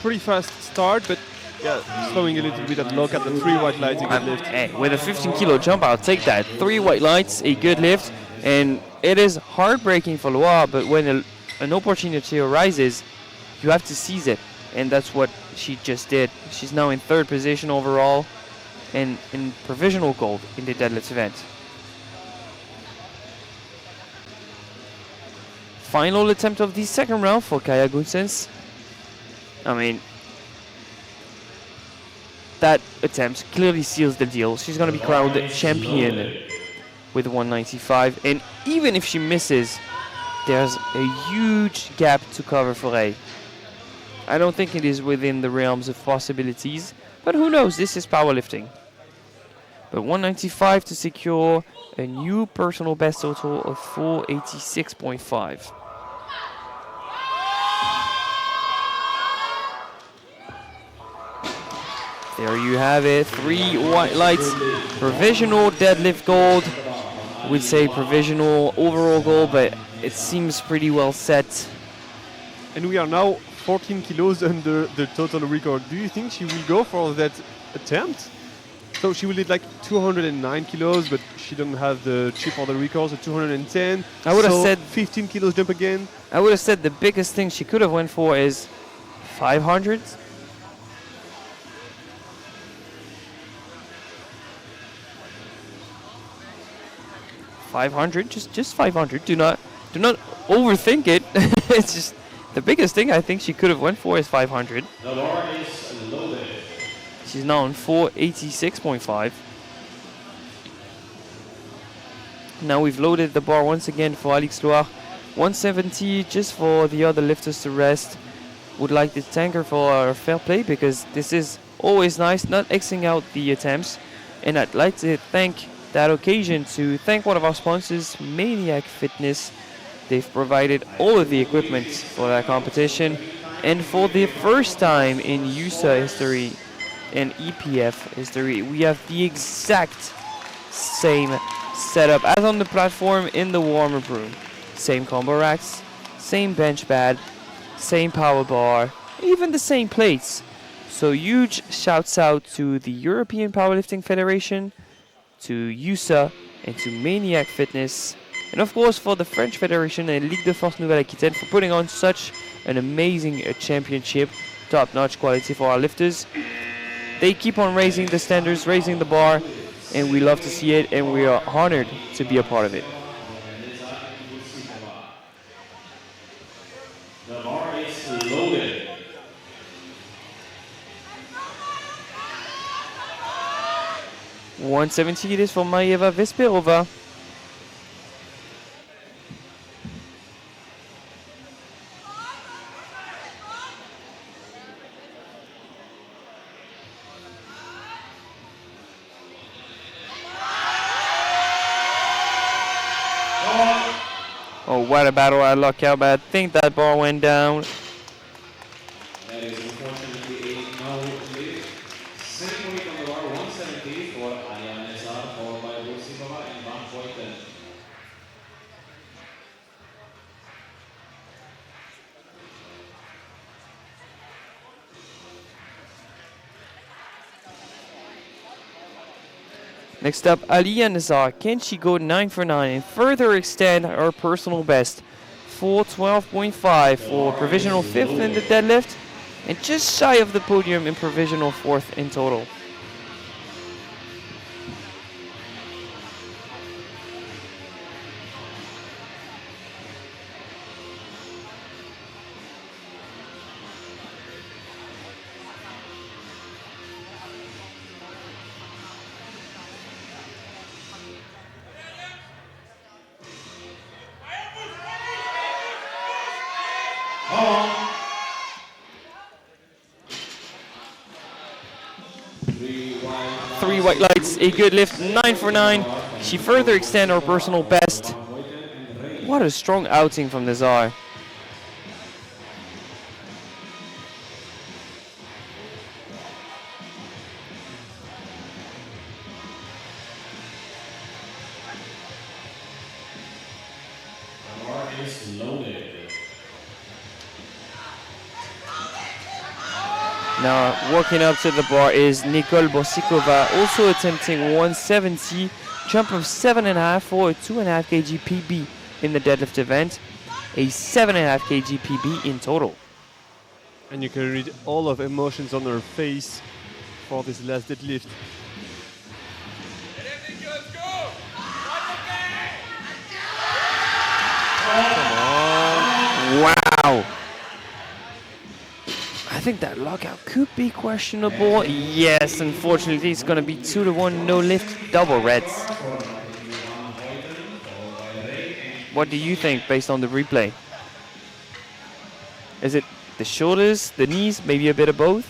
Pretty fast start, but yeah, slowing a little bit at lock at the 3 white lights, a good lift. Hey, with a 15 kilo jump, I'll take that. 3 white lights, a good lift, and it is heartbreaking for Loire, but when an opportunity arises, you have to seize it. And that's what she just did. She's now in 3rd position overall and in provisional gold in the deadlift event. Final attempt of the 2nd round for Kaya Gunsens. I mean, that attempt clearly seals the deal. She's going to be crowned champion with 195. And even if she misses, there's a huge gap to cover for A. I don't think it is within the realms of possibilities, but who knows, this is powerlifting. But 195 to secure a new personal best total of 486.5. There you have it. 3 white lights. Provisional deadlift gold. I would say provisional overall gold, but it seems pretty well set. And we are now 14 kilos under the total record. Do you think she will go for that attempt? So she will need like 209 kilos, but she doesn't have the chip for the record, so 210. I would have So said 15 kilos jump again. I would have said the biggest thing she could have went for is 500. Just 500. Do not overthink it. It's just the biggest thing I think she could have went for is 500. The bar is loaded. She's now on 486.5. Now we've loaded the bar once again for Alix Loire. 170 just for the other lifters to rest. Would like to thank her for her fair play because this is always nice, not Xing out the attempts. And I'd like to thank that occasion to thank one of our sponsors, Maniac Fitness. They've provided all of the equipment for that competition. And for the first time in USA history and EPF history, we have the exact same setup as on the platform in the warm-up room. Same combo racks, same bench pad, same power bar, even the same plates. So huge shouts out to the European Powerlifting Federation, to USA, and to Maniac Fitness, and of course for the French Federation and Ligue de Force Nouvelle-Aquitaine for putting on such an amazing championship, top-notch quality for our lifters. They keep on raising the standards, raising the bar, and we love to see it, and we are honored to be a part of it. The bar is loaded. $170 it is for Maeva Vesperova. Oh, what a battle at lockout, but I think that bar went down. That is unfortunately a no lift. Same weight on the bar, 170 for Ayana Nezar, followed by Rusipova and Van Voiten. Next up, Aliyah Nazar. Can she go 9 for 9 and further extend her personal best? 412.5 for provisional 5th in the deadlift and just shy of the podium in provisional 4th in total. Three white lights, a good lift, 9 for 9. She further extends her personal best. What a strong outing from Nazar. The bar is loaded. Now, walking up to the bar is Nicole Bosikova, also attempting 170, jump of 7.5 for a 2.5 kg PB in the deadlift event, a 7.5 kg PB in total. And you can read all of emotions on her face for this last deadlift. Wow! I think that lockout could be questionable. Yes, unfortunately, it's going to be 2-1, no lift, double reds. What do you think based on the replay? Is it the shoulders, the knees, maybe a bit of both?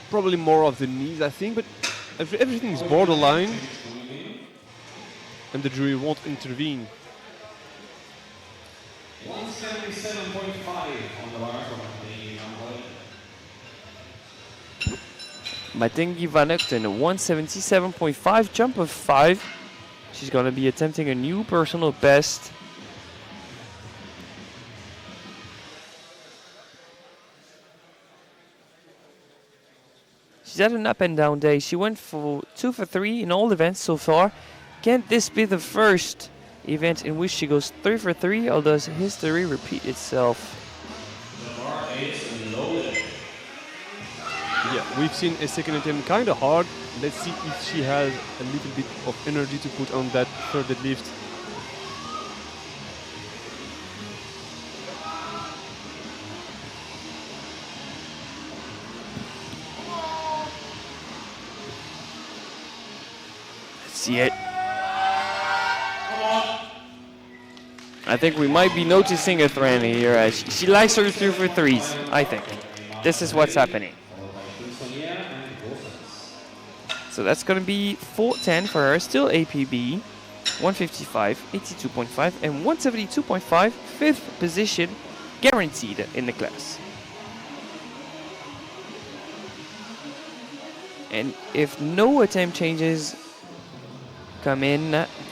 Probably more of the knees, I think, but everything is borderline, and the jury won't intervene. 177.5 on the bar from the Van Voiten. Matingi Van Uchten, 177.5, jump of 5. She's going to be attempting a new personal best. She's had an up and down day. She went for 2 for 3 in all events so far. Can this be the first event in which she goes 3 for 3, or does history repeat itself? The bar is loaded. Yeah, we've seen a second attempt kind of hard. Let's see if she has a little bit of energy to put on that third deadlift. Let's see it. I think we might be noticing a trend here. She likes her 3 for 3s, I think. This is what's happening. So that's going to be 410 for her, still APB, 155, 82.5, and 172.5, fifth position, guaranteed in the class. And if no attempt changes come in,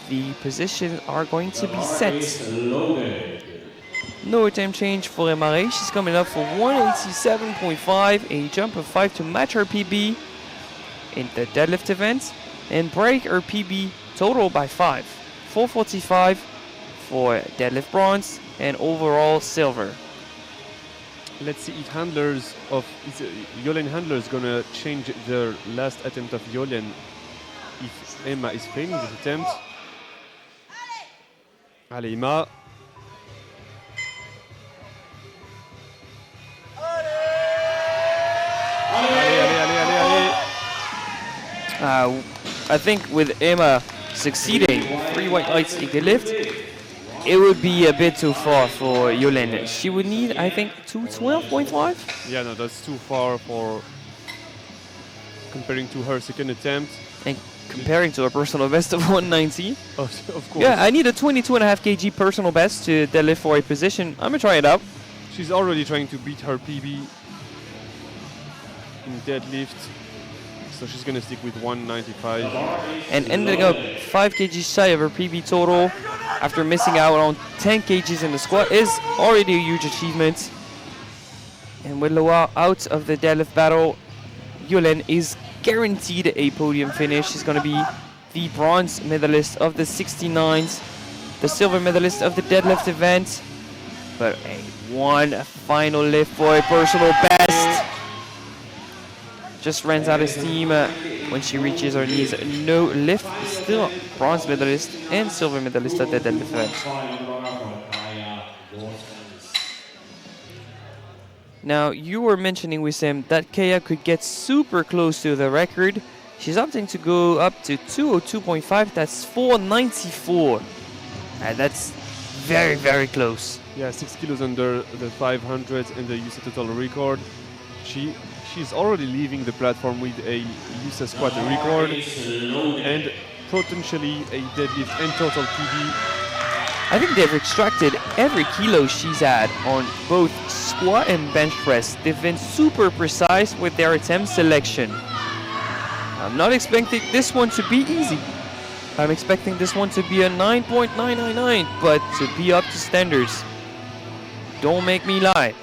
the positions are going to be set. No attempt change for Emare. She's coming up for 187.5, a jump of 5 to match her PB in the deadlift event and break her PB total by 5. 445 for deadlift bronze and overall silver. Let's see if handlers of Yolen handlers gonna change their last attempt of Yolen if Emma is failing this attempt. Allez Emma. I think with Emma succeeding 3 white lights in the lift, it would be a bit too far for Yolen. She would need, I think, 212.5? Yeah, no, that's too far for comparing to her second attempt. And comparing to a personal best of 190. Of course. Yeah, I need a 22.5 kg personal best to deadlift for a position. I'm gonna try it out. She's already trying to beat her PB in deadlift. So she's gonna stick with 195. And ending up 5 kg shy of her PB total after missing out on 10 kgs in the squat is already a huge achievement. And with Loa out of the deadlift battle, Yolen is guaranteed a podium finish. She's going to be the bronze medalist of the 69s, the silver medalist of the deadlift event, but one final lift for a personal best. Just runs out of steam when she reaches her knees. No lift, still bronze medalist and silver medalist at the deadlift event. Now, you were mentioning, Wissam, that Kaya could get super close to the record. She's opting to go up to 202.5. That's 494. And that's very, very close. Yeah, 6 kilos under the 500 and the USA total record. She's already leaving the platform with a USA squat record and potentially a deadlift and total PB. I think they've extracted every kilo she's had on both squat and bench press. They've been super precise with their attempt selection. I'm not expecting this one to be easy. I'm expecting this one to be a 9.999, but to be up to standards. Don't make me lie.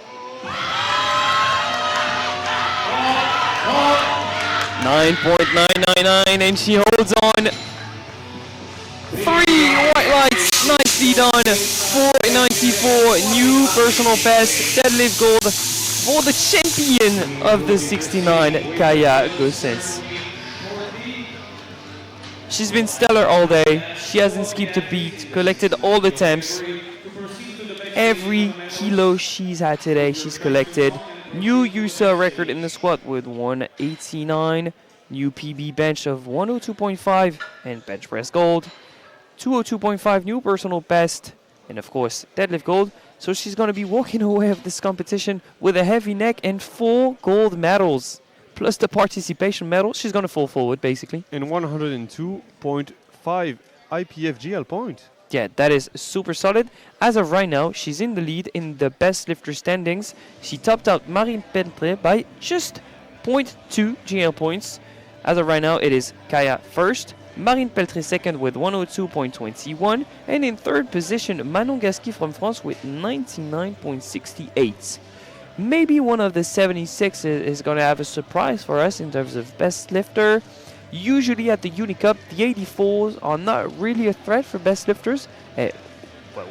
9.999, and she holds on. 3 white lights, nicely done. 494, new personal best, deadlift gold for the champion of the 69, Kaya Gosens. She's been stellar all day. She hasn't skipped a beat, collected all the attempts. Every kilo she's had today, she's collected. New USA record in the squat with 189. New PB bench of 102.5 and bench press gold. 202.5 new personal best. And of course, deadlift gold. So she's going to be walking away of this competition with a heavy neck and 4 gold medals. Plus the participation medal. She's going to fall forward, basically. And 102.5 IPFGL point. Yeah, that is super solid. As of right now, she's in the lead in the best lifter standings. She topped out Marine Pentre by just 102.2 GL points. As of right now, it is Kaya first, Marine Peltré second with 102.21, and in third position, Manon Gasqui from France with 99.68. Maybe one of the 76 is going to have a surprise for us in terms of best lifter. Usually at the Unicup, the 84s are not really a threat for best lifters, but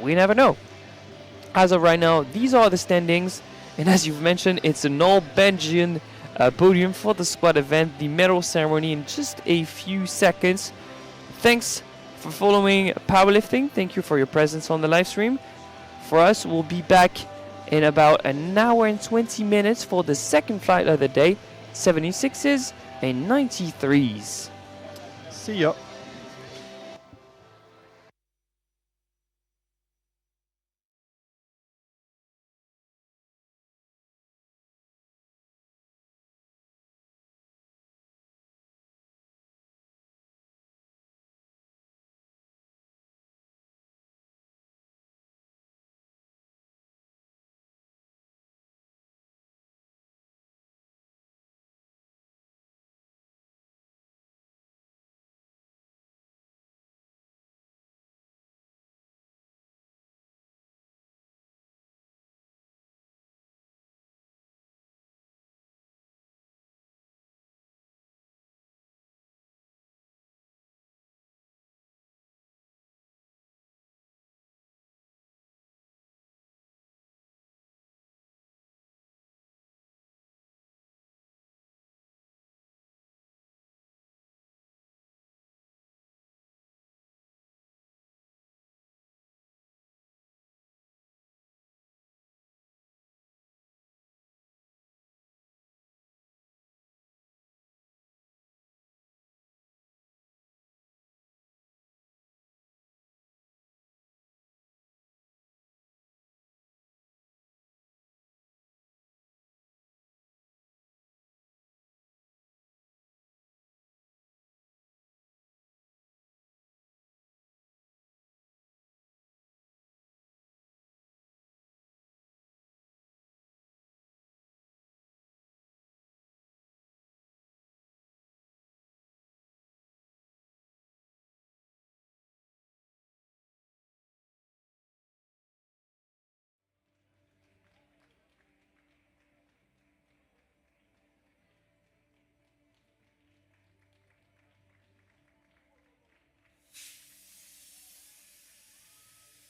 we never know. As of right now, these are the standings, and as you've mentioned, it's an all Belgian podium for the squad event, the medal ceremony in just a few seconds. Thanks for following Powerlifting. Thank you for your presence on the live stream. For us, we'll be back in about an hour and 20 minutes for the second flight of the day, 76s and 93s. See ya.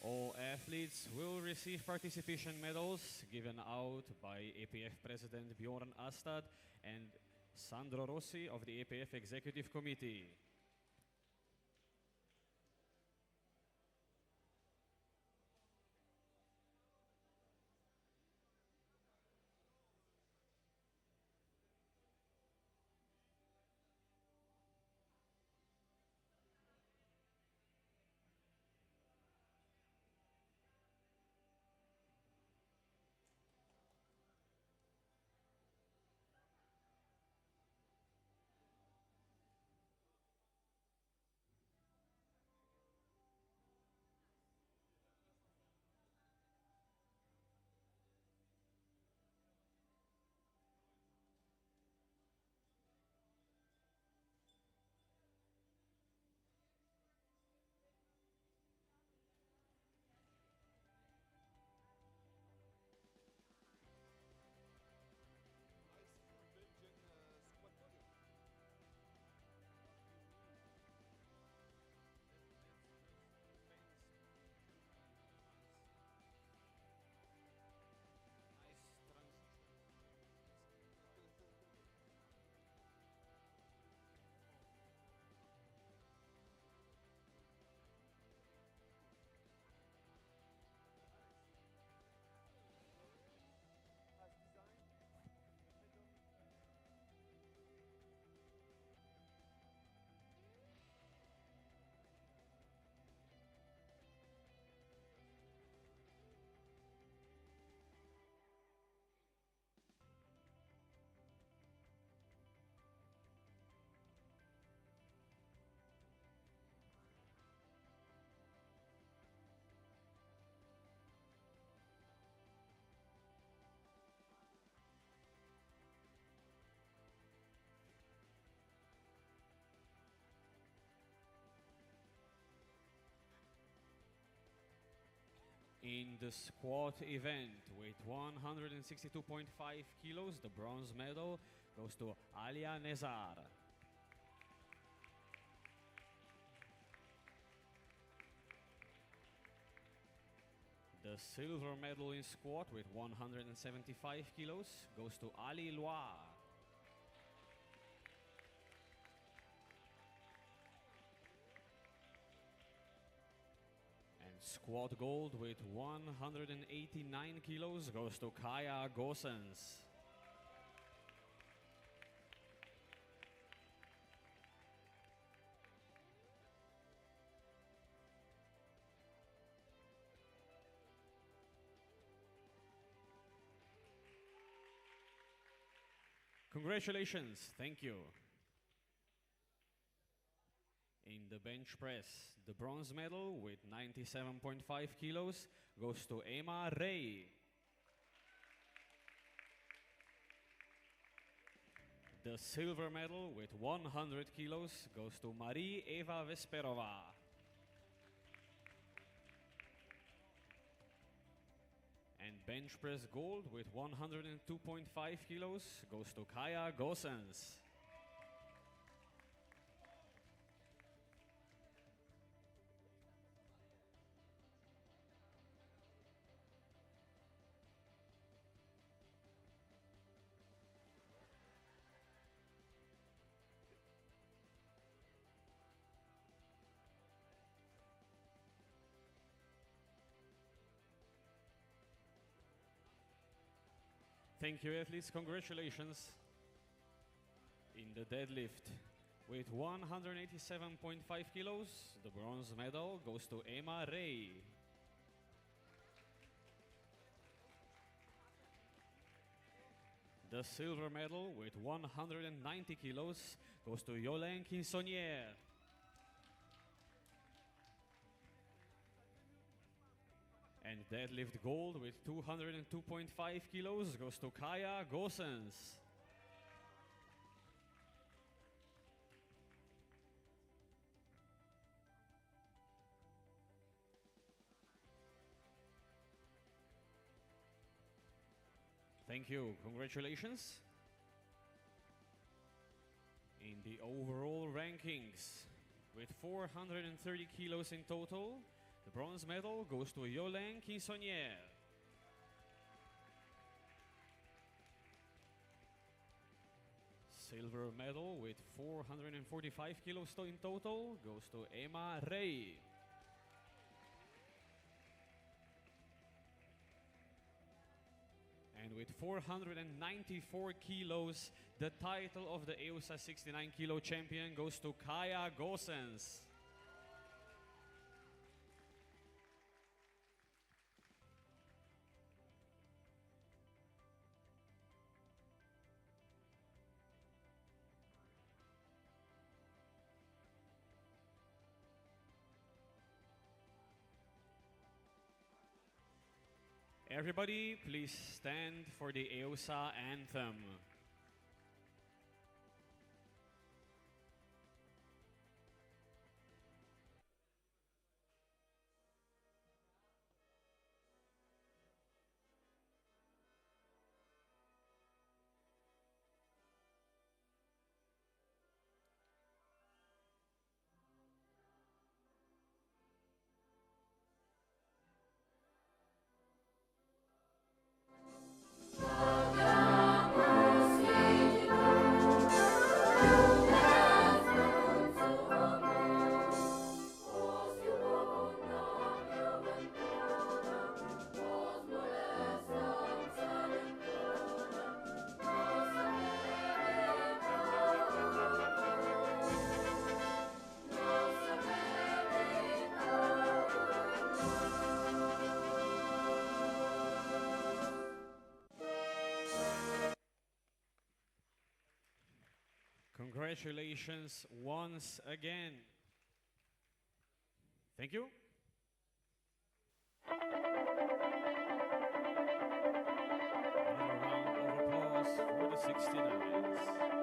All athletes will receive participation medals given out by APF President Bjorn Astad and Sandro Rossi of the APF Executive Committee. In the squat event with 162.5 kilos, the bronze medal goes to Alia Nezar. The silver medal in squat with 175 kilos goes to Ali Loire. And squat gold with 189 kilos goes to Kaya Gosens. Congratulations, thank you. In the bench press, the bronze medal with 97.5 kilos goes to Emma Ray. The silver medal with 100 kilos goes to Marie Eva Vesperova. And bench press gold with 102.5 kilos goes to Kaya Gosens. Thank you, athletes. Congratulations. In the deadlift, with 187.5 kilos, the bronze medal goes to Emma Ray. The silver medal with 190 kilos goes to Yolène Quinsonnière. And deadlift gold with 202.5 kilos goes to Kaya Gosens. Thank you, congratulations. In the overall rankings, with 430 kilos in total, the bronze medal goes to Yolène Quinsonnière. Silver medal with 445 kilos in total goes to Emma Ray. And with 494 kilos, the title of the EUSA 69 kilo champion goes to Kaya Gosens. Everybody, please stand for the EUSA anthem. Congratulations once again. Thank you. Another round of applause for the 69s.